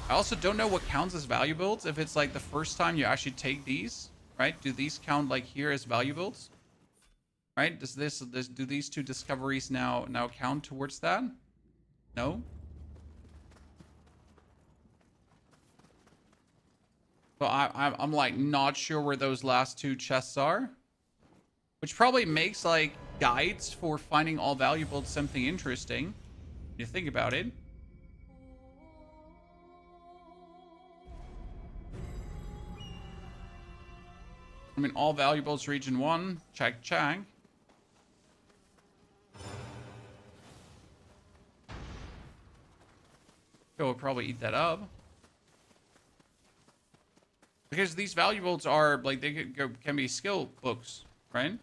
I also don't know what counts as valuables. If it's, like, the first time you actually take these, right? Do these count, like, here as valuables? Right? Do these 2 discoveries now count towards that? No? So I'm like not sure where those last 2 chests are, which probably makes like guides for finding all valuables something interesting. When you think about it. I mean, all valuables region 1. Check. We'll probably eat that up. Because these valuables are, like, they can be skill books, right?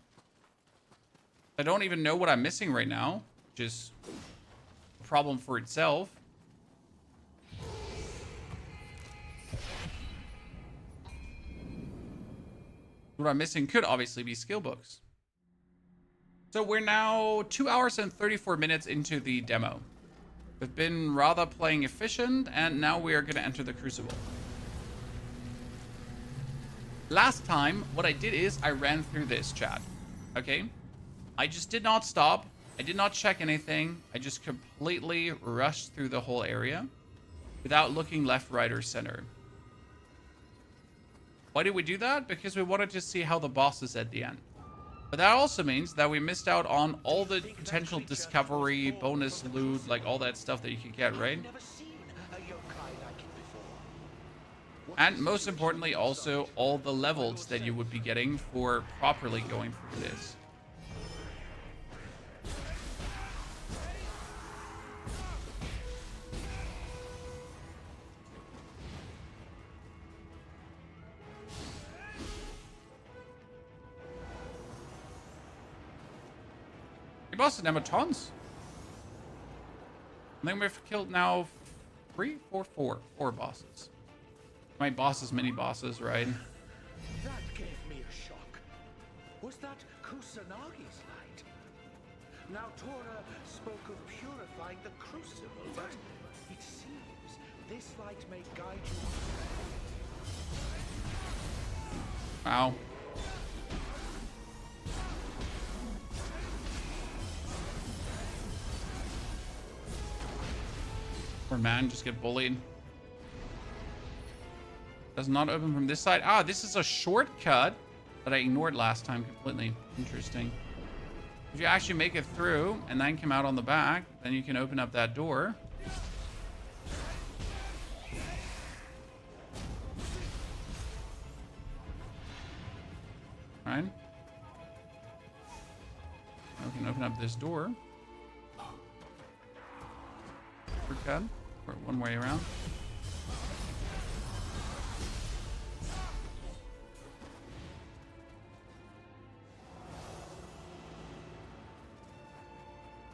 I don't even know what I'm missing right now, which is a problem for itself. What I'm missing could obviously be skill books. So we're now 2 hours and 34 minutes into the demo. We've been rather playing efficient, and now we are going to enter the crucible. Last time, what I did is I ran through this, chat. Okay? I just did not stop. I did not check anything. I just completely rushed through the whole area without looking left, right, or center. Why did we do that? Because we wanted to see how the boss is at the end. But that also means that we missed out on all the potential discovery, bonus loot, like all that stuff that you could get, right? And most importantly, also all the levels that you would be getting for properly going through this. Bosses now tons. I think we've killed now 4 bosses. My bosses, mini bosses, right? That gave me a shock. Was that Kusanagi's light? Now Tora spoke of purifying the crucible, but it seems this light may guide you. Wow. Poor man, just get bullied. Does not open from this side. Ah, this is a shortcut that I ignored last time completely. Interesting. If you actually make it through and then come out on the back, then you can open up that door. Right? We can open up this door. Shortcut. Or one way around.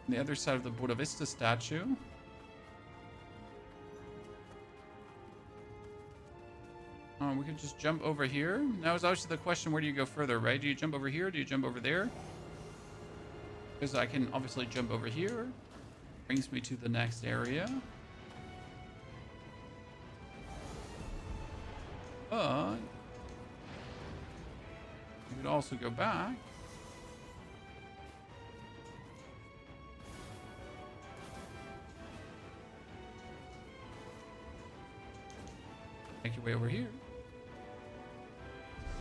the other side of the Buddha Vista statue. We could just jump over here. Now is obviously the question, where do you go further, right? Do you jump over here? Do you jump over there? Because I can obviously jump over here. Brings me to the next area. But you could also go back. Make your way over here.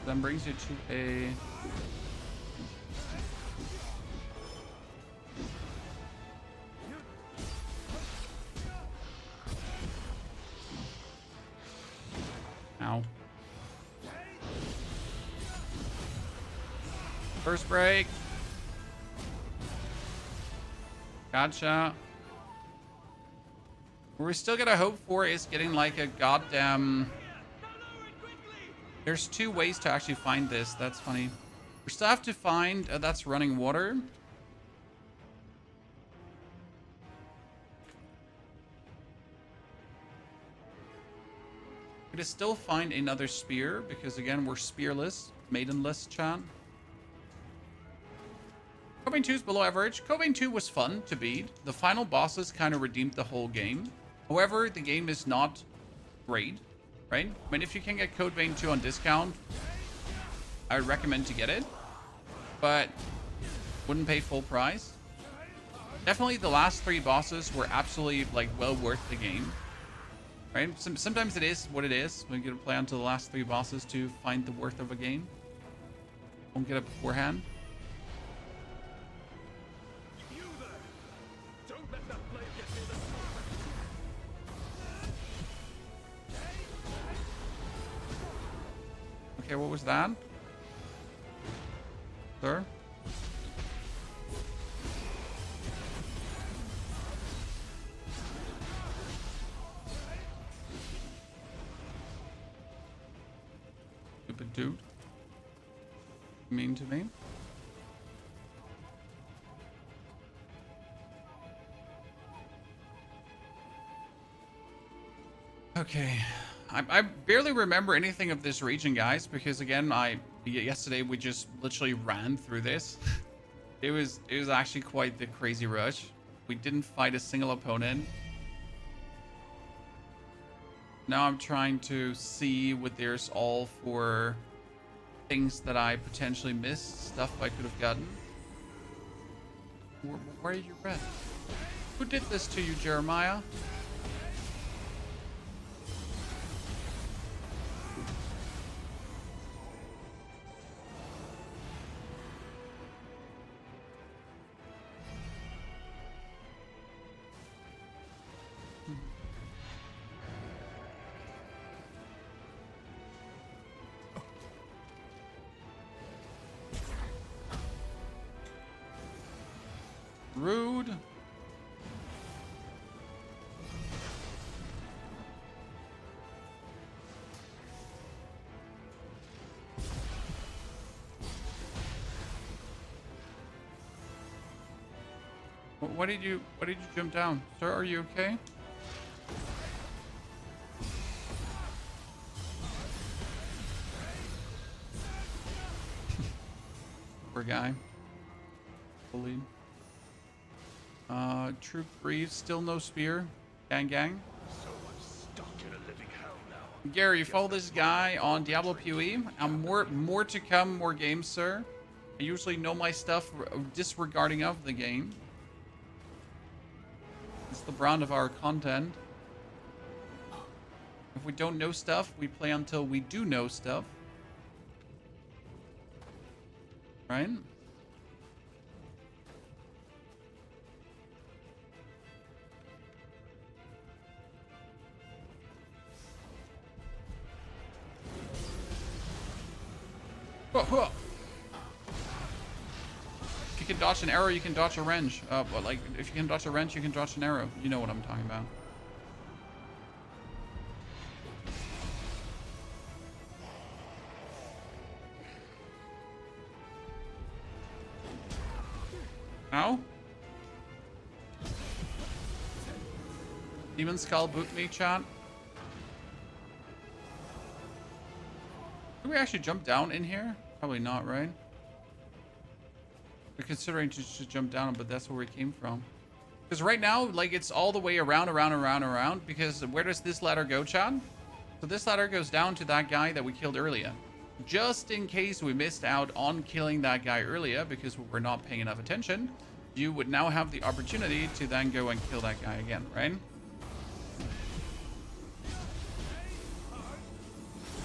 Then brings you to a... Ow. First break. Gotcha. What we still gotta hope for is getting like a goddamn... There's 2 ways to actually find this. That's funny. We still have to find... that's running water. We gotta still find another spear, because again, we're spearless. Maidenless, chat. Coping 2 is below average. Coping 2 was fun to beat. The final bosses kind of redeemed the whole game. However, the game is not great, right? I mean, if you can get Code Vein 2 on discount, I would recommend to get it, but wouldn't pay full price. Definitely the last 3 bosses were absolutely like well worth the game, right? Sometimes it is what it is. We gotta play onto the last 3 bosses to find the worth of a game. Don't get it beforehand. Okay, what was that? Sir? Stupid dude. Mean to me. Okay. I barely remember anything of this region, guys, because again, yesterday we just literally ran through this. It was actually quite the crazy rush. We didn't fight a single opponent. Now I'm trying to see what there's all for things that I potentially missed, stuff I could have gotten. Where are you at? Who did this to you, Jeremiah? Rude. Why did you jump down? Sir, are you okay? Poor guy. Bullied. Troop Breeze, still no spear. Gang. So much stuck in a living hell now. Gary, you follow this guy on Diablo PoE. More to come, more games, sir. I usually know my stuff disregarding of the game. It's the brand of our content. If we don't know stuff, we play until we do know stuff. Right? Whoa. If you can dodge an arrow, you can dodge a wrench. But like, if you can dodge a wrench, you can dodge an arrow. You know what I'm talking about. Ow. Demon Skull boot me, chat. Did we actually jump down in here? Probably not, right? We're considering to just jump down, but that's where we came from. Because right now, like, it's all the way around, because where does this ladder go, Chad? So this ladder goes down to that guy that we killed earlier. Just in case we missed out on killing that guy earlier because we were not paying enough attention, you would now have the opportunity to then go and kill that guy again, right?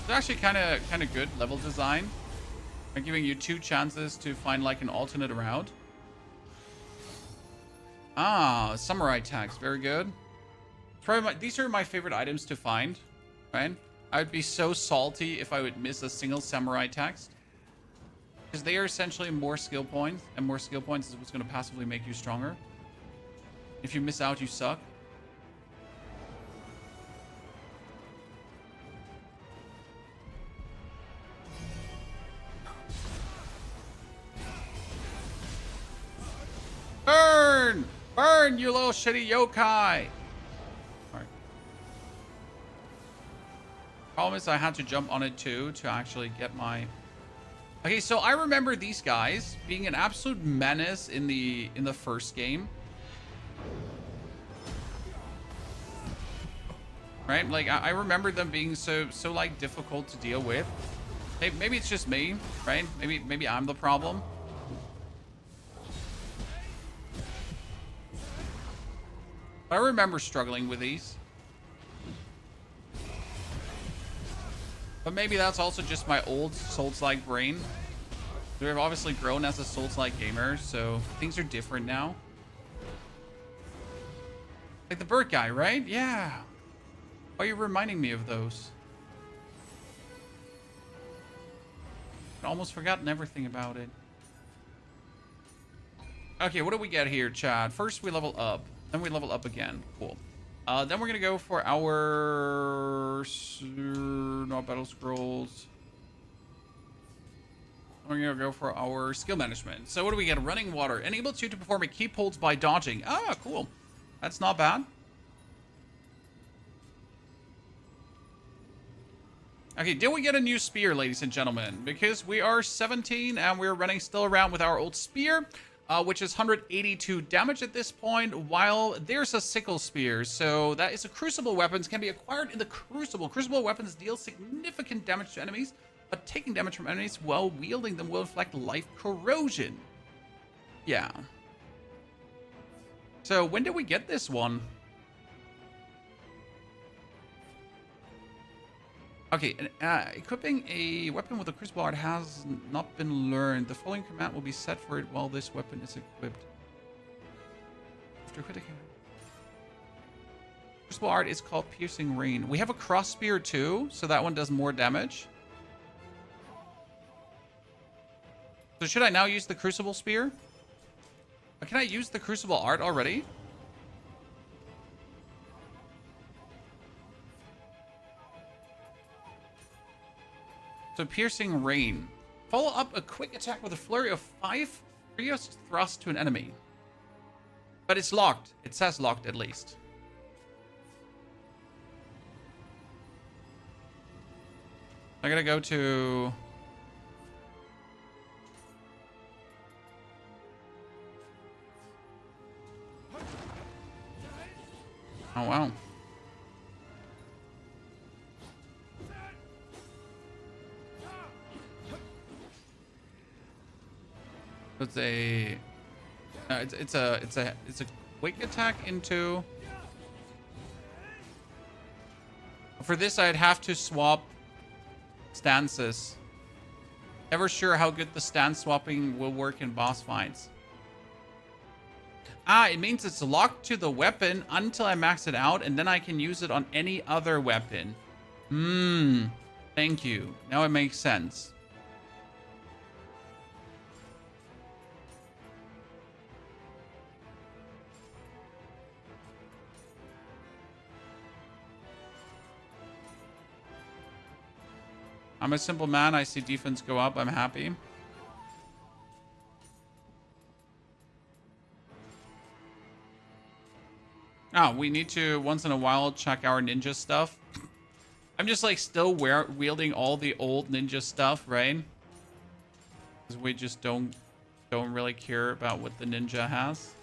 It's actually kind of good level design. I'm giving you 2 chances to find like an alternate route. Ah, samurai tags, very good. These are my favorite items to find, right? I would be so salty if I would miss a single samurai text. Because they are essentially more skill points, and more skill points is what's going to passively make you stronger. If you miss out, you suck. Burn! Burn, you little shitty yokai! Alright. Problem is I had to jump on it too to actually get my... Okay, so I remember these guys being an absolute menace in the first game. Right? Like, I remember them being so like difficult to deal with. Maybe it's just me, right? Maybe I'm the problem. I remember struggling with these. But maybe that's also just my old Souls-like brain. We've obviously grown as a Souls-like gamer, so things are different now. Like the bird guy, right? Yeah. Why are you reminding me of those? I'd almost forgotten everything about it. Okay, what do we get here, Chad? First we level up. Then we level up again. Cool. Then we're going to go for our... not battle scrolls. We're going to go for our skill management. So what do we get? Running water. Enables you to perform a keep holds by dodging. Ah, cool. That's not bad. Okay, did we get a new spear, ladies and gentlemen? Because we are 17 and we're running still around with our old spear. Which is 182 damage at this point, while there's a sickle spear. So that is a crucible weapons, can be acquired in the crucible. Crucible weapons deal significant damage to enemies, but taking damage from enemies while wielding them will inflict life corrosion. Yeah. So when did we get this one? Okay, equipping a weapon with a crucible art has not been learned. The following command will be set for it while this weapon is equipped. After critical. Crucible art is called Piercing Rain. We have a cross spear too, so that one does more damage. So should I now use the crucible spear? Can I use the crucible art already? So Piercing Rain. Follow up a quick attack with a flurry of 5 furious thrusts to an enemy. But it's locked. It says locked at least. I gotta go to... Oh, wow. It's a quick attack into. For this, I'd have to swap stances. Never sure how good the stance swapping will work in boss fights. Ah, it means it's locked to the weapon until I max it out, and then I can use it on any other weapon. Thank you. Now it makes sense. I'm a simple man. I see defense go up. I'm happy. Oh, we need to once in a while check our ninja stuff. I'm just like still wielding all the old ninja stuff, right? Because we just don't really care about what the ninja has.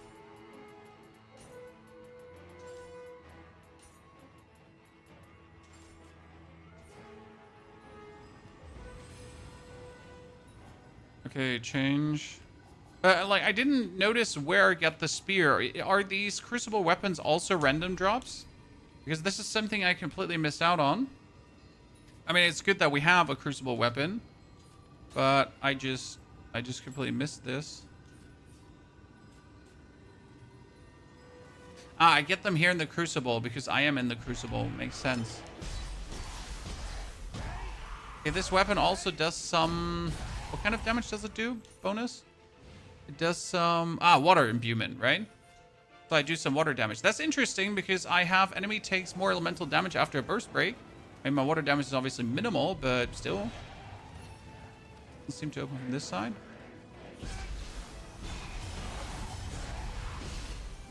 Okay, change. Like, I didn't notice where I got the spear. Are these crucible weapons also random drops? Because this is something I completely missed out on. I mean, it's good that we have a crucible weapon, but I just completely missed this. Ah, I get them here in the crucible because I am in the crucible. Makes sense. Okay, this weapon also does some... What kind of damage does it do? Bonus? It does some... water imbuement, right? So I do some water damage. That's interesting because I have enemy takes more elemental damage after a burst break. I mean, my water damage is obviously minimal, but still. Doesn't seem to open from this side.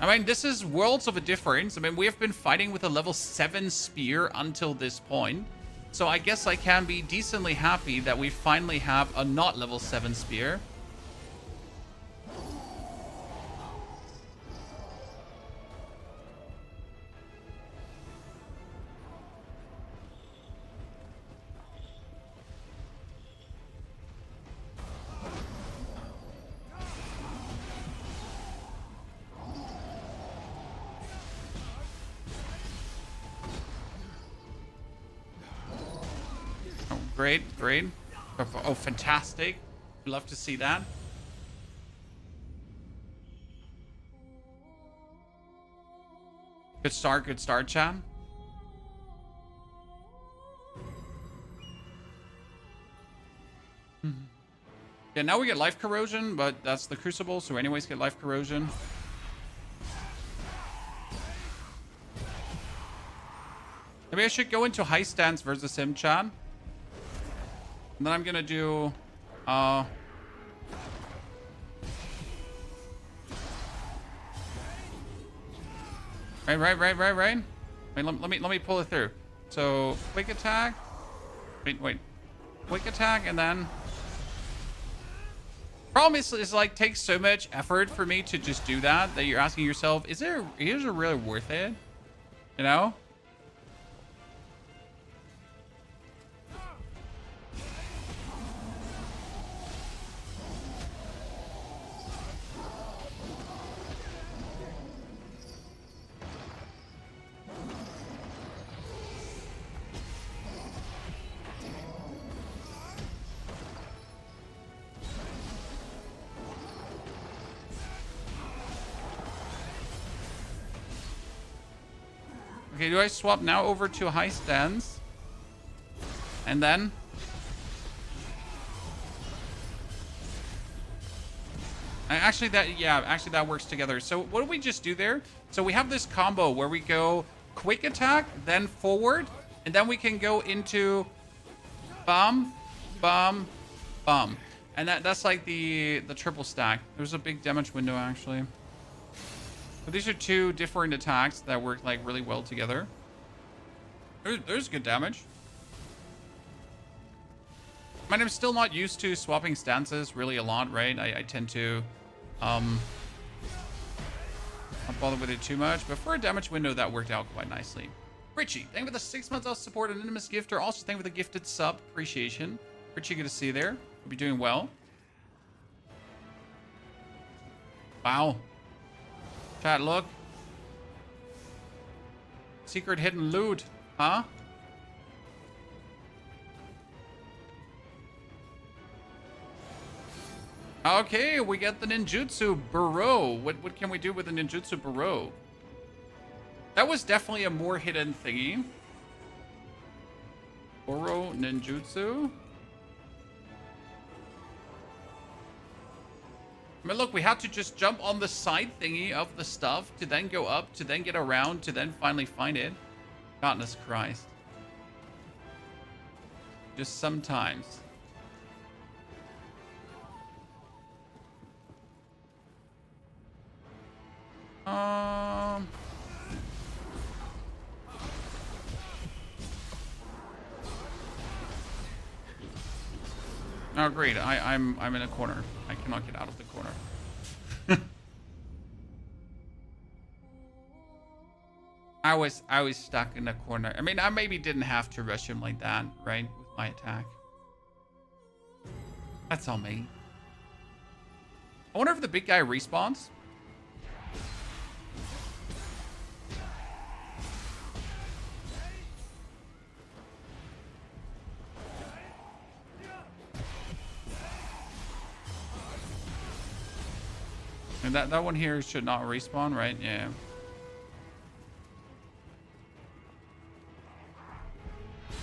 I mean, this is worlds of a difference. I mean, we have been fighting with a level 7 spear until this point. So I guess I can be decently happy that we finally have a not level 7 spear. Great, great. Oh, fantastic. Love to see that. Good start, chat. Yeah, now we get life corrosion, but that's the crucible, so anyways get life corrosion. Maybe I should go into high stance versus him, chat. And then I'm gonna do right. Wait, let me pull it through. So quick attack. Wait. Quick attack and then problem is like takes so much effort for me to just do that you're asking yourself, is it really worth it? You know? Okay, do I swap now over to high stance? And then? Actually, that works together. So what do we just do there? So we have this combo where we go quick attack, then forward, and then we can go into bum, bum, bum. And that's like the triple stack. There's a big damage window, actually. But these are two different attacks that work like really well together. There's good damage. I mean, I'm still not used to swapping stances really a lot, right? I tend to not bother with it too much. But for a damage window, that worked out quite nicely. Richie, thank you for the 6 months of support. Anonymous gifter. Also, thank you for the gifted sub. Appreciation. Richie, good to see you there. Hope you're doing well. Wow. Chat, look. Secret hidden loot. Huh? Okay, we get the ninjutsu Burrow. What can we do with the ninjutsu Burrow? That was definitely a more hidden thingy. Burrow Ninjutsu. I mean, look, we had to just jump on the side thingy of the stuff to then go up, to then get around, to then finally find it. Goodness Christ. Just sometimes. Oh, great. I'm in a corner. I cannot get out of the corner. I was stuck in a corner. I mean, I maybe didn't have to rush him like that, right? With my attack. That's all me. I wonder if the big guy respawns. And that one here should not respawn, right? Yeah.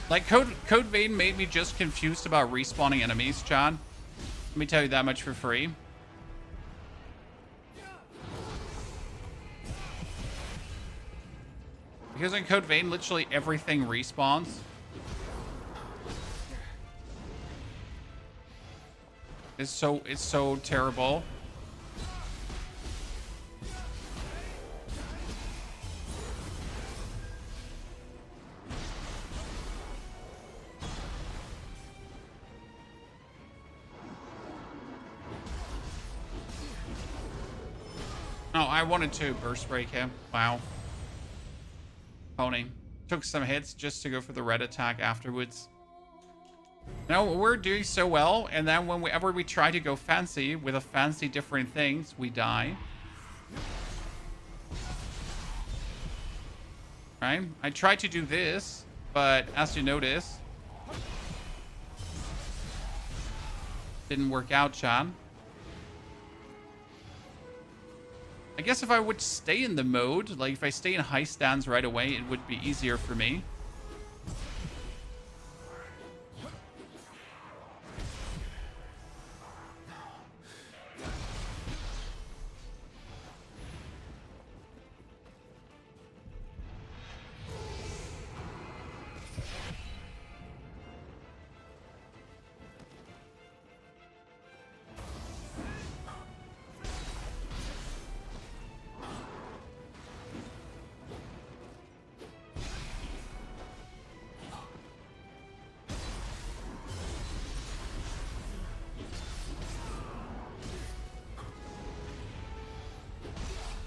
Like, Code Vein made me just confused about respawning enemies, John. Let me tell you that much for free. Because in Code Vein, literally everything respawns. It's so terrible. Oh, I wanted to burst break him. Wow. Pony. Took some hits just to go for the red attack afterwards. No, we're doing so well, and then whenever we try to go fancy with a fancy different things, we die. Right? I tried to do this, but as you notice, didn't work out, Chan. I guess if I would stay in the mode, like if I stay in high stands right away, it would be easier for me.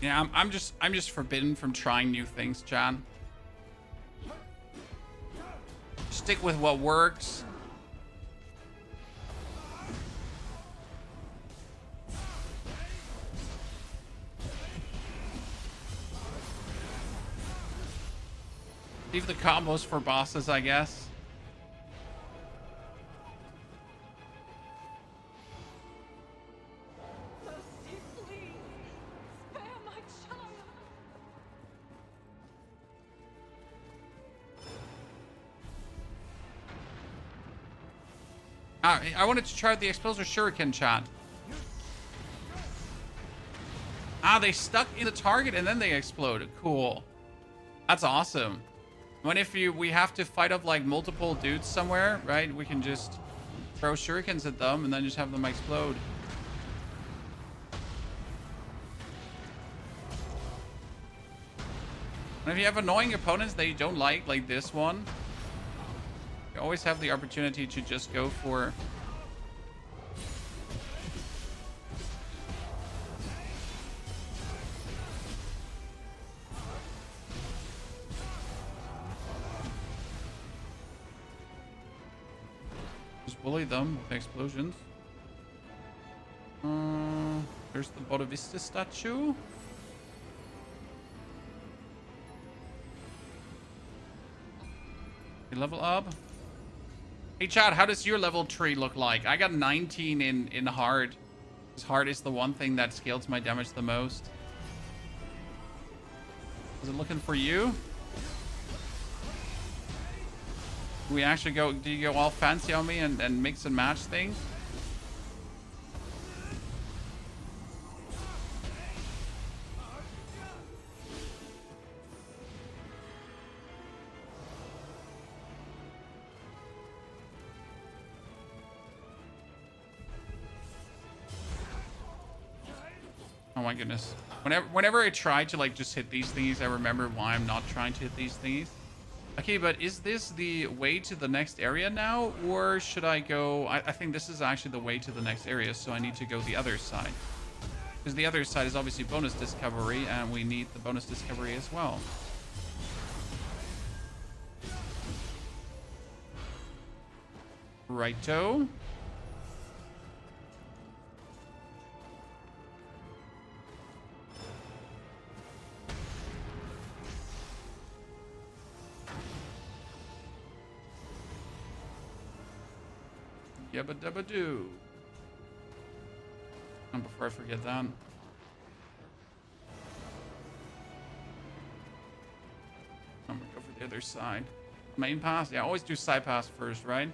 Yeah, I'm just forbidden from trying new things, John. Stick with what works. Leave the combos for bosses, I guess. I wanted to try the explosive shuriken, chat. Ah, they stuck in the target and then they exploded. Cool. That's awesome. When we have to fight up like multiple dudes somewhere, right? We can just throw shurikens at them and then just have them explode. And if you have annoying opponents that you don't like this one, you always have the opportunity to just go for... just bully them with explosions. There's the Bodavista statue. You level up. Hey Chad, how does your level tree look like? I got 19 in hard. Because hard is the one thing that scales my damage the most. Is it looking for you? Do you go all fancy on me and mix and match things? Oh my goodness. Whenever I try to like just hit these thingies, I remember why I'm not trying to hit these thingies. Okay, but is this the way to the next area now? Or should I go... I think this is actually the way to the next area, so I need to go the other side. Because the other side is obviously bonus discovery, and we need the bonus discovery as well. Righto. Yabba dabba doo. And before I forget that. I'm gonna go for the other side. Main pass? Yeah, always do side pass first, right?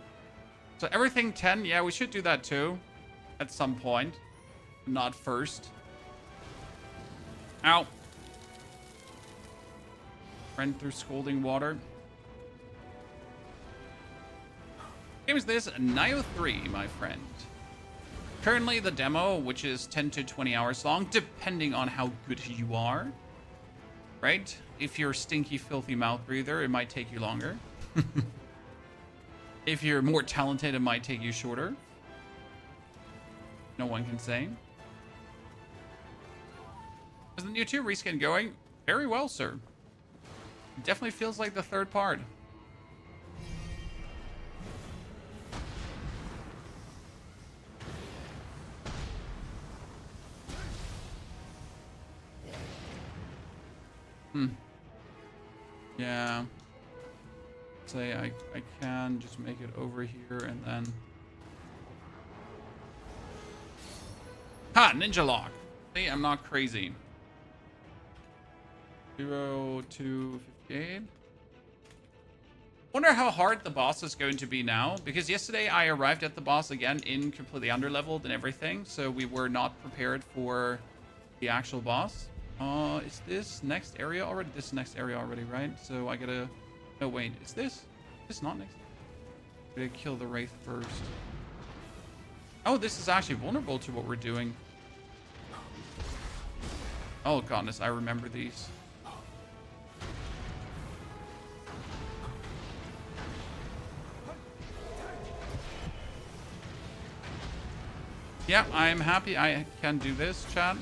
So everything 10, yeah, we should do that too. At some point. Not first. Ow. Ran through scalding water. Game is this? Nioh 3, my friend. Currently the demo, which is 10 to 20 hours long, depending on how good you are. Right? If you're a stinky, filthy mouth breather, it might take you longer. If you're more talented, it might take you shorter. No one can say. Is the Nioh 2 reskin going? Very well, sir. Definitely feels like the third part. Yeah. Say I can just make it over here and then... Ha! Ninja lock! See, I'm not crazy. 0 to 58. Wonder how hard the boss is going to be now, because yesterday I arrived at the boss again in completely underleveled and everything, so we were not prepared for the actual boss. Is this next area already? This is next area already, right? So I gotta... No, wait. Is this? Is this not next? I gotta kill the Wraith first. Oh, this is actually vulnerable to what we're doing. Oh, goodness. I remember these. Yeah, I'm happy I can do this, chat.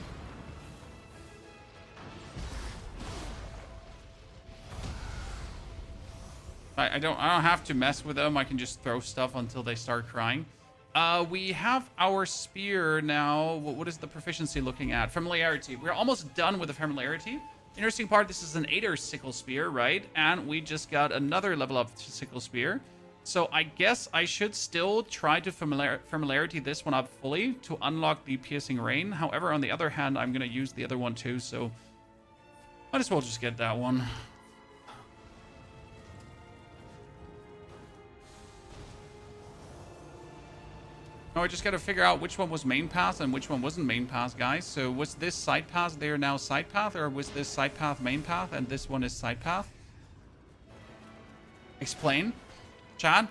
I don't have to mess with them. I can just throw stuff until they start crying. We have our spear now. What is the proficiency looking at? Familiarity. We're almost done with the familiarity. Interesting part, this is an 8er sickle spear, right? And we just got another level up sickle spear. So I guess I should still try to familiarity this one up fully to unlock the piercing rain. However, on the other hand, I'm going to use the other one too. So might as well just get that one. Oh, I just got to figure out which one was main path and which one wasn't main path, guys. So was this side path there now side path, or was this side path main path and this one is side path? Explain. Chad?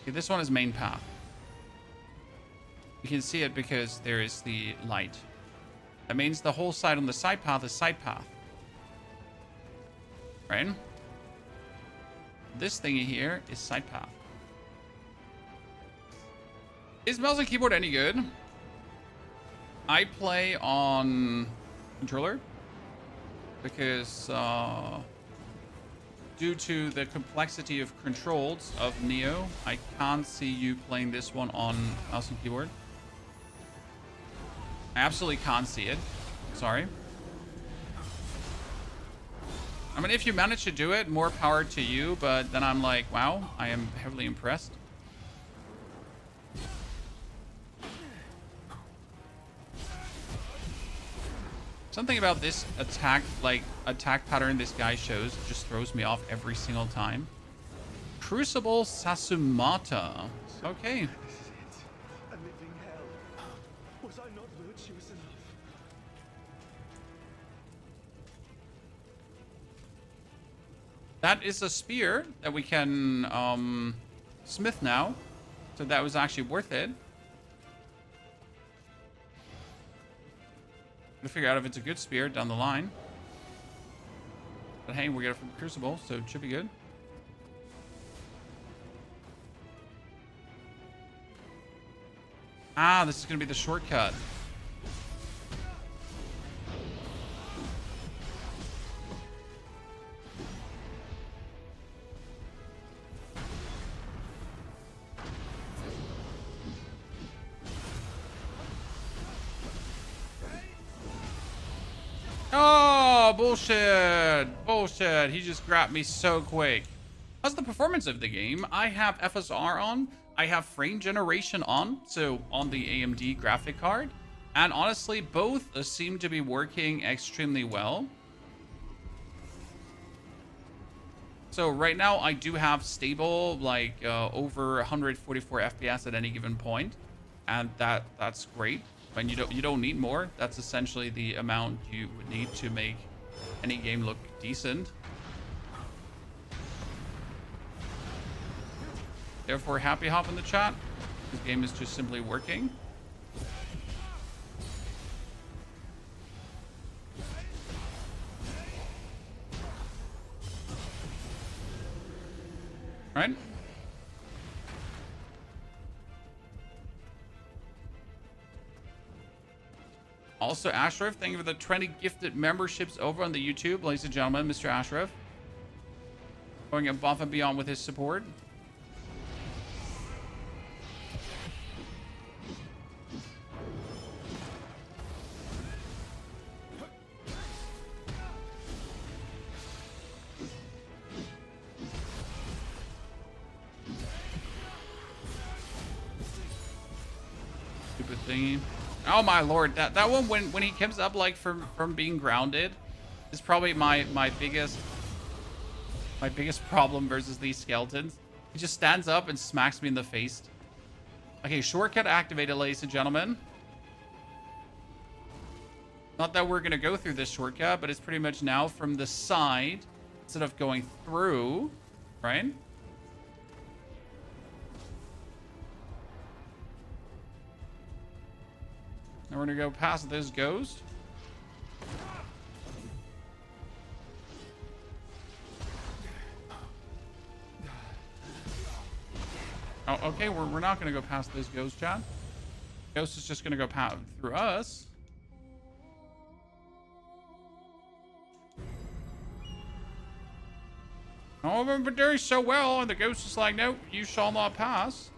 Okay, this one is main path. You can see it because there is the light. That means the whole side on the side path is side path. Right? This thingy here is side path. Is mouse and keyboard any good? I play on controller because due to the complexity of controls of Nioh, I can't see you playing this one on mouse and keyboard. I absolutely can't see it. Sorry. I mean, if you manage to do it, more power to you, but then I'm like, wow, I am heavily impressed. Something about this attack pattern this guy shows just throws me off every single time. Crucible Sasumata. Okay. A living hell. Was I not virtuous enough? That is a spear that we can smith now. So that was actually worth it. We'll figure out if it's a good spear down the line. But hey, we get it from Crucible, so it should be good. Ah, this is going to be the shortcut. Oh, bullshit. Bullshit. He just grabbed me so quick. How's the performance of the game? I have FSR on. I have frame generation on. So on the AMD graphic card. And honestly, both seem to be working extremely well. So right now I do have stable, like over 144 FPS at any given point. And that's great. And you don't need more. That's essentially the amount you would need to make any game look decent. Therefore, happy hop in the chat. This game is just simply working. Right? Also, Ashraf, thank you for the 20 gifted memberships over on the YouTube. Ladies and gentlemen, Mr. Ashraf. Going above and beyond with his support. Stupid thingy. Oh my lord, that one when he comes up like from being grounded is probably my biggest problem versus these skeletons. He just stands up and smacks me in the face. Okay, shortcut activated, ladies and gentlemen. Not that we're gonna go through this shortcut, but it's pretty much now from the side instead of going through, right? And we're gonna go past this ghost. Oh, okay, we're not gonna go past this ghost, chat. Ghost is just gonna go through us. Oh, I've been doing so well, and the ghost is like, nope, you shall not pass.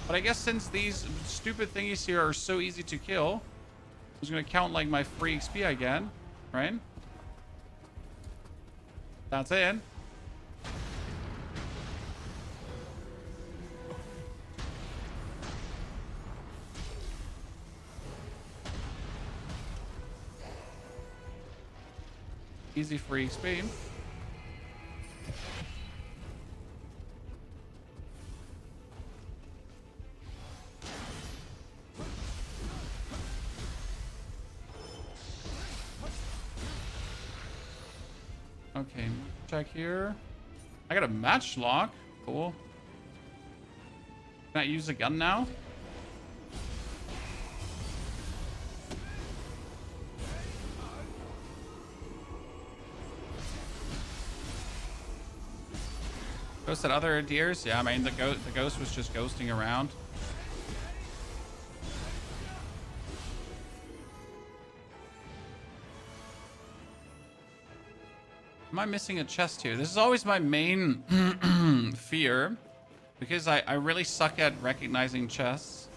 But I guess since these stupid thingies here are so easy to kill, I was going to count like my free XP again, right? That's it. Easy free XP. Okay, check here. I got a matchlock. Cool. Can I use a gun now? Ghost at other deers? Yeah, I mean, the ghost was just ghosting around. Am I missing a chest here? This is always my main fear, because I really suck at recognizing chests.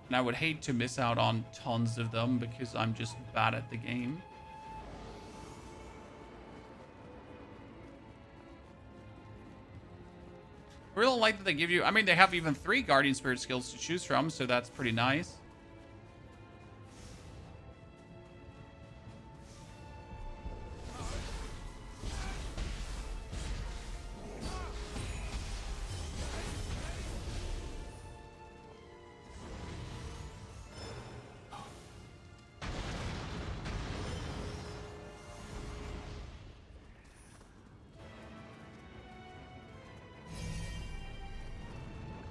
And I would hate to miss out on tons of them because I'm just bad at the game. I really like that they give you, I mean, they have even 3 Guardian Spirit skills to choose from, so that's pretty nice.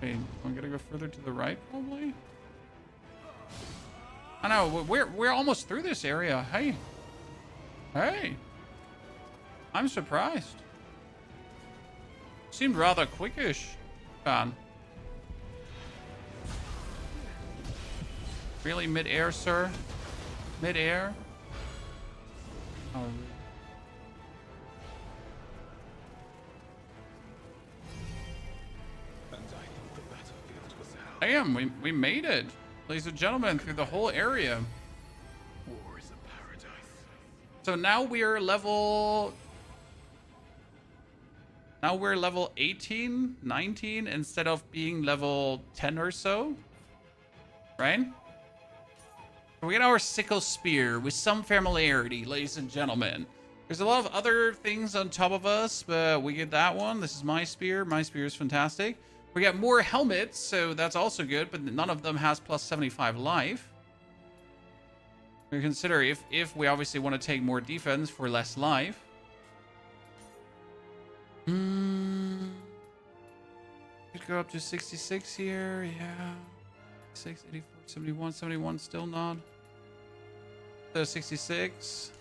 Okay, I'm gonna go further to the right, probably. I know, we're almost through this area. Hey. Hey. I'm surprised. Seemed rather quickish. Really mid-air, sir? Mid-air? Oh. Damn, we made it. Ladies and gentlemen, through the whole area. War is a paradise. So now we're level... Now we're level 18, 19, instead of being level 10 or so. Right? We get our sickle spear with some familiarity, ladies and gentlemen. There's a lot of other things on top of us, but we get that one. This is my spear. My spear is fantastic. We got more helmets, so that's also good, but none of them has plus 75 life. We consider if we obviously want to take more defense for less life. Could go up to 66 here, yeah. 6, 84, 71, 71, still not. So 66.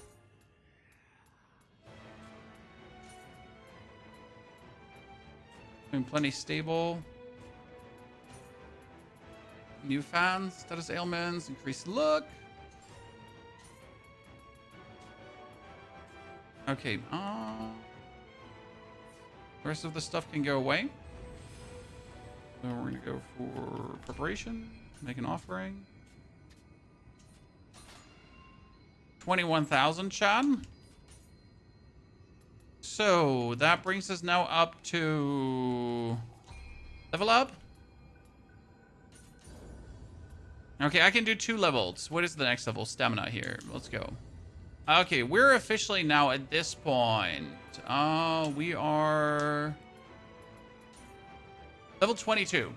Doing plenty stable. New fans, status ailments, increased look. Okay, the rest of the stuff can go away. So we're gonna go for preparation, make an offering. 21,000, Chad. So that brings us now up to level up. Okay, I can do 2 levels. What is the next level? Stamina here. Let's go. Okay, we're officially now at this point. We are level 22.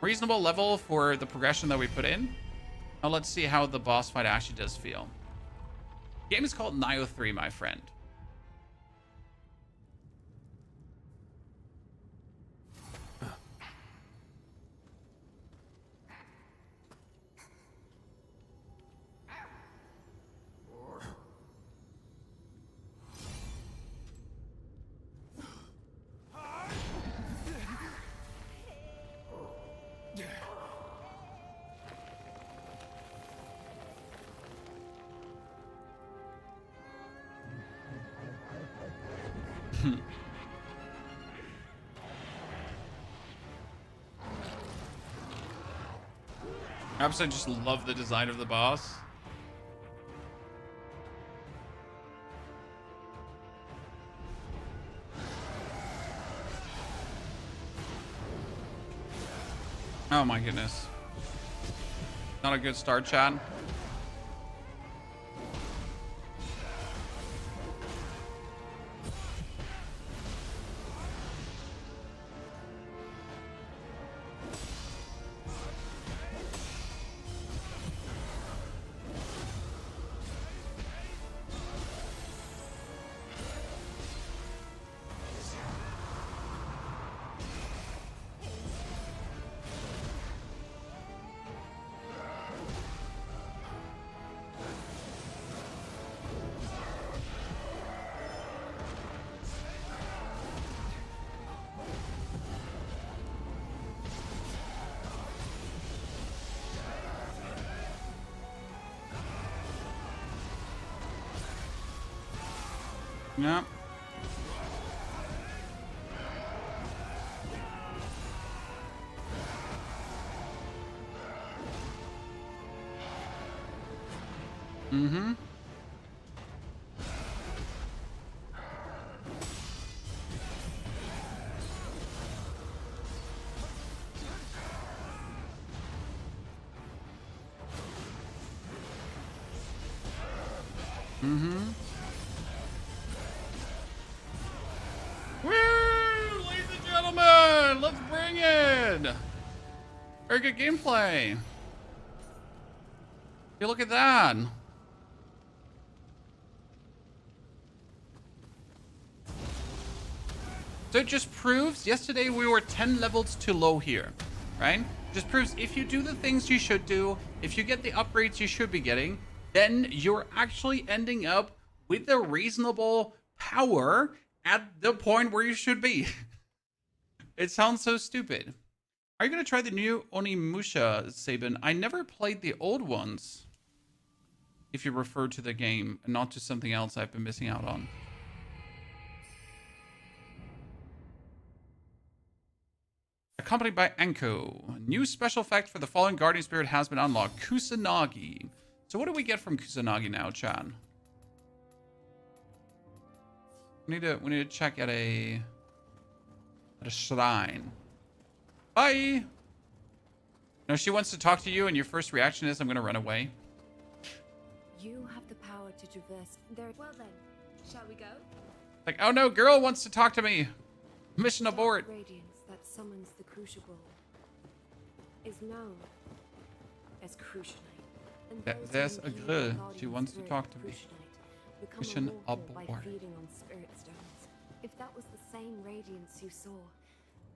Reasonable level for the progression that we put in. Now let's see how the boss fight actually does feel. The game is called Nioh 3, my friend. I just love the design of the boss. Oh my goodness. Not a good start, Chad. Yeah. Mm-hmm. Mm-hmm. Woo! Ladies and gentlemen, let's bring it! Very good gameplay. Hey, look at that. So it just proves yesterday we were 10 levels too low here. right? Just proves if you do the things you should do, if you get the upgrades you should be getting, then you're actually ending up with a reasonable power at the point where you should be. It sounds so stupid. Are you going to try the new Onimusha, Sabin? I never played the old ones. If you refer to the game and not to something else I've been missing out on. Accompanied by Anko. New special effect for the Fallen Guardian Spirit has been unlocked. Kusanagi. So what do we get from Kusanagi now, Chan? We need to check at a shrine. Bye. No, she wants to talk to you, and your first reaction is, I'm gonna run away. You have the power to traverse there. Well then, shall we go? Like, oh no, girl wants to talk to me. Mission abort. Radiance that summons the crucible is known as Crucianite. And There's a girl. She wants to talk to me. Mission abort. By feeding on spirit stones. If that was the same radiance you saw,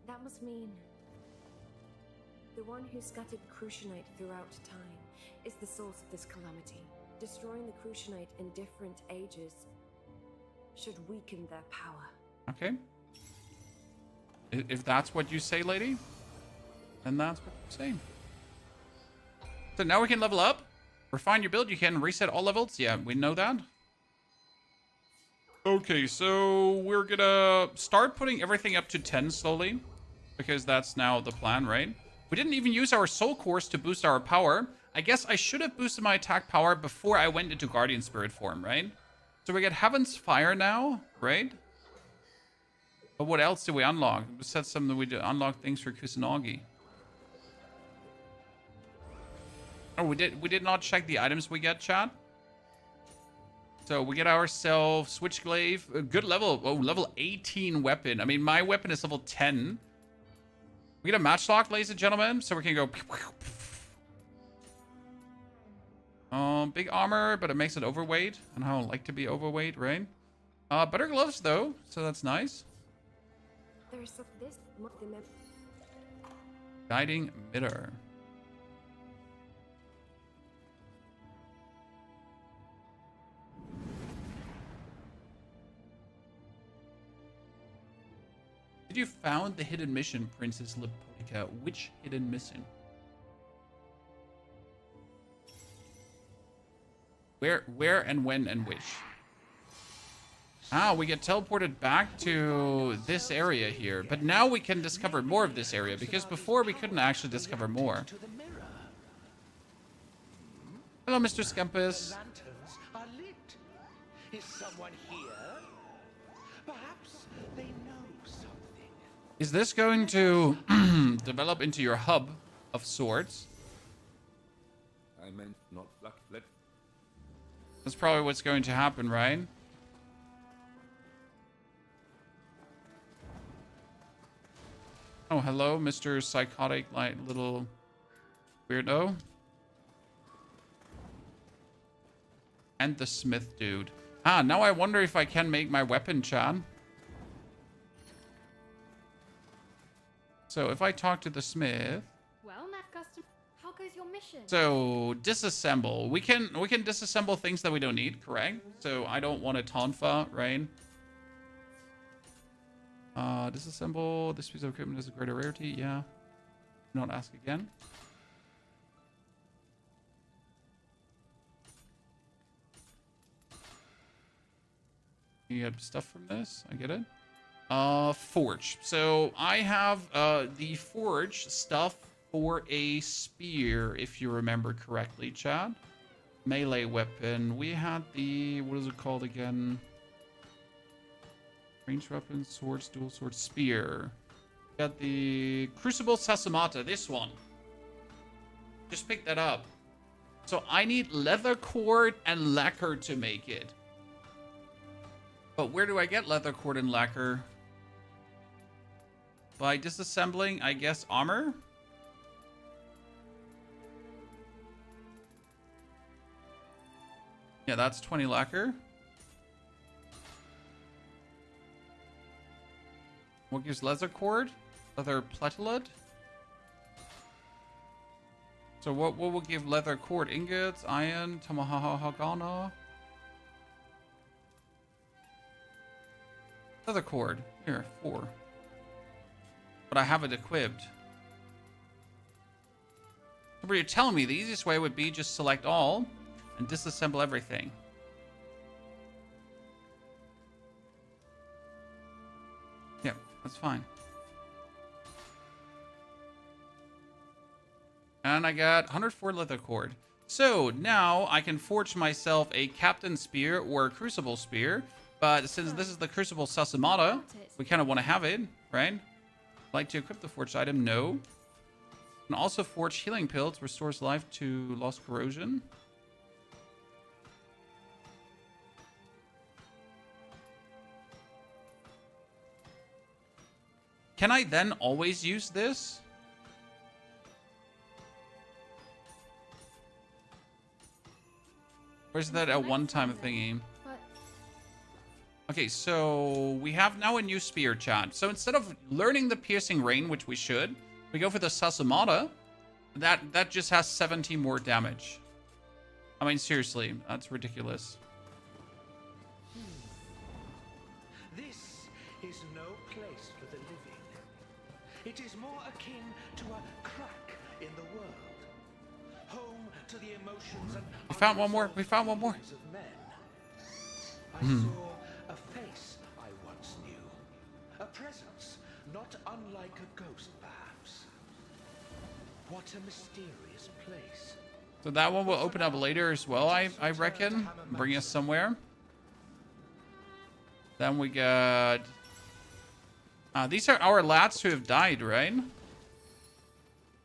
that must mean the one who scattered Crucianite throughout time is the source of this calamity. Destroying the Crucianite in different ages should weaken their power. Okay. If that's what you say, lady, then that's what you say. So now we can level up. Refine your build. You can reset all levels. Yeah, we know that. Okay, so we're gonna start putting everything up to 10 slowly, because that's now the plan, right? We didn't even use our soul cores to boost our power. I guess I should have boosted my attack power before I went into Guardian Spirit form, right? So we get Heaven's Fire now, right? But what else do we unlock? We said something we did unlock things for Kusanagi. Oh, we did not check the items we get, chat. So we get ourselves Switchglaive, a good level, level 18 weapon. I mean, my weapon is level 10. We get a matchlock, ladies and gentlemen, so we can go. Big armor, but it makes it overweight. And how I like to be overweight, right? Better gloves though, so that's nice. There's this Guiding mirror. Did you found the hidden mission, Princess Liponica? Which hidden mission? Where and when and which? Ah, we get teleported back to this area here. But now we can discover more of this area, because before we couldn't actually discover more. Hello, Mr. Scampuss. Lanterns are lit. Is someone here? Perhaps they know something. Is this going to develop into your hub of sorts? I meant not luck. That's probably what's going to happen, right? Oh, hello, Mr. Psychotic, like, little weirdo. And the smith dude. Ah, now I wonder if I can make my weapon, Chan. So if I talk to the smith. Well, Matt Custom, how goes your mission? So disassemble. We can disassemble things that we don't need, correct? So I don't want a tonfa, right? Disassemble. This piece of equipment is a greater rarity. Yeah. Do not ask again. You get stuff from this. I get it. Forge. So I have the forge stuff for a spear, if you remember correctly, Chad. Melee weapon. We had the, what is it called again? Range weapon, swords, dual sword, spear. We got the crucible sasumata, this one. Just pick that up. So I need leather cord and lacquer to make it. But where do I get leather cord and lacquer? By disassembling, I guess, armor? Yeah, that's 20 lacquer. What gives leather cord? Leather platelet? So what will give leather cord? Ingots, iron, tamahahagana. Leather cord. Here, 4. But I have it equipped. What you're telling me the easiest way would be just select all and disassemble everything. Yep, that's fine. And I got 104 leather cord. So now I can forge myself a captain spear or a crucible spear. But since this is the crucible sasumata, we kind of want to have it, right? Like to equip the forged item? No. And also forge healing pills, restores life to lost corrosion. Can I then always use this? Or is that a one-time thingy? Okay, so we have now a new spear, chat. So instead of learning the piercing rain, which we should, we go for the sasumata. That just has 70 more damage. I mean, seriously, that's ridiculous. This is no place for the living. It is more akin to a crack in the world. Home to the emotions and We found one more. We found one more. of men. I saw a face I once knew. A presence not unlike a ghost, perhaps. What a mysterious place. So that one will open up later as well, I reckon. Bring us somewhere. Then we got... these are our lads who have died, right?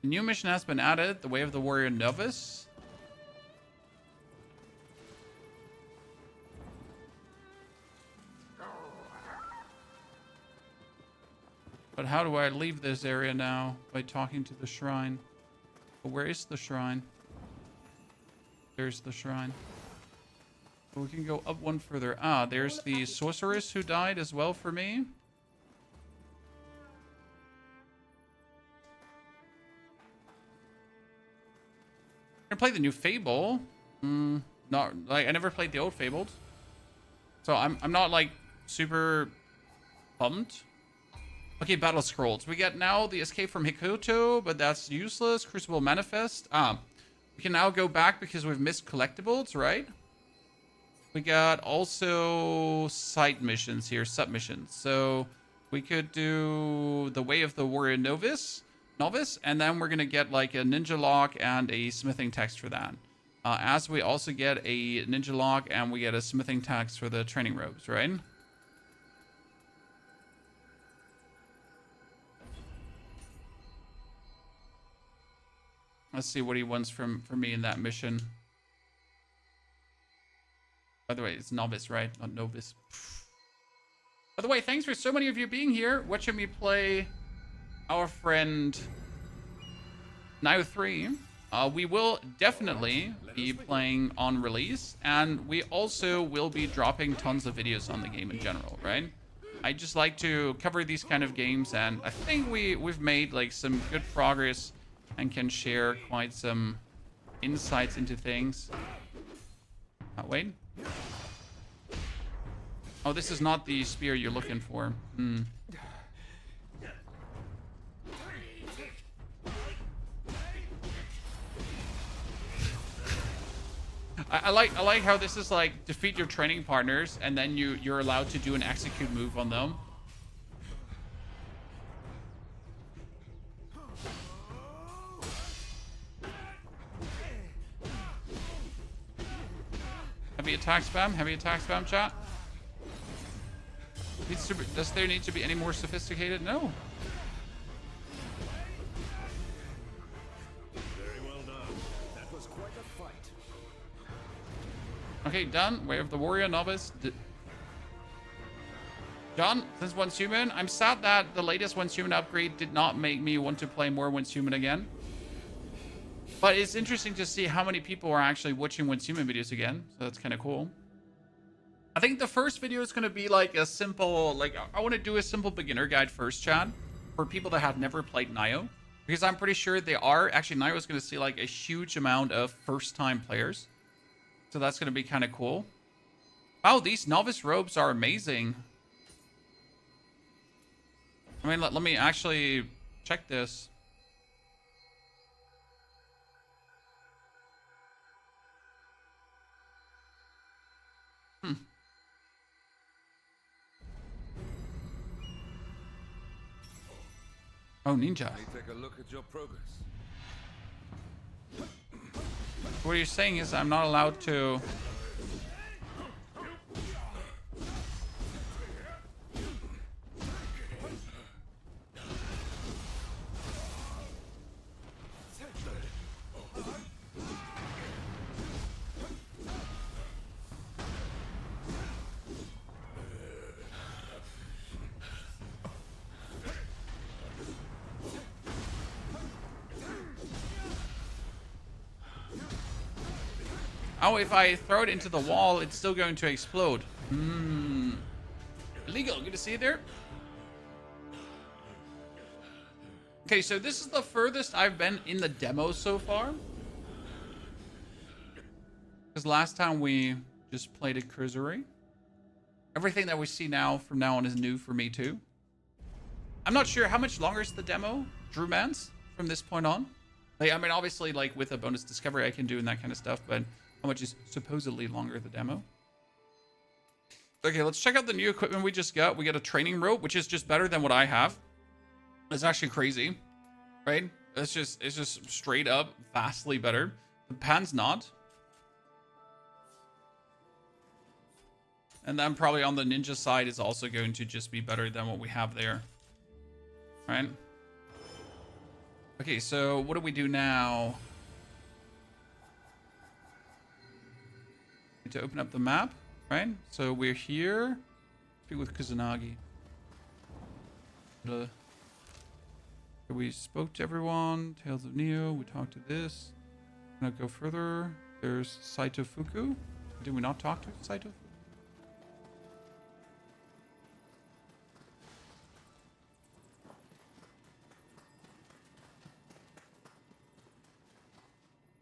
A new mission has been added. The Way of the Warrior Novice. But how do I leave this area now? By talking to the shrine. But where is the shrine? There's the shrine. So we can go up one further. Ah, there's the sorceress who died as well for me. I'm gonna play the new Fable. Not like I never played the old Fabled. So I'm not like super pumped. Okay, battle scrolls. We get now the escape from Hikoto, but that's useless. Crucible manifest. We can now go back because we've missed collectibles, right? We got also side missions here, submissions. So we could do the Way of the Warrior Novice, and then we're gonna get like a ninja lock and a smithing text for that. As we also get a ninja lock and we get a smithing text for the training robes, right? Let's see what he wants from me in that mission. By the way, it's novice, right? Not novice. By the way, thanks for so many of you being here, watching me play our friend Nioh 3. We will definitely be playing on release, and we also will be dropping tons of videos on the game in general, right? I just like to cover these kind of games, and I think we've made like some good progress and can share quite some insights into things. Wait. Oh, this is not the spear you're looking for. I like how this is like defeat your training partners and then you're allowed to do an execute move on them. Heavy attack spam, chat. Does there need to be any more sophisticated? No. Very well done. That was quite a fight. Okay, done. Way of the Warrior Novice. John, since Once Human, I'm sad that the latest Once Human upgrade did not make me want to play more Once Human again. But it's interesting to see how many people are actually watching Once Human videos again. So that's kind of cool. I think the first video is going to be like a simple, like I want to do a simple beginner guide first, chat, for people that have never played Nioh. Because I'm pretty sure they are. Actually, Nioh is going to see like a huge amount of first-time players. So that's going to be kind of cool. Wow, these novice robes are amazing. I mean, let me actually check this. Oh, ninja. Let me take a look at your progress. What you're saying is I'm not allowed to... Oh, if I throw it into the wall, it's still going to explode. Illegal. Good to see you there. Okay, so this is the furthest I've been in the demo so far. Because last time we just played a cursory. Everything that we see now from now on is new for me too. I'm not sure how much longer is the demo, Drew Mans, from this point on. Like, I mean, obviously, like with a bonus discovery I can do and that kind of stuff, but how much is supposedly longer the demo? Okay, let's check out the new equipment we just got. We got a training rope, which is just better than what I have. It's actually crazy, right? It's just straight up vastly better. The pan's not. And then probably on the ninja side is also going to just be better than what we have there. Right? Okay, so what do we do now? Need to open up the map, right? So we're here. Speak with Kusanagi. We spoke to everyone. Tales of Nioh. We talked to this. Gonna go further. There's Saito Fuku. Did we not talk to Saito?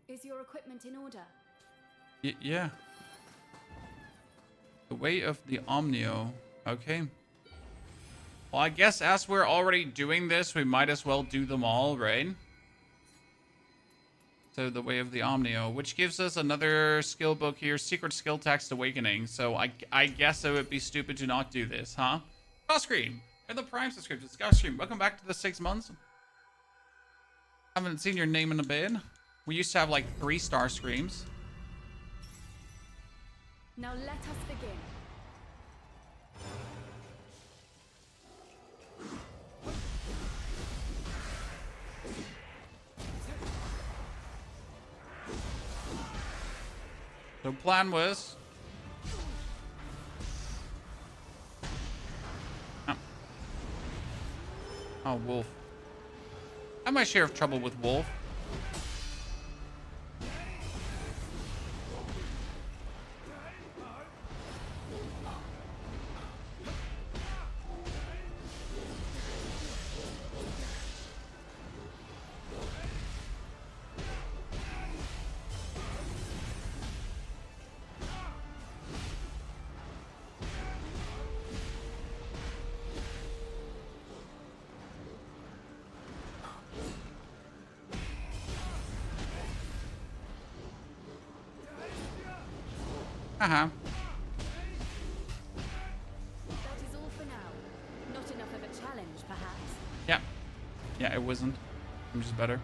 Is your equipment in order? Yeah. The way of the Omnio. Okay. Well, I guess as we're already doing this, we might as well do them all, right? So the way of the Omnio, which gives us another skill book here, Secret Skill Text Awakening. So I guess it would be stupid to not do this, huh? Scream and the Prime subscription. Scream, welcome back to the 6 months. Haven't seen your name in a bit. We used to have like 3-star screams. Now let us begin. The plan was... Oh, Wolf. I have my share of trouble with Wolf. That is all for now. Not enough of a challenge, perhaps. Yeah. Yeah, it wasn't. I'm just better.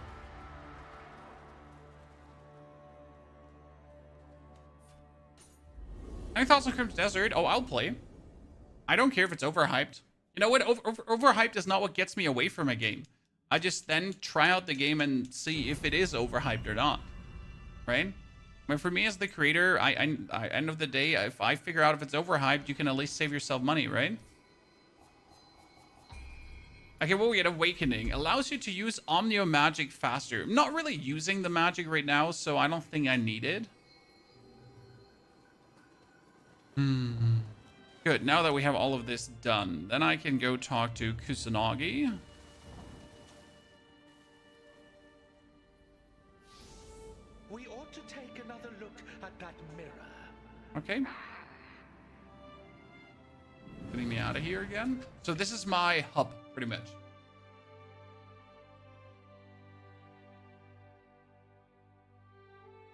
Any thoughts on Crimson Desert? Oh, I'll play. I don't care if it's overhyped. You know what? Overhyped is not what gets me away from a game. I just then try out the game and see if it is overhyped or not. Right? I mean, for me as the creator, I end of the day, if I figure out if it's overhyped, you can at least save yourself money, right? Okay, what we get? Awakening. Allows you to use Omnio magic faster. I'm not really using the magic right now, so I don't think I need it. Good. Now that we have all of this done, then I can go talk to Kusanagi. that mirror. Okay. Getting me out of here again. So this is my hub, pretty much.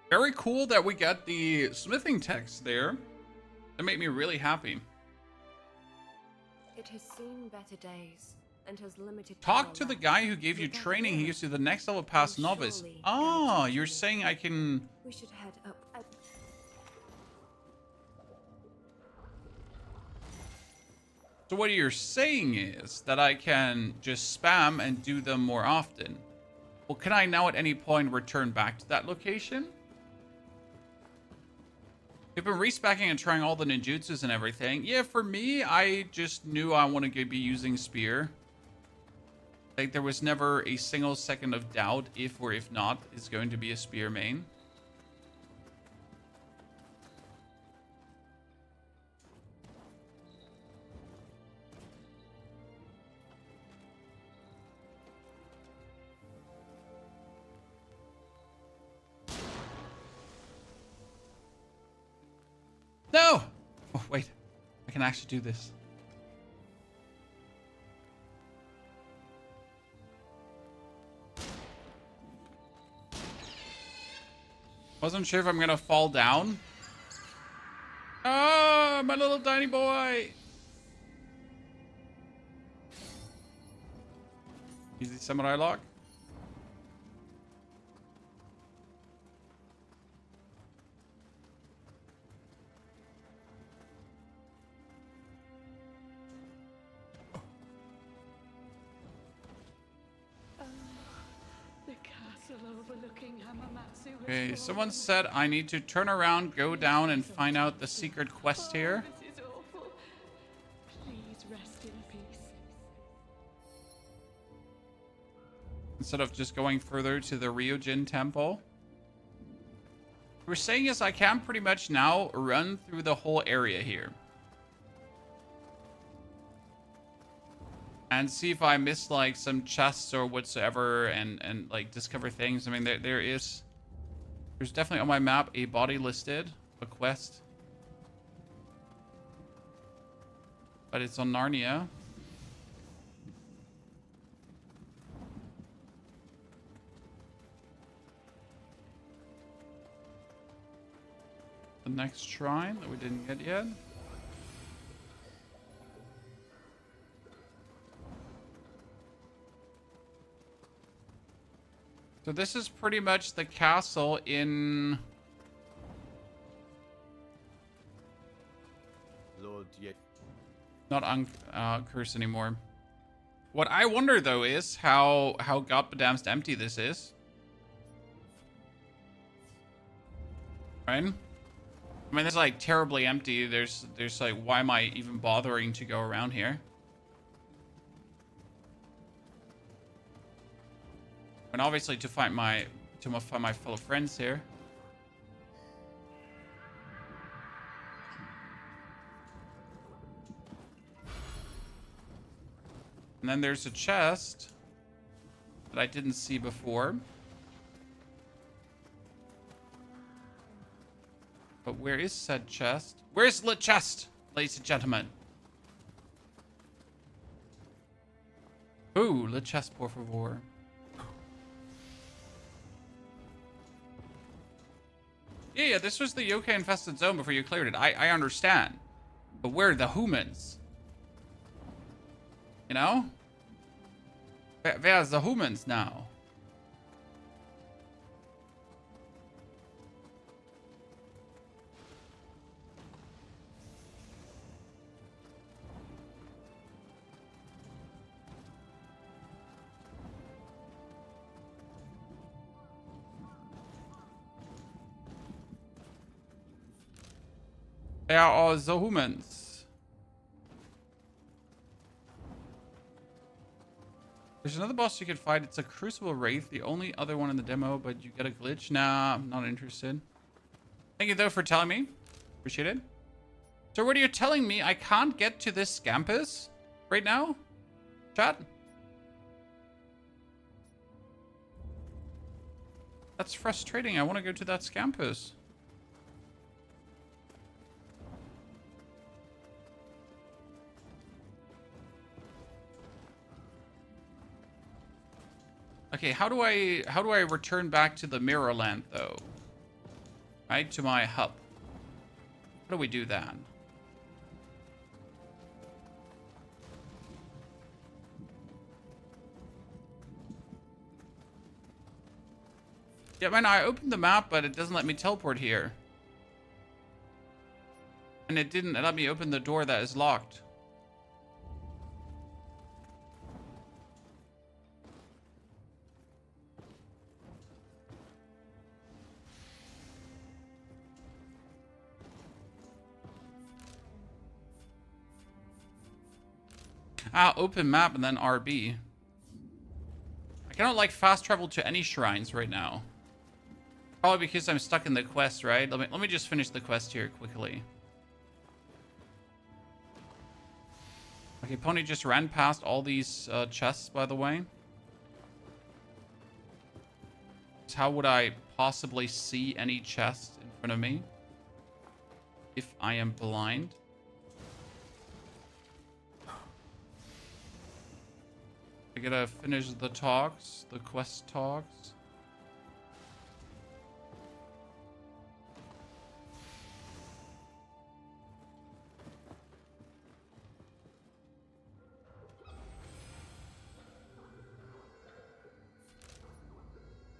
Very cool that we got the smithing text there. That made me really happy. It has seen better days and has limited. Talk to the guy who gave you training. He gives you the next level past novice. Oh, you're saying I can... We should head up. So what you're saying is that I can just spam and do them more often. Well, can I now at any point return back to that location? You've been respecking and trying all the ninjutsus and everything. Yeah, for me, I just knew I wanted to be using spear. Like, there was never a single second of doubt if or if not is going to be a spear main. No! Oh, wait. I can actually do this. Wasn't sure if I'm gonna fall down. Ah, my little tiny boy! Easy samurai lock. Okay, someone said I need to turn around, go down, and find out the secret quest here. This is awful. Please rest in peace. Instead of just going further to the Ryujin temple. What we're saying is I can pretty much now run through the whole area here. And see if I miss like some chests or whatsoever and like discover things. I mean, there's definitely on my map a body listed, a quest. But it's on Narnia. The next shrine that we didn't get yet. So this is pretty much the castle in... Lord, not Curse anymore. What I wonder though is how goddamned empty this is. Right? I mean, it's like terribly empty. There's like, why am I even bothering to go around here? And obviously to find my fellow friends here. And then there's a chest that I didn't see before. But where is said chest? Where's the chest, ladies and gentlemen? Ooh, le chest, por favor. Yeah, this was the yokai-infested zone before you cleared it. I understand. But where are the humans? You know? Where's the humans now? Where are the humans? There's another boss you can fight. It's a Crucible Wraith, the only other one in the demo, but you get a glitch. Nah, I'm not interested. Thank you, though, for telling me. Appreciate it. So what are you telling me? I can't get to this Scampuss right now? Chat? That's frustrating. I want to go to that Scampuss. Okay, how do I return back to the mirror land though? Right, to my hub. How do we do that? Yeah, man, I opened the map, but it doesn't let me teleport here. And it didn't let me open the door that is locked. Open map and then RB. I cannot like fast travel to any shrines right now. Probably because I'm stuck in the quest, right? Let me just finish the quest here quickly. Okay, Pony just ran past all these chests, by the way. So how would I possibly see any chest in front of me if I am blind? I gotta finish the talks, the quest talks.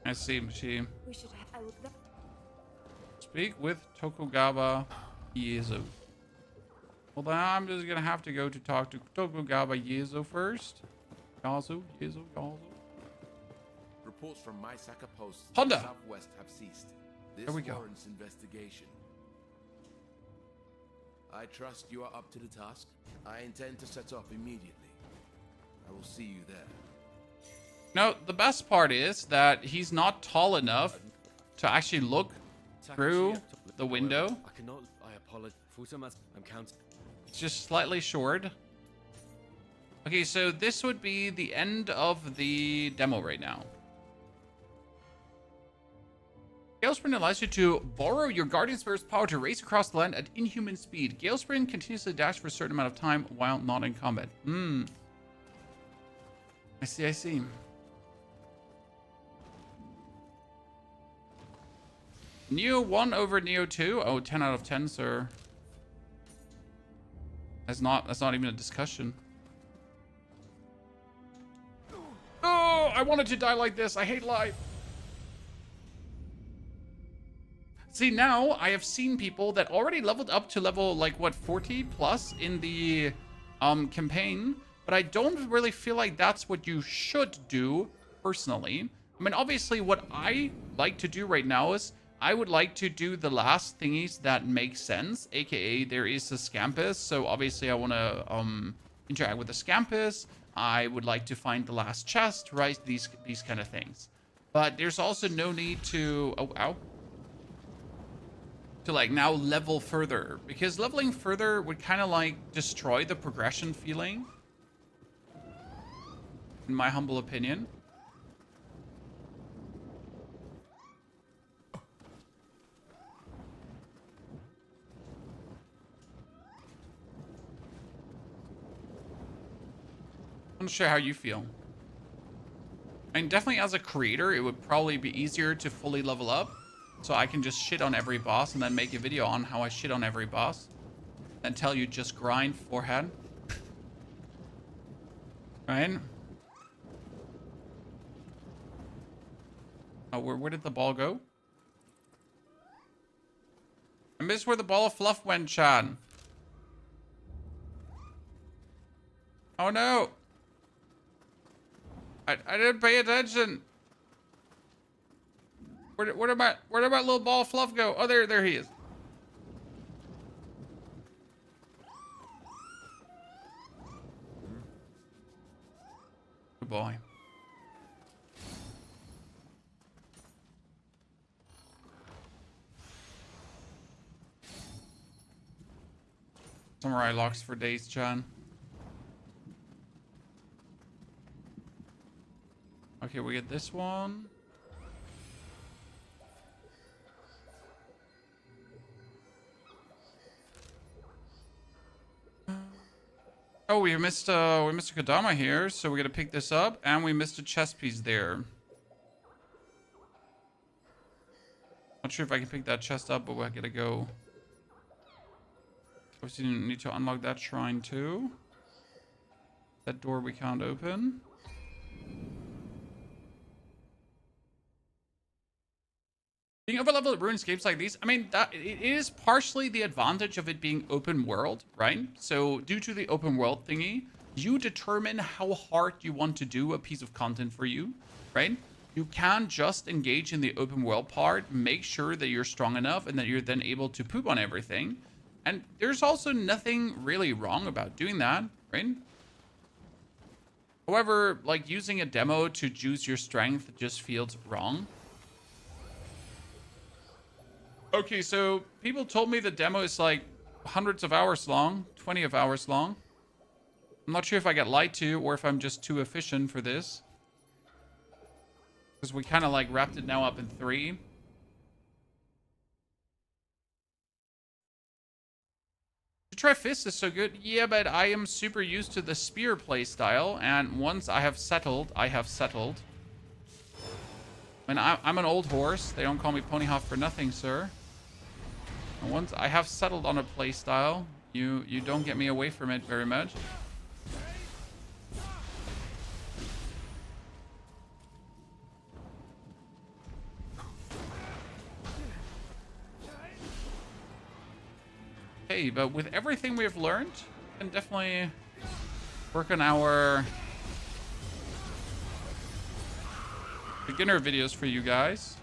I see, she. We should Speak with Tokugawa Ieyasu. Well, then I'm just gonna have to go to talk to Tokugawa Ieyasu first. Yasu. Reports from my Saka posts Honda. southwest have ceased. This There we go. warrants investigation. I trust you are up to the task. I intend to set off immediately. I will see you there. No, the best part is that he's not tall enough to actually look through the window. I apologize. I'm counting. It's just slightly short. Okay, so this would be the end of the demo right now. Gale Sprint allows you to borrow your Guardian Spirit's power to race across the land at inhuman speed. Gale Sprint continuously dash for a certain amount of time while not in combat. I see. Nioh 1 over Nioh 2. Oh, 10 out of 10, sir. That's not even a discussion. Oh, I wanted to die like this. I hate life. See, now I have seen people that already leveled up to level, like, what, 40 plus in the campaign, but I don't really feel like that's what you should do, personally. I mean, obviously, what I like to do right now is I would like to do the last thingies that make sense, aka there is a Scampuss, so obviously I want to interact with the Scampuss. I would like to find the last chest, right? These kind of things. But there's also no need to... Oh, ow. To, like, now level further. Because leveling further would kind of, like, destroy the progression feeling. In my humble opinion. I'm not sure how you feel. I mean, definitely as a creator, it would probably be easier to fully level up. So I can just shit on every boss and then make a video on how I shit on every boss. And tell you just grind forehead. Right? Oh, where did the ball go? I missed where the ball of fluff went, Chad. Oh no! I didn't pay attention. Where did my little ball of fluff go? Oh, there he is. Good boy. Samurai locks for days, John. Okay, we get this one. Oh, we missed a Kodama here, so we gotta pick this up, and we missed a chest piece there. Not sure if I can pick that chest up, but we're gonna go. Obviously, need to unlock that shrine too. That door we can't open. Being overleveled at RuneScapes like these, I mean, that it is partially the advantage of it being open world, right? So due to the open world thingy, you determine how hard you want to do a piece of content for you, right? You can just engage in the open world part, make sure that you're strong enough and that you're then able to poop on everything. And there's also nothing really wrong about doing that, right? However, like using a demo to juice your strength just feels wrong. Okay, so people told me the demo is like hundreds of hours long, 20 of hours long. I'm not sure if I get lied to or if I'm just too efficient for this. Because we kind of like wrapped it now up in 3. To try fist is so good. Yeah, but I am super used to the spear playstyle. And once I have settled, I have settled. I mean, I'm an old horse. They don't call me Ponyhoff for nothing, sir. And once I have settled on a playstyle, you don't get me away from it very much. Hey, but with everything we've learned, we can definitely work on our beginner videos for you guys.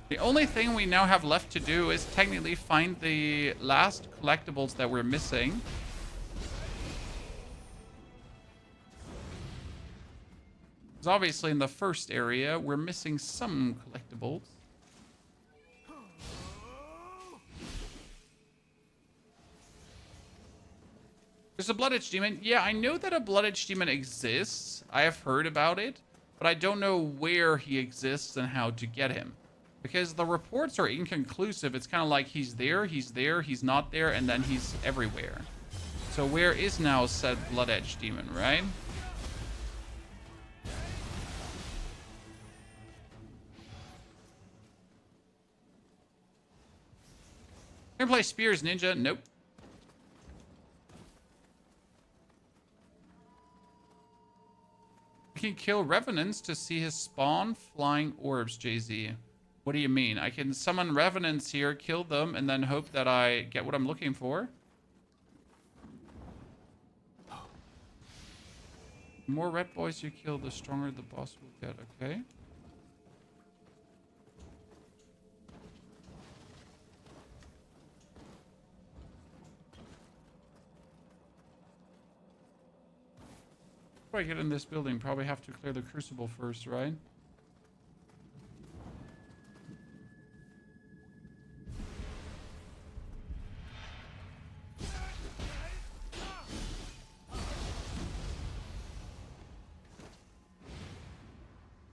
The only thing we now have left to do is technically find the last collectibles that we're missing. Because obviously in the first area, we're missing some collectibles. There's a Blood Edge Demon. Yeah, I know that a Blood Edge Demon exists. I have heard about it, but I don't know where he exists and how to get him. Because the reports are inconclusive. It's kind of like he's there, he's not there, and then he's everywhere. So where is now said Blood Edge Demon, right? Gonna play Spears Ninja? Nope. I can kill Revenants to see his spawn flying orbs, JZ. What do you mean? I can summon Revenants here, kill them, and then hope that I get what I'm looking for? The more red boys you kill, the stronger the boss will get, okay? Before I get in this building, probably have to clear the crucible first, right?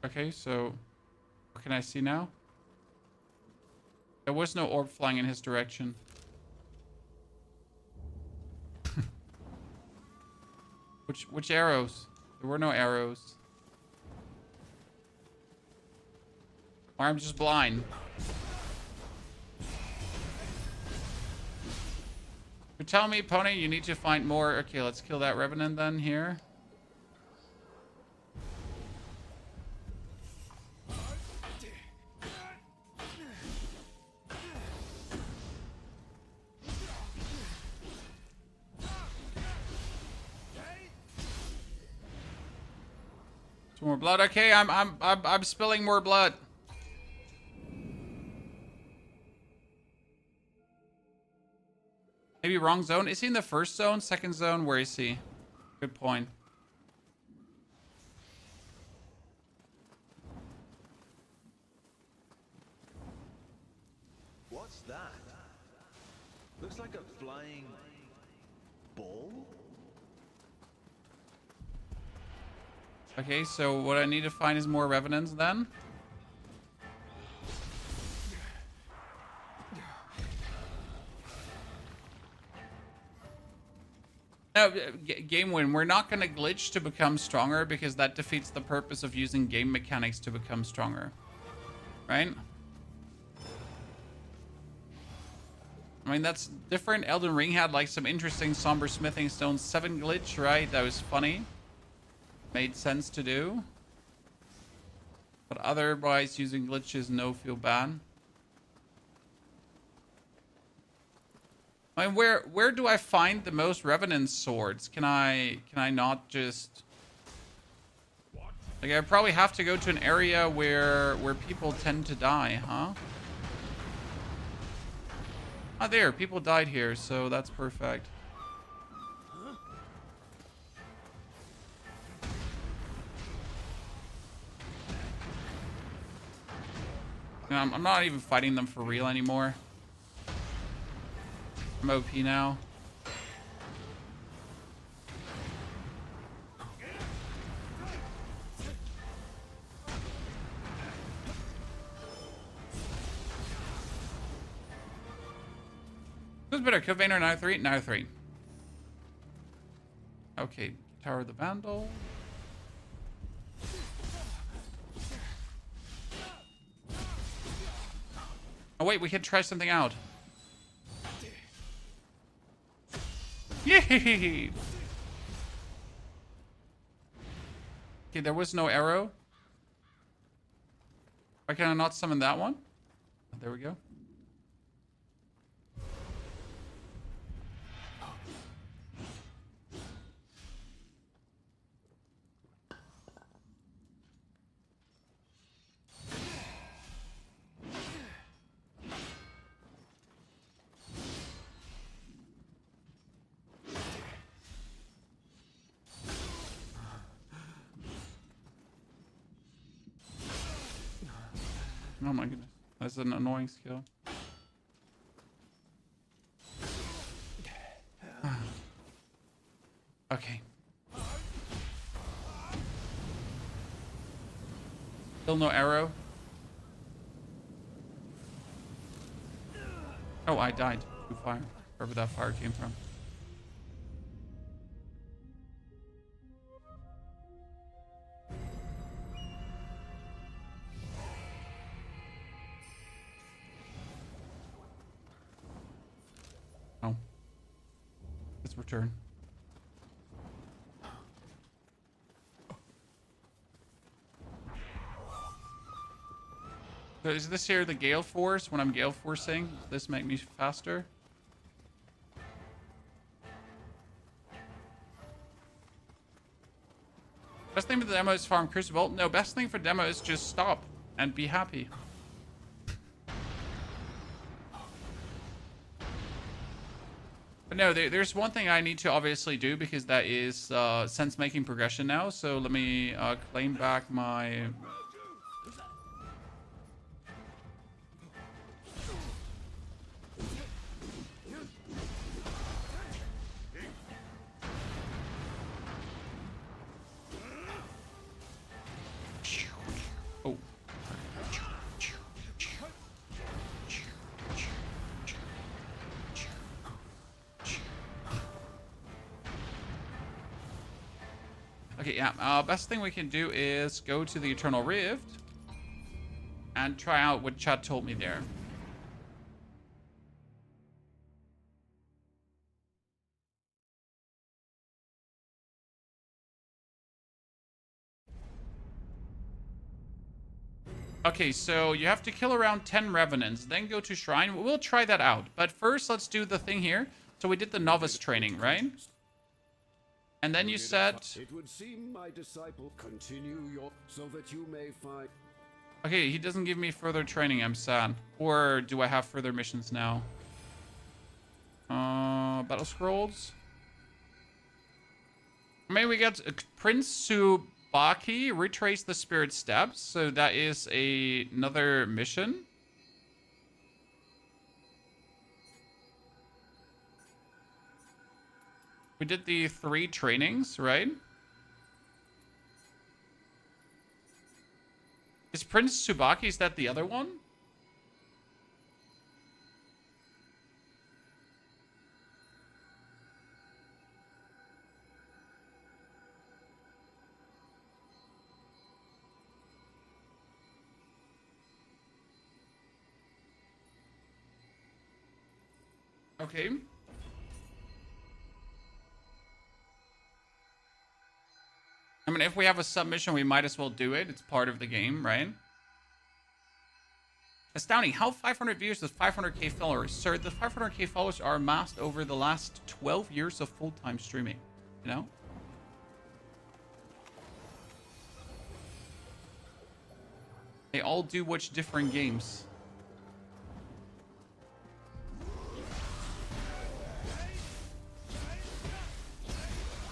Okay, so what can I see now? There was no orb flying in his direction. Which arrows? There were no arrows. Or I'm just blind. You tell me, Pony, you need to find more. Okay, let's kill that Revenant then here. More blood. Okay, I'm spilling more blood. Maybe wrong zone. Is he in the first zone? Second zone? Where is he? Good point. What's that? Looks like a flying ball. Okay, so what I need to find is more Revenants then. No, No, game win. We're not going to glitch to become stronger because that defeats the purpose of using game mechanics to become stronger. Right? I mean, that's different. Elden Ring had like some interesting somber smithing stone 7 glitch, right? That was funny. Made sense to do. But otherwise, using glitches, no feel bad. I mean, where do I find the most Revenant swords? Can I not just... Like, I probably have to go to an area where people tend to die, huh? Ah, there. People died here, so that's perfect. I'm not even fighting them for real anymore. I'm OP now. Who's better, Killbane or Nioh 3? Nioh 3. Okay, Tower of the Vandal. Oh wait, we can try something out. Yay! Okay, there was no arrow. Why can I not summon that one? There we go. Oh my goodness. That's an annoying skill. Okay. Still no arrow. Oh, I died through fire. Wherever that fire came from. Oh. Let's return. So is this here the Gale Force? When I'm Gale Forcing, does this make me faster? Best thing for the demo is farm Crucible. No, best thing for demo is just stop and be happy. But no, there's one thing I need to obviously do because that is sense-making progression now. So let me claim back my... Oh. Okay, yeah. Best thing we can do is go to the Eternal Rift and try out what chat told me there. Okay, so you have to kill around 10 Revenants, then go to Shrine. We'll try that out. But first, let's do the thing here. So we did the novice training, right? And then you said... It would seem my disciple continue your... so that you may find... Okay, he doesn't give me further training. I'm sad. Or do I have further missions now? Battle Scrolls. Maybe we get Prince Tsubaki, retrace the spirit steps. So that is another mission. We did the 3 trainings, right? Is Prince Tsubaki, is that the other one? Okay. I mean, if we have a submission, we might as well do it. It's part of the game, right? Astounding. How 500 views with 500k followers? Sir, the 500k followers are amassed over the last 12 years of full-time streaming. You know? They all do watch different games.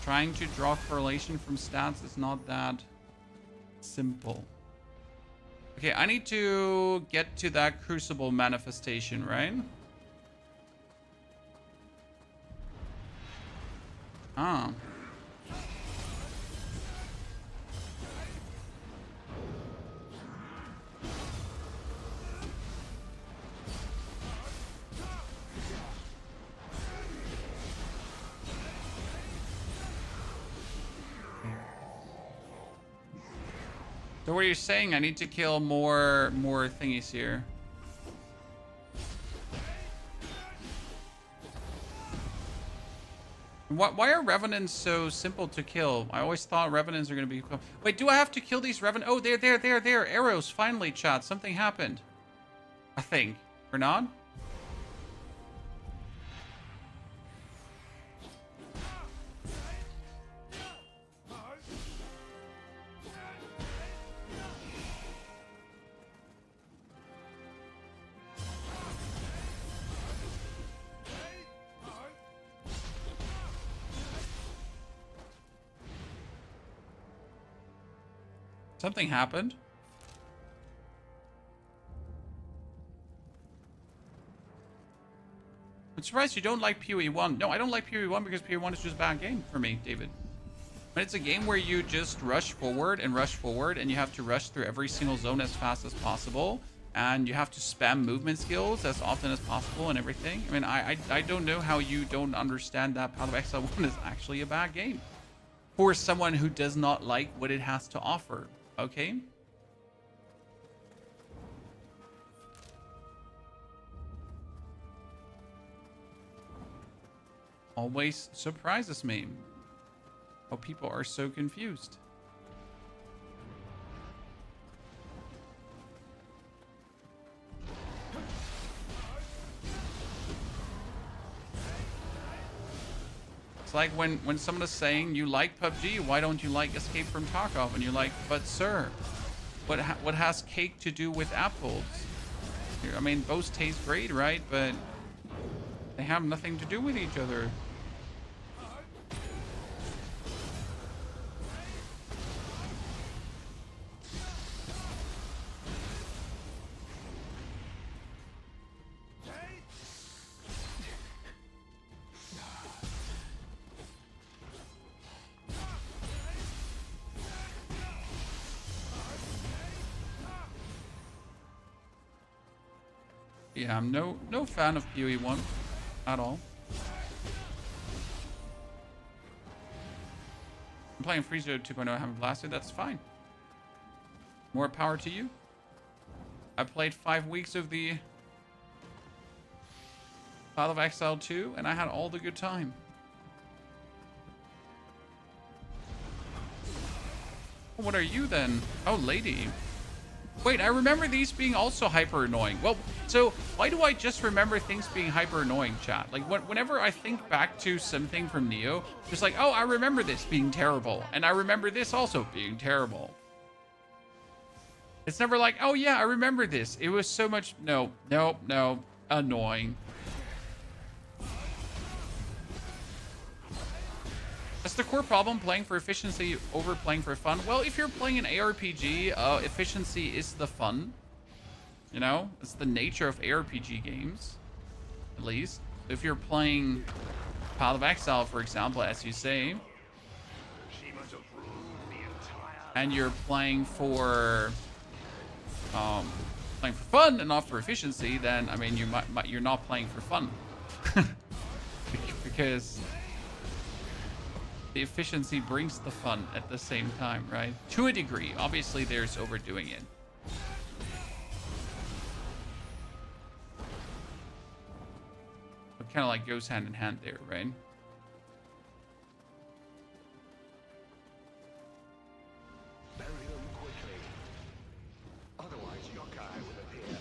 Trying to draw correlation from stats is not that simple. Okay, I need to get to that crucible manifestation, right? Ah. So what are you saying? I need to kill more thingies here. Why are revenants so simple to kill? I always thought revenants are gonna be. Wait, do I have to kill these revenants? Oh, there. Arrows. Finally, chat. Something happened. I think. Or not? Something happened. I'm surprised you don't like PoE 1. No, I don't like PoE 1 because PoE 1 is just a bad game for me, David. But it's a game where you just rush forward, and you have to rush through every single zone as fast as possible. And you have to spam movement skills as often as possible and everything. I mean, I don't know how you don't understand that Path of Exile 1 is actually a bad game. For someone who does not like what it has to offer. Okay. Always surprises me how people are so confused. It's like when someone is saying you like PUBG, why don't you like Escape from Tarkov? And you're like, but sir, what has cake to do with apples? I mean, both taste great, right? But they have nothing to do with each other. Yeah, I'm no fan of PoE 1 at all. I'm playing Freezer 2.0. I haven't blasted. That's fine. More power to you. I played 5 weeks of the Path of Exile 2, and I had all the good time. What are you then? Oh, lady. Wait, I remember these being also hyper annoying. Well, so why do I just remember things being hyper annoying, chat? Like whenever I think back to something from Nioh, just like, oh, I remember this being terrible, and I remember this also being terrible. It's never like, oh yeah, I remember this. It was so much, no, annoying. That's the core problem, playing for efficiency over playing for fun. Well, if you're playing an ARPG, efficiency is the fun. You know, it's the nature of ARPG games, at least. If you're playing Path of Exile, for example, as you say, and you're playing for fun and not for efficiency, then I mean, you're not playing for fun, because the efficiency brings the fun at the same time, right? To a degree. Obviously, there's overdoing it. kind of like goes hand in hand there, right? Bury them quickly. Otherwise, your guy will appear.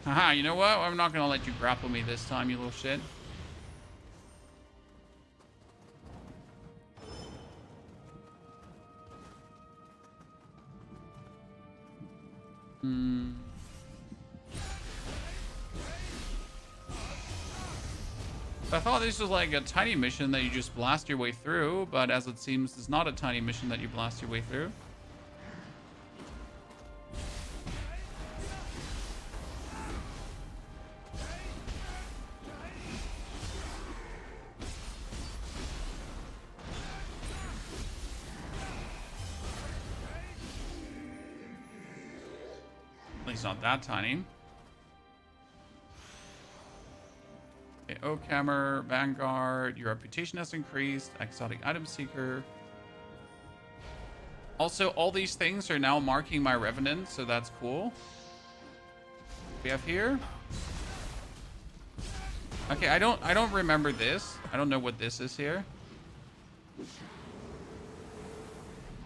Haha, you know what? I'm not gonna let you grapple me this time, you little shit. I thought this was like a tiny mission that you just blast your way through, but as it seems, it's not a tiny mission that you blast your way through. At least not that tiny. Okay, Oakhammer, Vanguard, your reputation has increased, exotic item seeker. Also, all these things are now marking my revenant, so that's cool. We have here. Okay, I don't remember this. I don't know what this is here.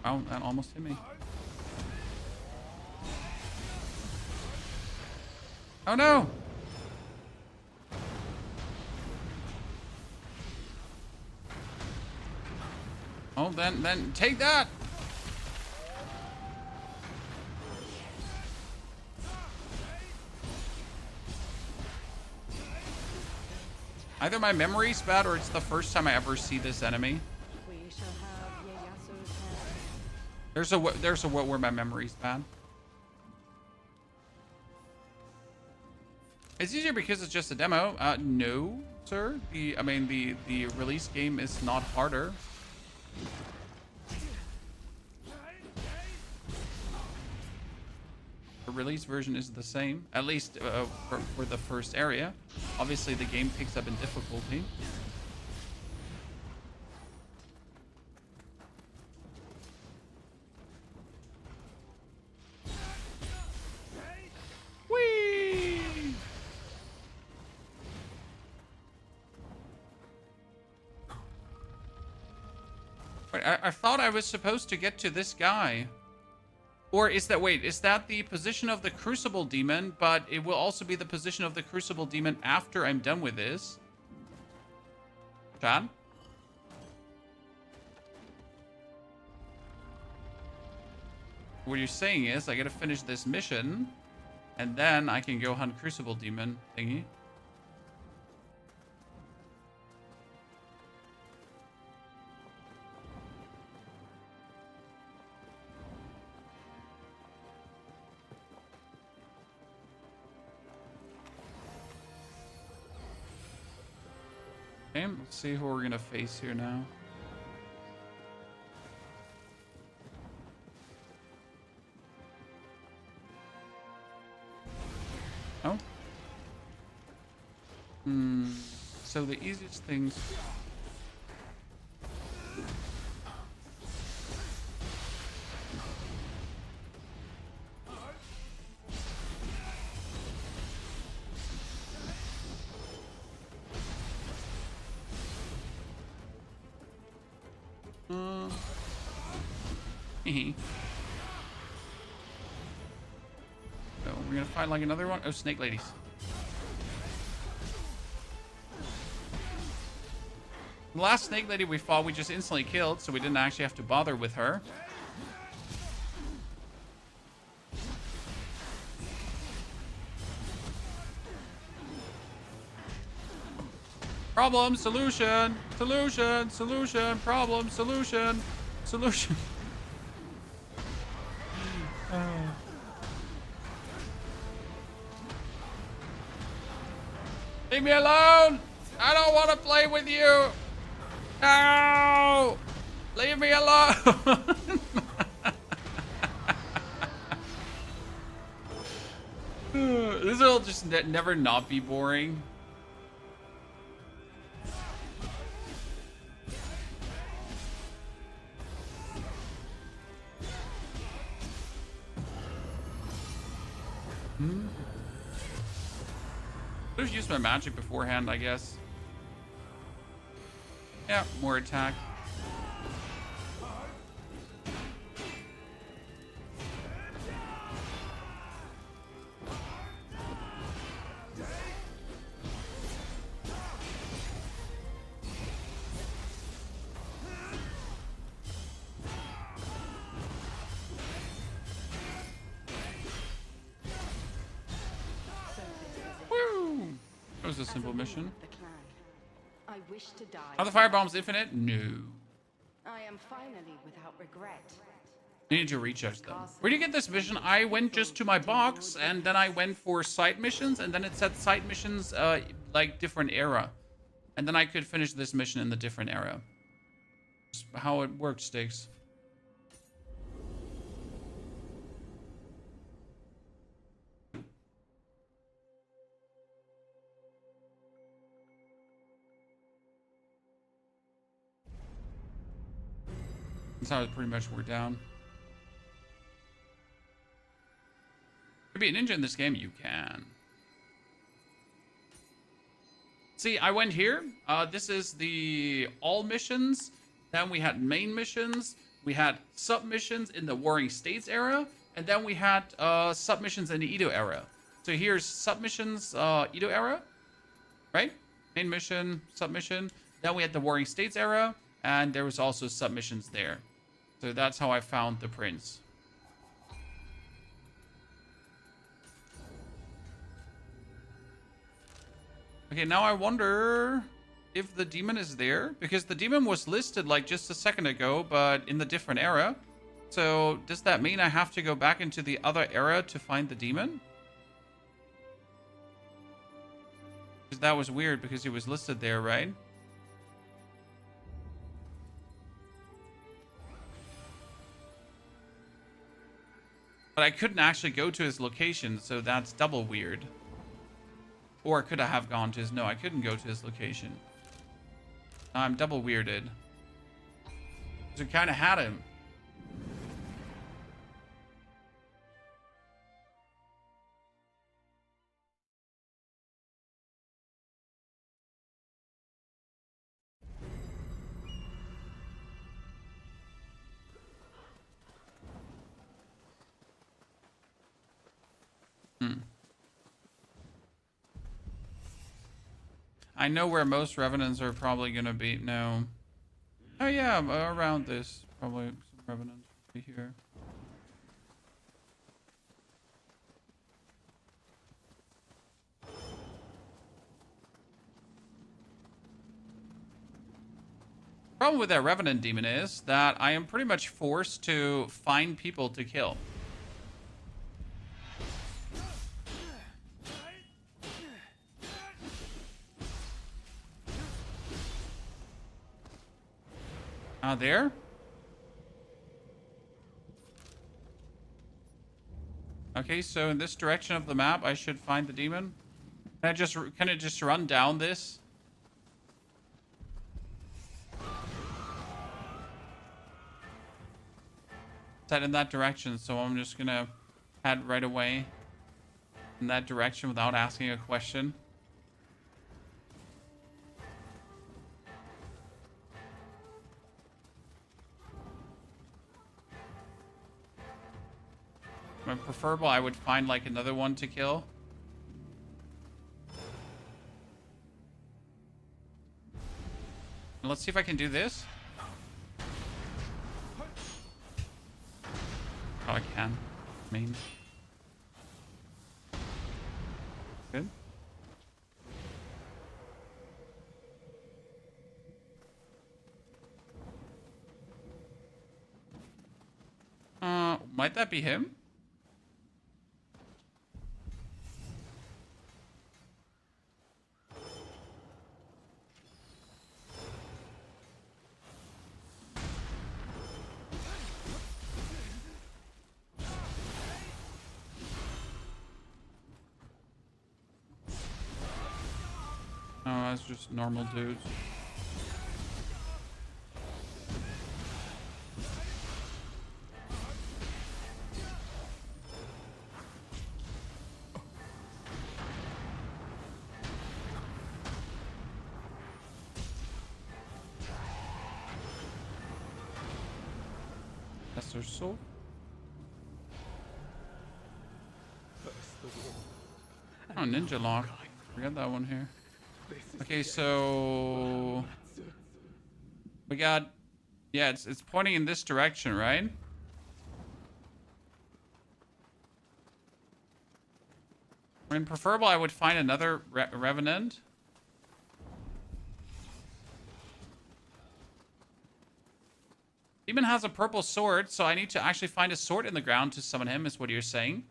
Oh, that almost hit me. Oh no! Oh, then take that! Either my memory's bad or it's the first time I ever see this enemy. We shall have Ieyasu's head. There's a what where my memory's bad. It's easier because it's just a demo. No, sir. The release game is not harder. The release version is the same, at least for the first area. Obviously, the game picks up in difficulty. Whee! Wait, I thought I was supposed to get to this guy. Or is that, wait, is that the position of the Crucible Demon, but it will also be the position of the Crucible Demon after I'm done with this? Chad? What you're saying is I gotta finish this mission, and then I can go hunt Crucible Demon thingy. Okay, let's see who we're gonna face here now. Oh. So the easiest things. So we're gonna find like another one. Oh, snake ladies. The last snake lady we fought, we just instantly killed, so we didn't actually have to bother with her. Problem, solution, solution, solution, problem, solution, solution. Leave me alone! I don't want to play with you! No! Leave me alone! This will just never not be boring. Could have used my magic beforehand, I guess. Yeah, more attack. That was a simple mission. I wish to die. Are the firebombs infinite? No. I am finally without regret. I need to recharge them. Where do you get this mission? I went just to my box, and then I went for side missions, and then it said side missions, like different era. And then I could finish this mission in the different era. That's how it worked, Sticks. That's how it pretty much worked down. Could be a ninja in this game? You can. See, I went here. This is the all missions. Then we had main missions. We had submissions in the Warring States era. And then we had submissions in the Edo era. So here's submissions, Edo era. Right? Main mission, submission. Then we had the Warring States era. And there was also submissions there. So that's how I found the prince. Okay, now I wonder if the demon is there. Because the demon was listed like just a second ago, but in the different era. So does that mean I have to go back into the other era to find the demon? Because that was weird because he was listed there, right? But I couldn't actually go to his location, so that's double weird. Or could I have gone to his... No, I couldn't go to his location. I'm double weirded. So we kind of had him. I know where most revenants are probably going to be. No. Oh, yeah, around this. Probably some revenants will be here. Problem with that revenant demon is that I am pretty much forced to find people to kill. There. Okay, so in this direction of the map, I should find the demon. Can I just run down this? Set in that direction, so I'm just gonna head right away in that direction without asking a question. Preferable, I would find like another one to kill. And let's see if I can do this. Oh, I can. Main. Good. Might that be him? guys just normal dudes. That's their soul. Oh, ninja lock. Forget that one here. Okay, so we got, yeah, it's pointing in this direction, right? I mean, preferable I would find another revenant. Demon has a purple sword, so I need to actually find a sword in the ground to summon him, is what you're saying.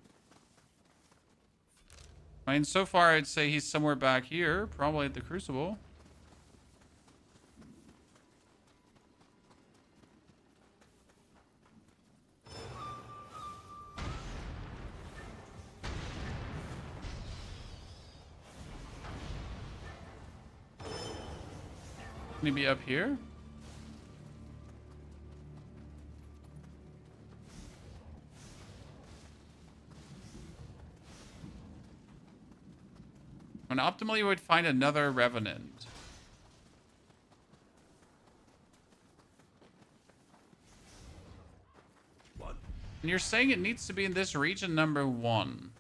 I mean, so far I'd say he's somewhere back here, probably at the crucible. Can he be up here? And optimally, you would find another revenant. What? And you're saying it needs to be in this region number 1.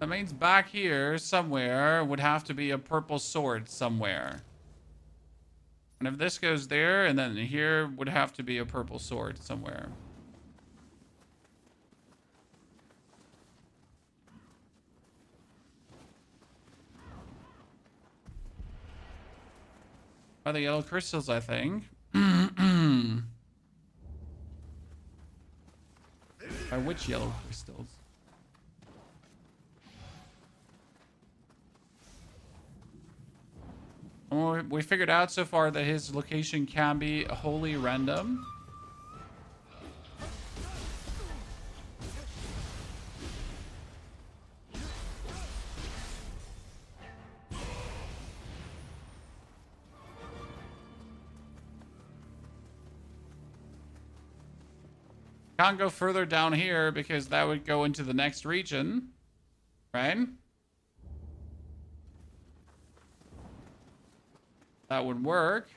That means back here somewhere would have to be a purple sword somewhere. And if this goes there, and then here would have to be a purple sword somewhere. By the yellow crystals, I think. By which yellow crystals? Well, we figured out so far that his location can be wholly random. Can't go further down here because that would go into the next region, right? That would work.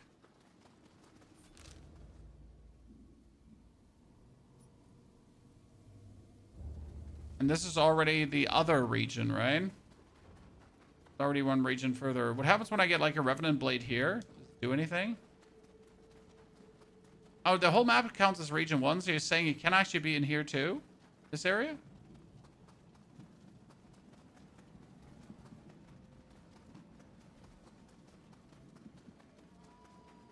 And this is already the other region, right? It's already one region further. What happens when I get like a Revenant Blade here? Does it do anything? Oh, the whole map counts as region 1, so you're saying it can actually be in here too? This area?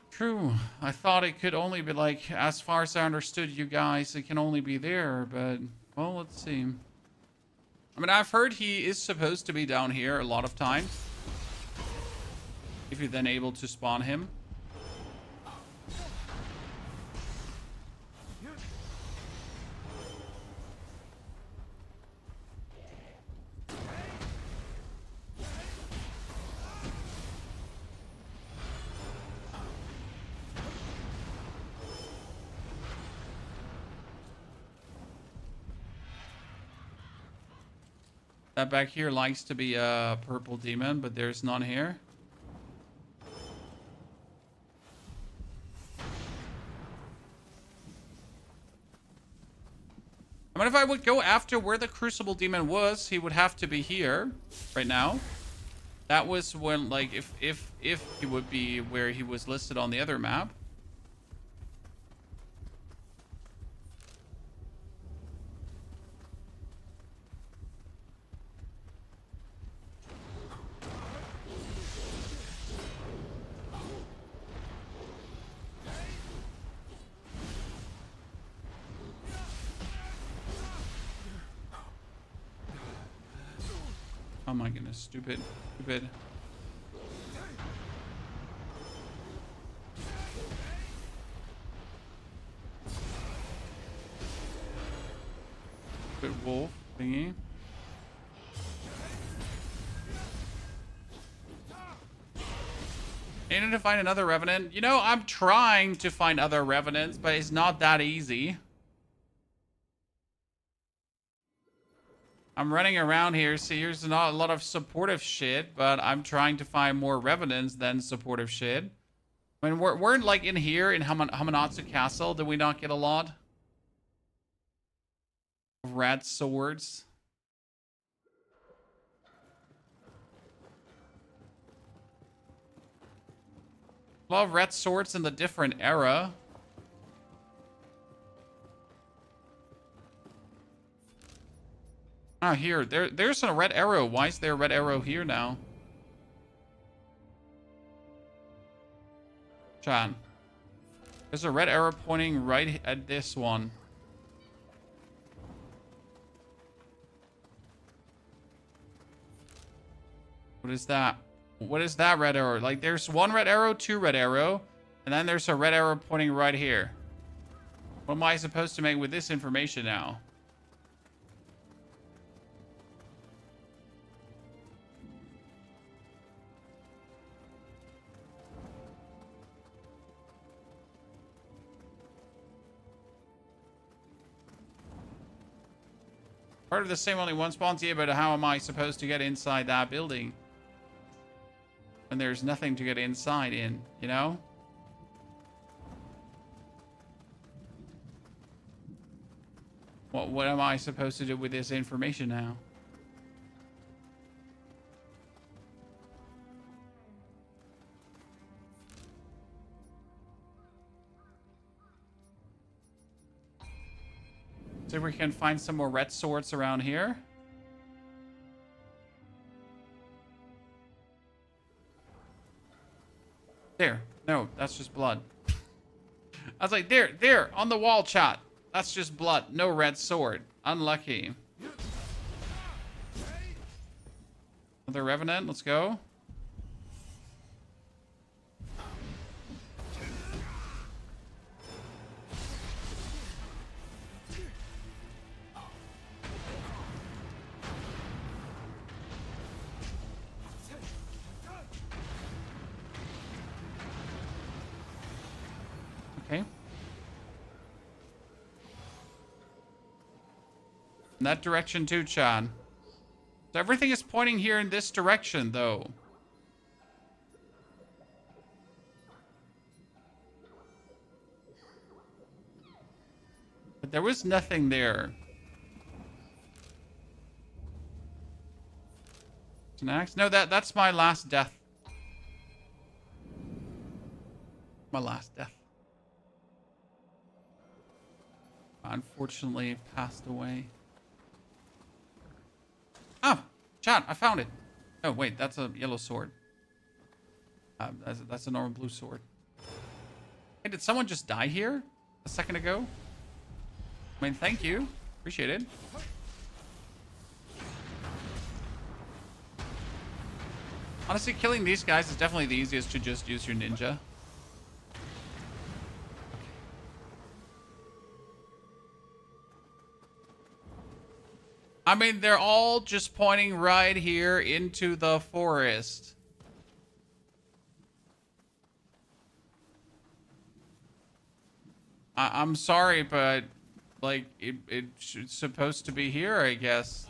True. I thought it could only be like, as far as I understood you guys, it can only be there, but, well, let's see. I mean, I've heard he is supposed to be down here a lot of times. If you're then able to spawn him. That back here likes to be a purple demon, but there's none here. I mean, if I would go after where the crucible demon was, he would have to be here right now. That was when, like, if he would be where he was listed on the other map. Oh my goodness, stupid. Stupid. Good wolf. thingy. I need to find another revenant. You know, I'm trying to find other revenants, but it's not that easy. I'm running around here. See, here's not a lot of supportive shit, but I'm trying to find more revenants than supportive shit. I mean, we're like in here in Hamanatsu Castle. Did we not get a lot of red swords? A lot of red swords in the different era. Ah, here. There's a red arrow. Why is there a red arrow here now? Chan. There's a red arrow pointing right at this one. What is that? What is that red arrow? Like, there's one red arrow, two red arrow, and then there's a red arrow pointing right here. What am I supposed to make with this information now? Part of the same, only one spawns here, but how am I supposed to get inside that building? And there's nothing to get inside in, you know? What am I supposed to do with this information now? See if we can find some more red swords around here. There. No, that's just blood. I was like, there, on the wall, chat. That's just blood. No red sword. Unlucky. Another revenant. Let's go. Okay. In that direction too, Chan. So everything is pointing here in this direction, though. But there was nothing there. It's an axe? No, that's my last death. My last death. Unfortunately, passed away. Oh, chat, I found it. Oh, wait, that's a yellow sword. That's a normal blue sword. Hey, did someone just die here a second ago? I mean, thank you. Appreciate it. Honestly, killing these guys is definitely the easiest to just use your ninja. I mean, they're all just pointing right here into the forest. I'm sorry, but like it's supposed to be here, I guess.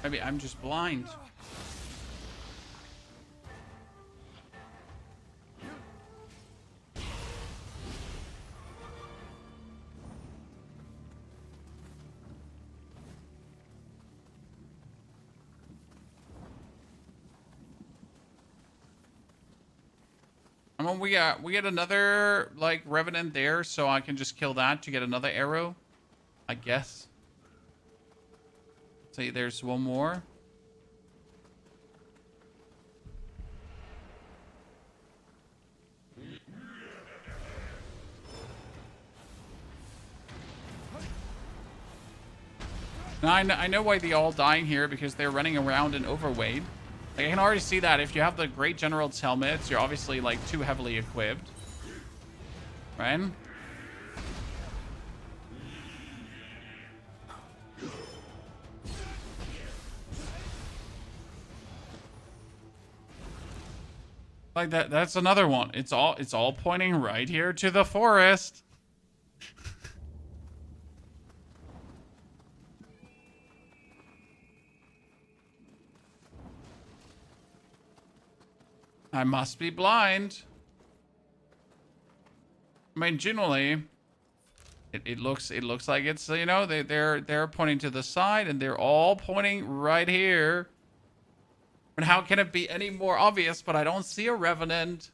Maybe I'm just blind. I mean, we get another like revenant there, so I can just kill that to get another arrow, I guess. See, there's one more. Now I know why they all dying here, because they're running around in overweight. Like, I can already see that if you have the Great General's helmets, you're obviously like too heavily equipped. Right? Like that's another one. It's all pointing right here to the forest. I must be blind. I mean, generally, it looks like it's, you know, they're pointing to the side and they're all pointing right here. And how can it be any more obvious? But I don't see a revenant.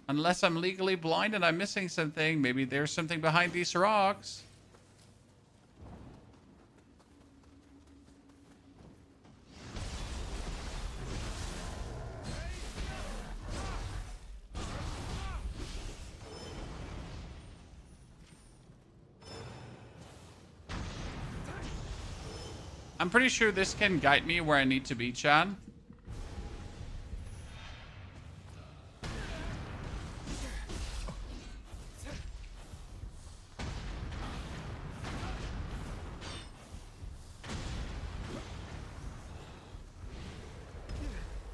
Unless I'm legally blind and I'm missing something. Maybe there's something behind these rocks. I'm pretty sure this can guide me where I need to be, Chad.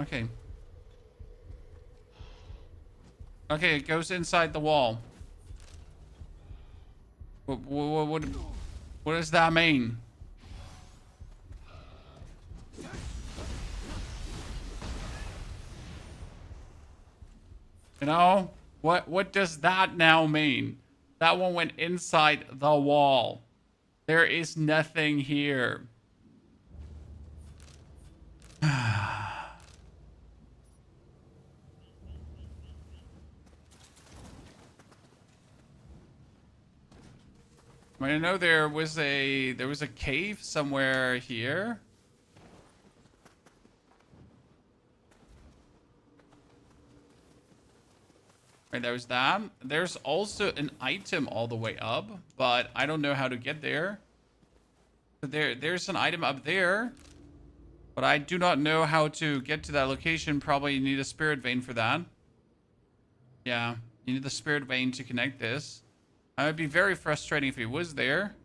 Okay. Okay, it goes inside the wall. What does that mean? You know, what does that now mean? That one went inside the wall. There is nothing here. I know there was a cave somewhere here. Right, there's that. There's also an item all the way up, but I don't know how to get there. There's an item up there, but I do not know how to get to that location. Probably you need a spirit vein for that. Yeah, you need the spirit vein to connect this. It would be very frustrating if it was there.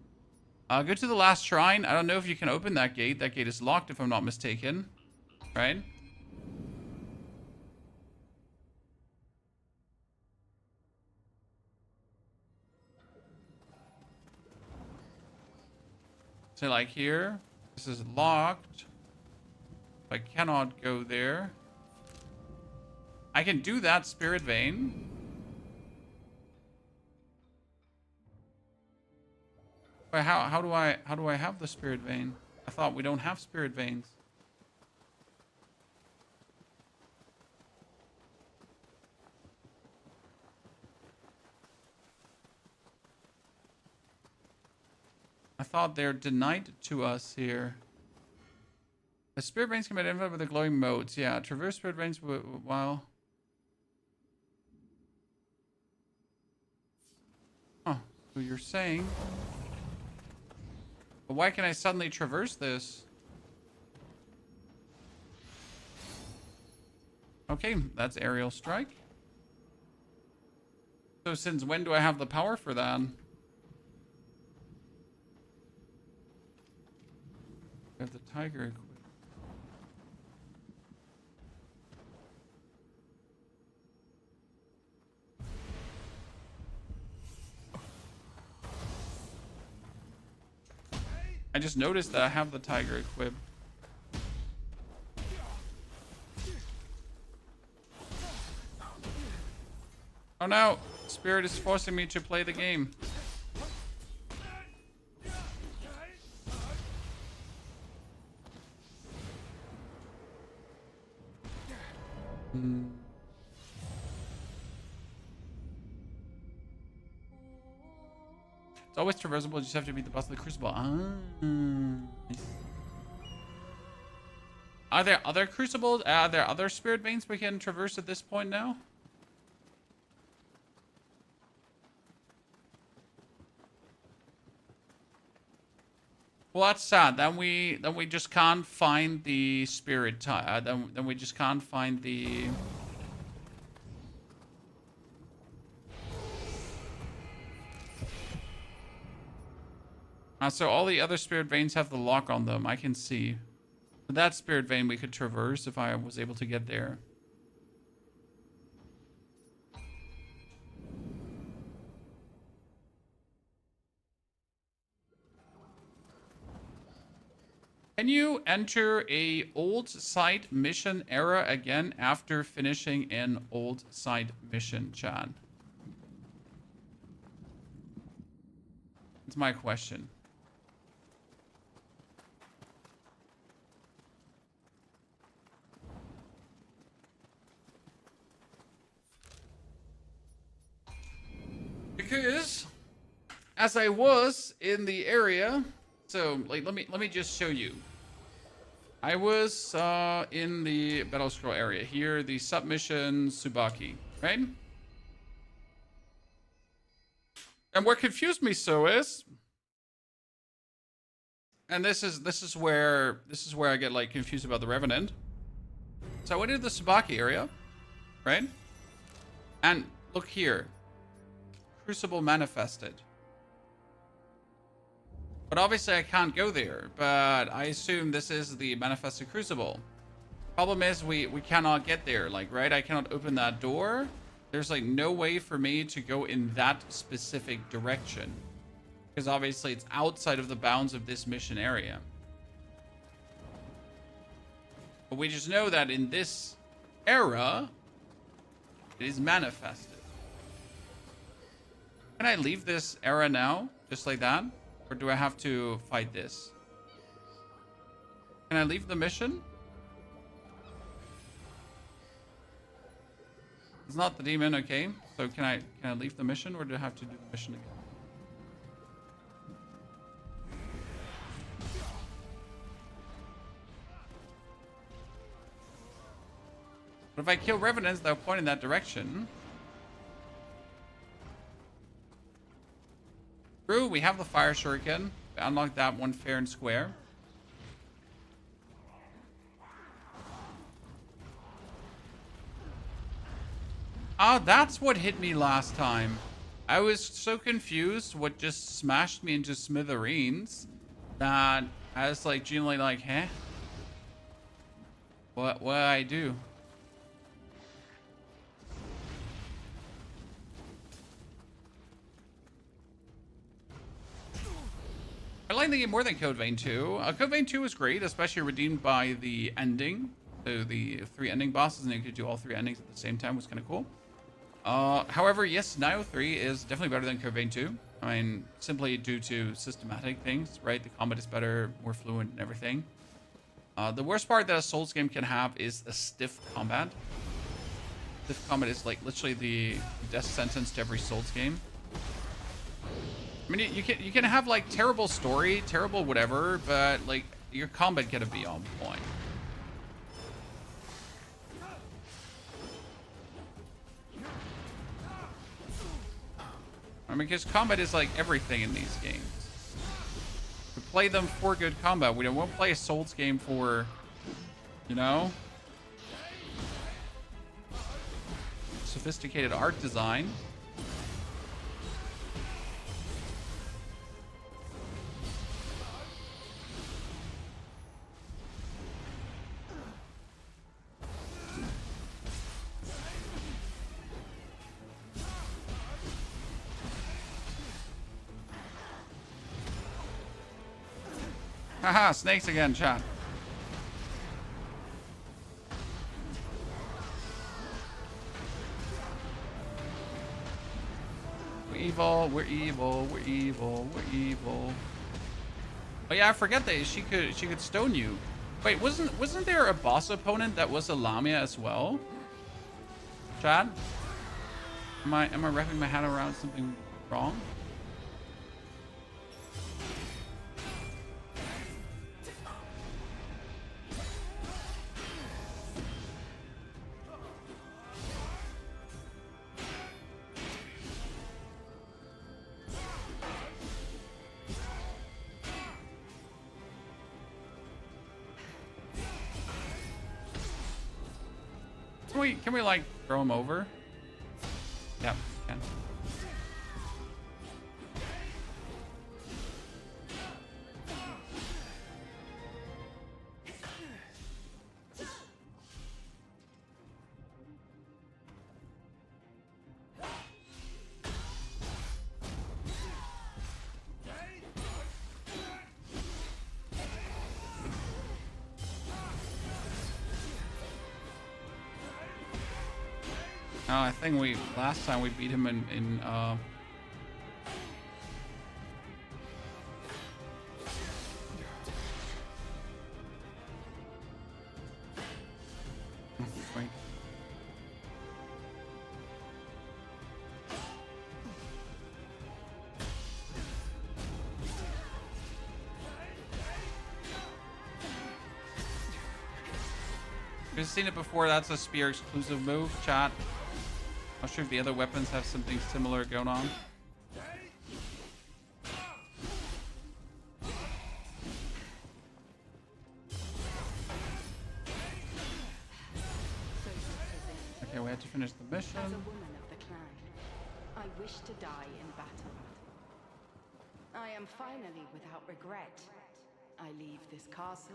Go to the last shrine. I don't know if you can open that gate. That gate is locked if I'm not mistaken. Right? So like here, this is locked. I cannot go there. I can do that spirit vein. But how do I have the spirit vein? I thought we don't have spirit veins. I thought they're denied to us here. The spirit veins can be identified with the glowing modes. Yeah, traverse spirit veins while... Oh, so you're saying... But why can I suddenly traverse this? Okay, that's aerial strike. So since when do I have the power for that? I have the tiger equipped. I just noticed that I have the tiger equipped. Oh no! Spirit is forcing me to play the game. It's always traversable, you just have to beat the boss of the crucible. Are there other crucibles? Are there other spirit veins we can traverse at this point now? Well, that's sad. Then we just can't find the spirit. Then we just can't find the. So all the other spirit veins have the lock on them. I can see. That spirit vein we could traverse if I was able to get there. Can you enter a old side mission era again after finishing an old side mission, Chad? That's my question. Because as I was in the area, so like let me just show you. I was in the battle scroll area here, the submission Tsubaki, right? And what confused me so is, and this is where I get like confused about the Revenant. So I went into the Tsubaki area, right? And look here. Crucible manifested. But obviously I can't go there, but I assume this is the manifested crucible. Problem is we cannot get there, like, right? I cannot open that door. There's like no way for me to go in that specific direction. Because obviously it's outside of the bounds of this mission area. But we just know that in this era, it is manifested. Can I leave this era now? Just like that? Or do I have to fight this? Can I leave the mission? It's not the demon, okay. So can I leave the mission or do I have to do the mission again? But if I kill revenants that point in that direction. True, we have the fire shuriken. We unlocked that one fair and square. Ah, that's what hit me last time. I was so confused what just smashed me into smithereens that I was like genuinely like, huh? What I do? I like the game more than Code Vein 2. Code Vein 2 was great, especially redeemed by the ending. So the 3 ending bosses, and you could do all 3 endings at the same time, was kind of cool. However, yes, Nioh 3 is definitely better than Code Vein 2. I mean, simply due to systematic things, right? The combat is better, more fluent and everything. The worst part that a Souls game can have is a stiff combat. Stiff combat is like literally the death sentence to every Souls game. I mean, you can have like terrible story, terrible whatever, but like your combat gotta be on point. I mean, because combat is like everything in these games. We play them for good combat. We won't play a Souls game for, you know, sophisticated art design. Haha, snakes again, chat. We're evil, we're evil, we're evil, we're evil. Oh yeah, I forget that she could stone you. Wait, wasn't there a boss opponent that was a Lamia as well? Chad? Am I wrapping my head around something wrong? we like throw him over? Yep, can. Oh, I think last time we beat him in wait. We've seen it before. That's a spear exclusive move, chat. Not sure if the other weapons have something similar going on. Okay, we had to finish the mission. As a woman of the clan, I wish to die in battle. I am finally without regret. I leave this castle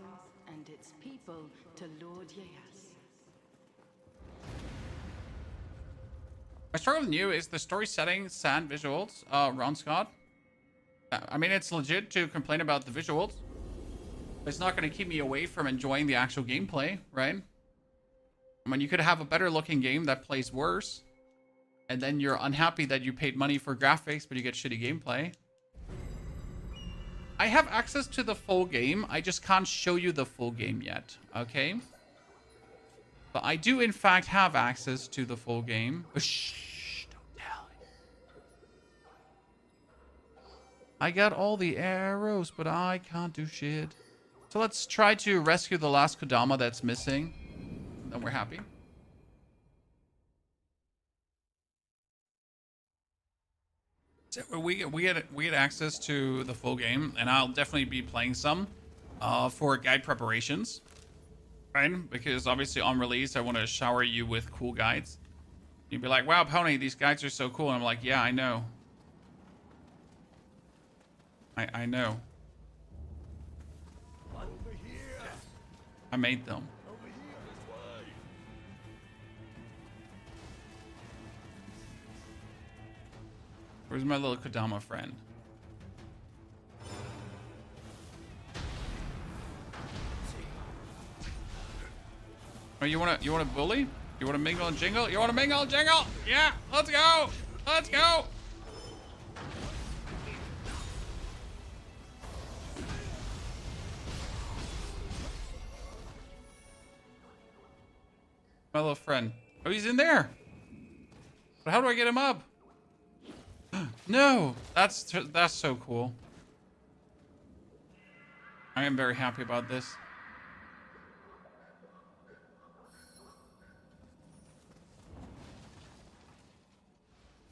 and its people to Lord Yeas. My struggle with Nioh is the story setting, sand visuals, Ron Scott. I mean, it's legit to complain about the visuals. But it's not going to keep me away from enjoying the actual gameplay, right? I mean, you could have a better looking game that plays worse. And then you're unhappy that you paid money for graphics, but you get shitty gameplay. I have access to the full game. I just can't show you the full game yet, okay? But I do, in fact, have access to the full game. Shh, don't tell. I got all the arrows, but I can't do shit. So let's try to rescue the last Kodama that's missing. Then we're happy. So we get access to the full game, and I'll definitely be playing some for guide preparations. Right? Because obviously on release, I want to shower you with cool guides. You'd be like, wow, Pony, these guides are so cool. And I'm like, yeah, I know. I know. I made them. Where's my little Kodama friend? Oh, you wanna bully? You wanna mingle and jingle? You wanna mingle and jingle? Yeah, let's go! Let's go! My little friend. Oh, he's in there! But how do I get him up? No! That's so cool. I am very happy about this.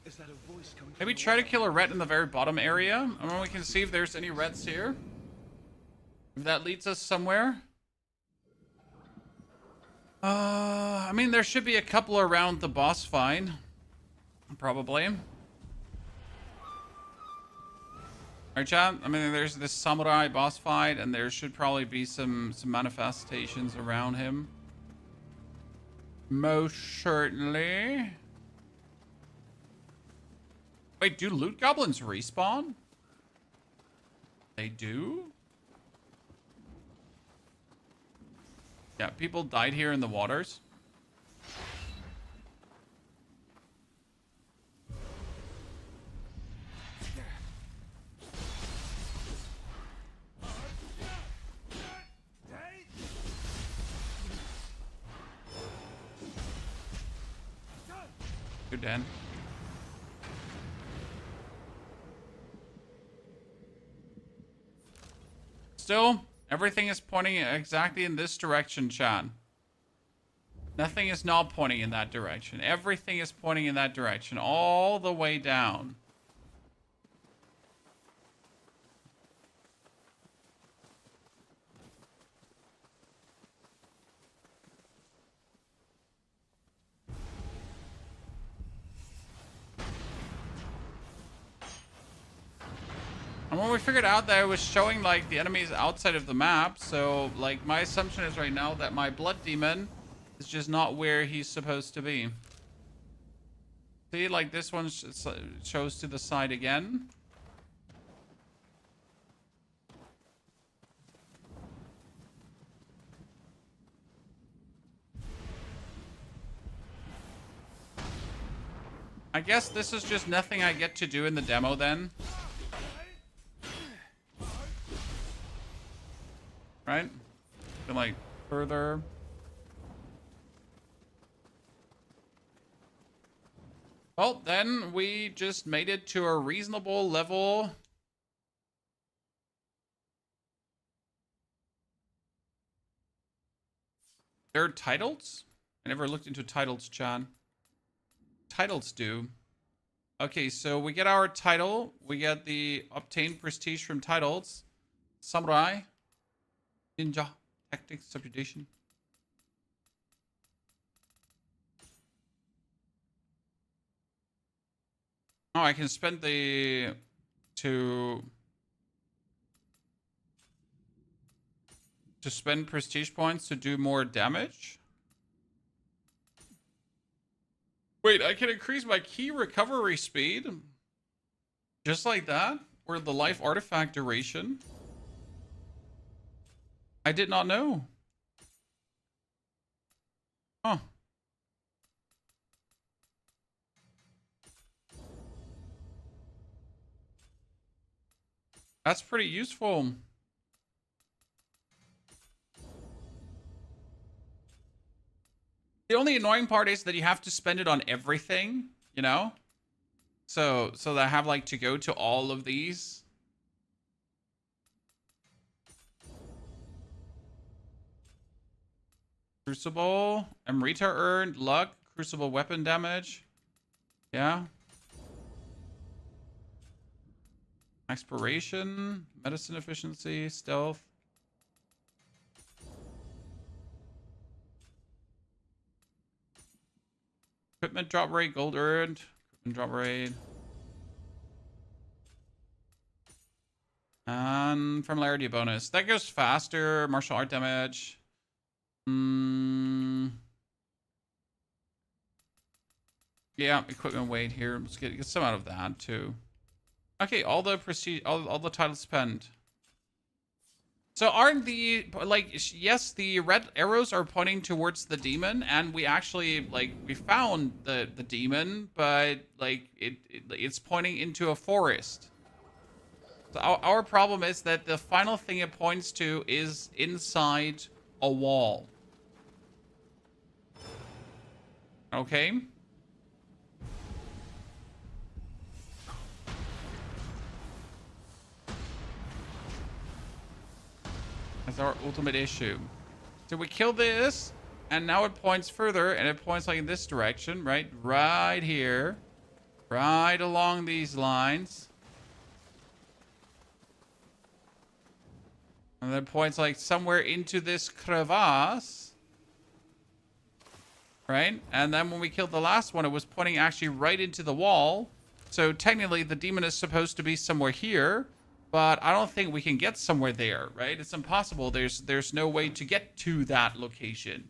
Is that a voice coming? Maybe try to kill a ret in the very bottom area. I mean, we can see if there's any rets here. If that leads us somewhere. I mean, there should be a couple around the boss fight. Probably. Alright, chat. I mean, there's this samurai boss fight, and there should probably be some manifestations around him. Most certainly. Wait, do loot goblins respawn? They do? Yeah, people died here in the waters. You're dead. Still, everything is pointing exactly in this direction, Chan. Nothing is not pointing in that direction. Everything is pointing in that direction, all the way down. And when we figured out that it was showing like the enemies outside of the map, so like my assumption is right now that my blood demon is just not where he's supposed to be. See, like this one shows to the side again. I guess this is just nothing I get to do in the demo then. Right? And like further. Well, then we just made it to a reasonable level. There are titles? I never looked into titles, John. Titles do. Okay, so we get our title. We get the obtained prestige from titles. Samurai. Ninja. Tactics. Subjugation. Oh, I can spend the... to spend prestige points to do more damage? Wait, I can increase my key recovery speed? Just like that? Or the life artifact duration? I did not know. Huh. That's pretty useful. The only annoying part is that you have to spend it on everything, you know? So that I have like to go to all of these. Crucible, Amrita earned, luck, crucible weapon damage. Yeah. Expiration, medicine efficiency, stealth. Equipment drop rate, gold earned. Equipment drop rate. And familiarity bonus. That goes faster. Martial art damage. Yeah, equipment weight here. Let's get some out of that too. Okay, all the prestige, all the titles spent. So aren't the, like, yes, the red arrows are pointing towards the demon, and we actually, like, we found the demon, but, like, it's pointing into a forest. So our problem is that the final thing it points to is inside a wall. Okay? That's our ultimate issue. So we kill this, and now it points further, and it points like in this direction, right? Right here. Right along these lines. And then it points like somewhere into this crevasse. Right? And then when we killed the last one, it was pointing actually right into the wall. So technically the demon is supposed to be somewhere here. But I don't think we can get somewhere there, right? It's impossible. There's no way to get to that location.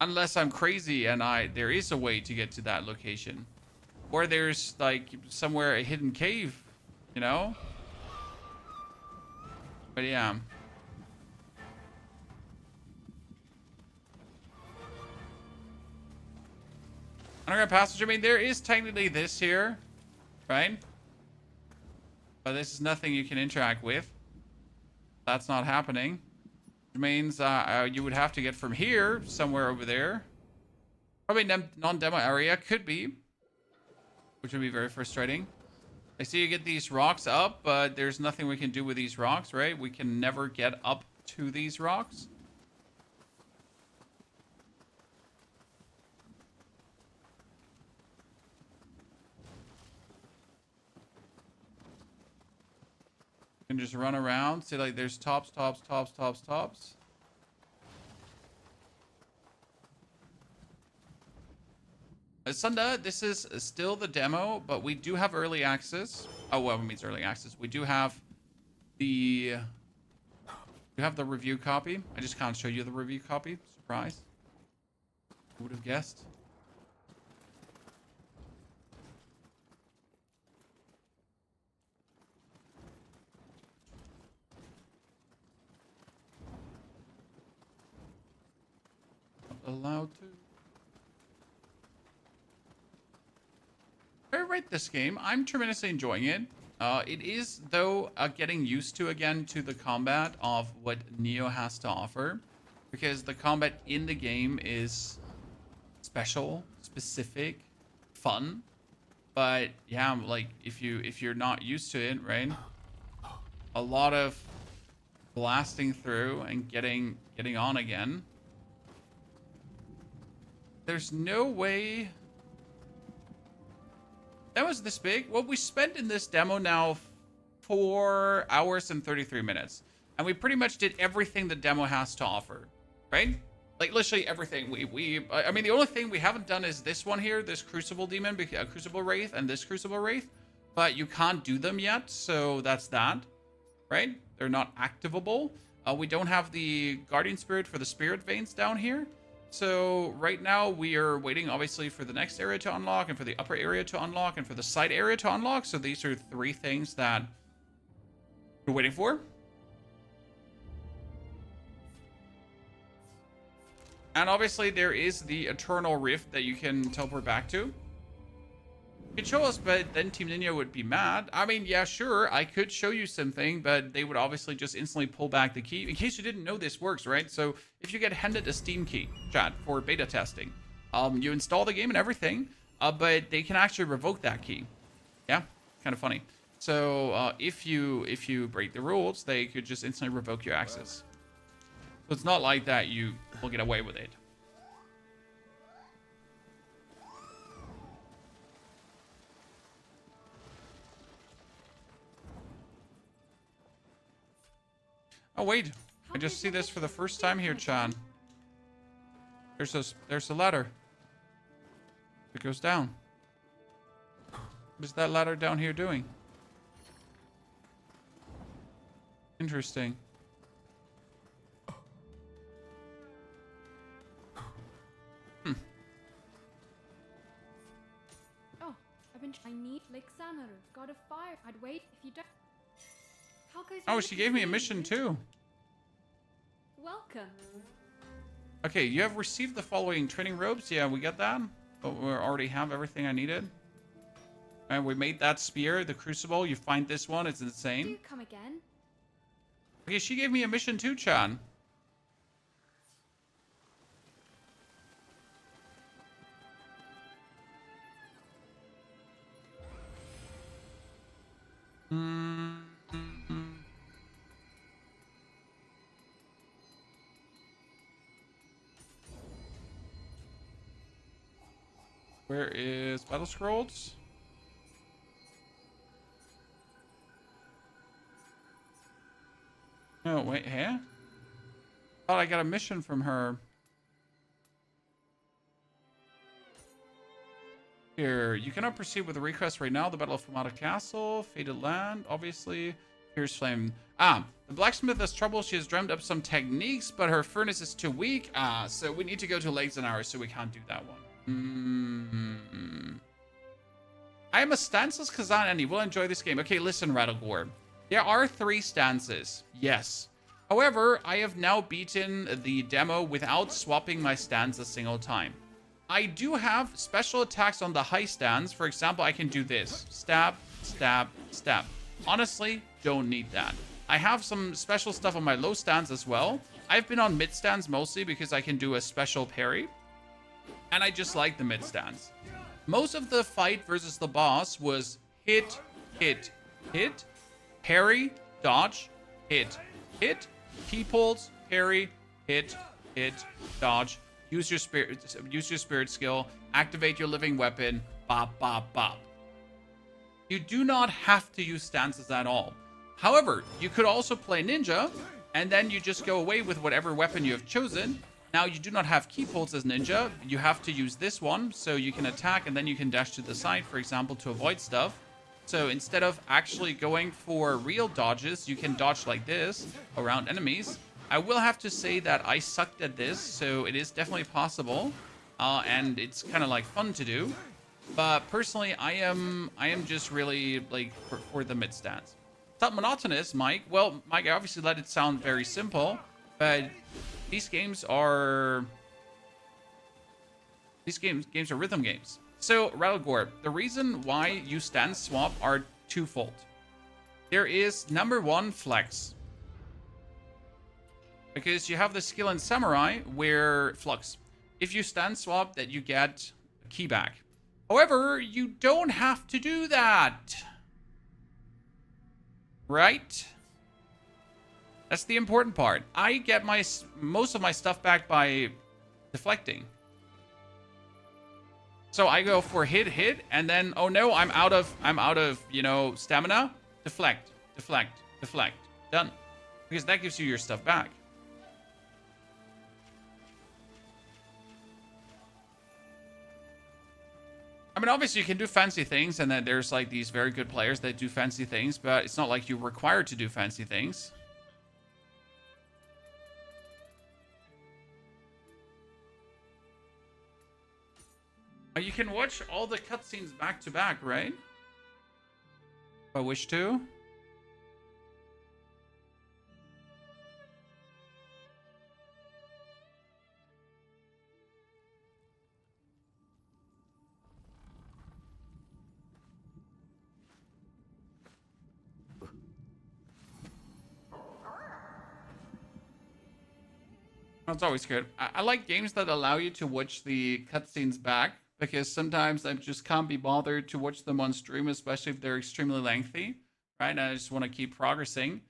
Unless I'm crazy and there is a way to get to that location. Or there's like somewhere a hidden cave, you know? But yeah. Underground passage, I mean, there is technically this here, right? But this is nothing you can interact with. That's not happening. Which means you would have to get from here, somewhere over there. Probably non-demo area, could be. Which would be very frustrating. I see you get these rocks up, but there's nothing we can do with these rocks, right? We can never get up to these rocks. You can just run around. See, like, there's tops. Sunda, this is still the demo, but we do have early access. Oh, well, it means early access. We do have the review copy. I just can't show you the review copy. Surprise. Who would have guessed? Not allowed to. I rate this game. I'm tremendously enjoying it. It is, though, getting used to, again, to the combat of what Nioh has to offer. Because the combat in the game is special, specific, fun. But, yeah, like, if you're not used to it, right? A lot of blasting through and getting on again. There's no way... That was this big. Well, we spent in this demo now 4 hours and 33 minutes. And we pretty much did everything the demo has to offer, right? Like, literally everything. I mean, the only thing we haven't done is this one here, this Crucible Demon, Crucible Wraith, and this Crucible Wraith. But you can't do them yet, so that's that, right? They're not activable. We don't have the Guardian Spirit for the Spirit Veins down here. So right now we are waiting obviously for the next area to unlock and for the upper area to unlock and for the side area to unlock. So these are 3 things that we're waiting for. And obviously there is the Eternal Rift that you can teleport back to. You could show us, but then Team Nioh would be mad. I mean, yeah, sure, I could show you something, but they would obviously just instantly pull back the key. In case you didn't know this works, right? So if you get handed a Steam key, chat, for beta testing, you install the game and everything, but they can actually revoke that key. Yeah, kind of funny. So if you break the rules, they could just instantly revoke your access. So it's not like that you will get away with it. Oh wait, I just see this for the first time here, Chan. There's a ladder. It goes down. What is that ladder down here doing? Interesting. Oh, I need Lixanaru, god of fire. I'd wait if you don't. Oh, she gave me a mission too. Welcome. Okay, you have received the following training robes. Yeah, we got that. But we already have everything I needed. And we made that spear, the crucible. You find this one, it's insane. Do come again. Okay, she gave me a mission too, Chan. Where is Battle Scrolls? No, wait, huh? Thought I got a mission from her. Here, you cannot proceed with the request right now. The Battle of Fumata Castle, Fated Land, obviously. Fierce Flame. The blacksmith has trouble. She has dreamt up some techniques, but her furnace is too weak. So we need to go to Legs and Hours, so we can't do that one. I am a stanceless Kazan and you will enjoy this game. Okay, listen, Rattlegore. There are 3 stances, yes. However, I have now beaten the demo without swapping my stance a single time. I do have special attacks on the high stance. For example, I can do this. Stab, stab, stab. Honestly, don't need that. I have some special stuff on my low stance as well. I've been on mid stance mostly because I can do a special parry. And I just like the mid stance. Most of the fight versus the boss was hit, hit, hit, parry, dodge, hit, hit, T-pulls, parry, hit, hit, dodge, use your spirit skill, activate your living weapon, bop, bop, bop. You do not have to use stances at all. However, you could also play ninja, and then you just go away with whatever weapon you have chosen, Now, you do not have key pulls as ninja. You have to use this one, so you can attack and then you can dash to the side, for example, to avoid stuff. So instead of actually going for real dodges, you can dodge like this around enemies. I will have to say that I sucked at this, so it is definitely possible. And it's kind of like fun to do. But personally, I am just really like for the mid stance. It's not monotonous, Mike. Well, Mike, I obviously let it sound very simple, but these games are rhythm games. So, Rattlegore, the reason why you stance swap are twofold. There is number one, flex. Because you have the skill in Samurai where flux. If you stance swap, that you get a key back. However, you don't have to do that. Right? That's the important part. I get most of my stuff back by deflecting. So I go for hit, and then, oh no, I'm out of, you know, stamina. Deflect, deflect, deflect. Done. Because that gives you your stuff back. I mean, obviously you can do fancy things, and then there's like these very good players that do fancy things, but it's not like you're required to do fancy things. You can watch all the cutscenes back to back, right? If I wish to. That's always good. I like games that allow you to watch the cutscenes back, because sometimes I just can't be bothered to watch them on stream, especially if they're extremely lengthy, right? And I just want to keep progressing.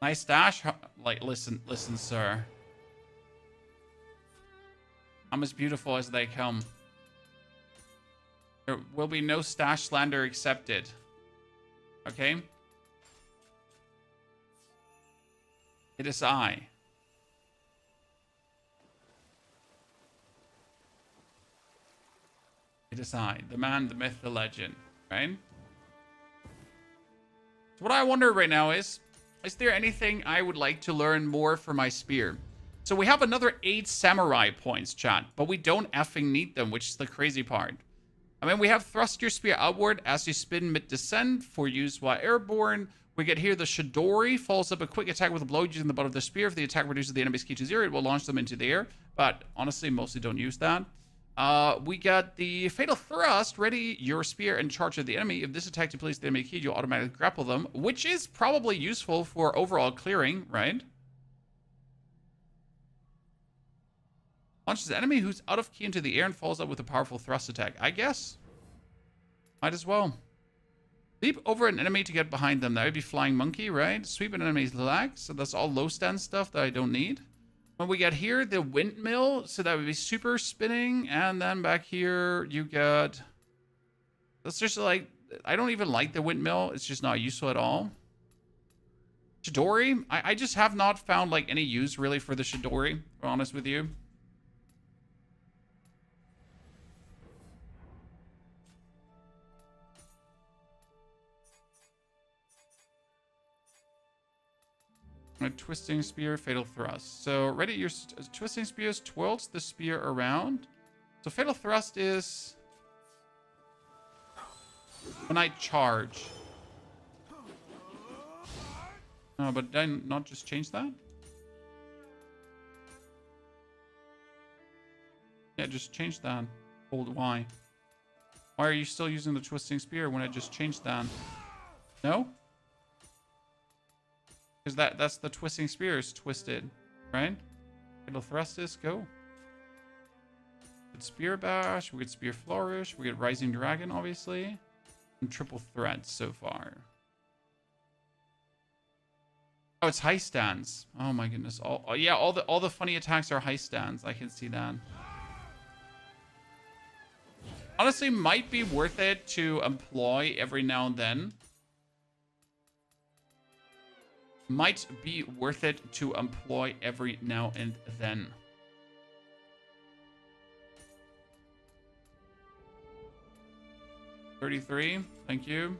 Nice dash. Like, listen, sir. I'm as beautiful as they come. There will be no stash slander accepted. Okay? It is I. It is I, the man, the myth, the legend, right? So what I wonder right now is there anything I would like to learn more for my spear? So we have another 8 samurai points, chat, but we don't effing need them, which is the crazy part. I mean, we have thrust your spear outward as you spin mid-descent for use while airborne. We get here the Chidori, follows up a quick attack with a blow using the butt of the spear. If the attack reduces the enemy's ki to 0, it will launch them into the air, but honestly, mostly don't use that. We got the Fatal Thrust, ready your spear and charge at the enemy. If this attack depletes the enemy ki, you'll automatically grapple them, which is probably useful for overall clearing, right? Launches the enemy who's out of ki into the air and follows up with a powerful thrust attack. I guess. Might as well. Leap over an enemy to get behind them. That would be Flying Monkey, right? Sweep an enemy's leg. So that's all low stand stuff that I don't need. When we get here, the windmill, so that would be super spinning, and then back here you got, that's just like, I don't even like the windmill, it's just not useful at all. Chidori, I just have not found like any use really for the Chidori, to be honest with you. A twisting spear, fatal thrust. So ready your twisting spears twirls the spear around. So fatal thrust is when I charge. Oh, but did I not just change that? Yeah, just change that. Hold Y. Why are you still using the twisting spear when I just changed that? No? Because that's the twisting spear is twisted, right? Fatal thrust is go. We get spear bash, we get spear flourish, we get rising dragon, obviously, and triple threat so far. Oh, it's high stands. Oh my goodness! Yeah, all the funny attacks are high stands. I can see that. Honestly, might be worth it to employ every now and then. might be worth it to employ every now and then. $33, thank you.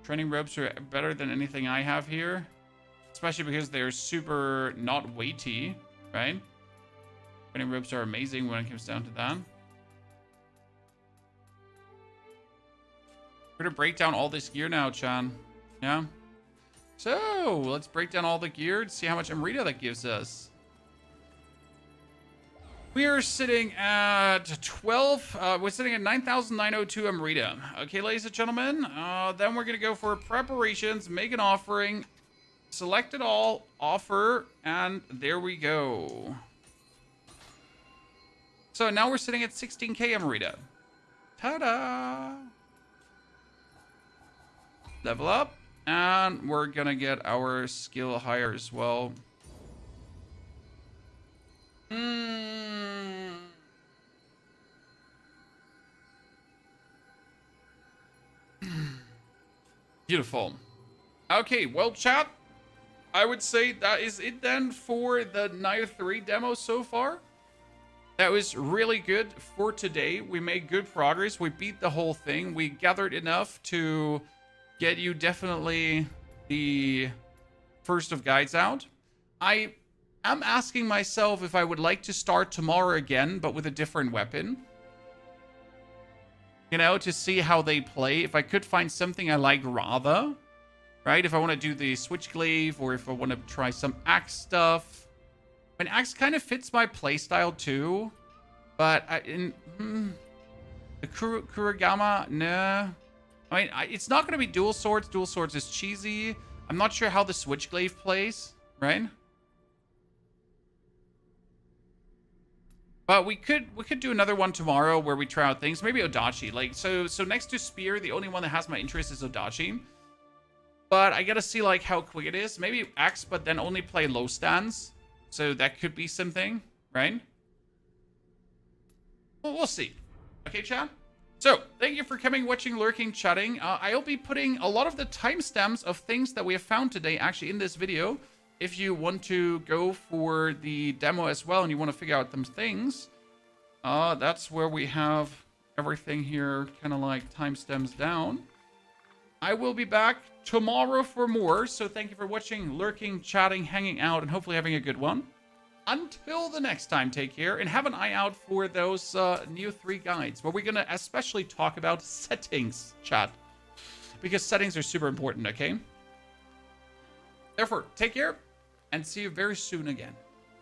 Training ropes are better than anything I have here. Especially because they're super not weighty, right? Training ropes are amazing when it comes down to that. We're gonna break down all this gear now, Chan. Yeah? So, let's break down all the gear and see how much Amrita that gives us. We are sitting at 12. We're sitting at 9,902 Amrita. Okay, ladies and gentlemen. Then we're going to go for preparations, make an offering, select it all, offer, and there we go. So now we're sitting at 16k Amrita. Ta-da! Level up. And we're going to get our skill higher as well. Beautiful. Okay, well, chat, I would say that is it then for the Nioh 3 demo so far. That was really good for today. We made good progress. We beat the whole thing. We gathered enough to get you definitely the first of guides out. I am asking myself if I would like to start tomorrow again, but with a different weapon. You know, to see how they play. If I could find something I like rather, right? If I want to do the switchglaive, or if I want to try some axe stuff. I mean, axe kind of fits my playstyle too, but the Kuragama, nah. I mean, it's not going to be dual swords. Dual swords is cheesy. I'm not sure how the switchglaive plays, right? But we could do another one tomorrow where we try out things. Maybe Odachi. Like so next to Spear, the only one that has my interest is Odachi. But I gotta see like how quick it is. Maybe Axe, but then only play low stands. So that could be something, right? Well, we'll see. Okay, chat? So, thank you for coming, watching, lurking, chatting. I'll be putting a lot of the timestamps of things that we have found today actually in this video. If you want to go for the demo as well and you want to figure out them things, that's where we have everything here kind of like timestamps down. I will be back tomorrow for more. So thank you for watching, lurking, chatting, hanging out, and hopefully having a good one. Until the next time, take care and have an eye out for those Nioh 3 guides where we're going to especially talk about settings, chat. Because settings are super important, okay? Therefore, take care and see you very soon again.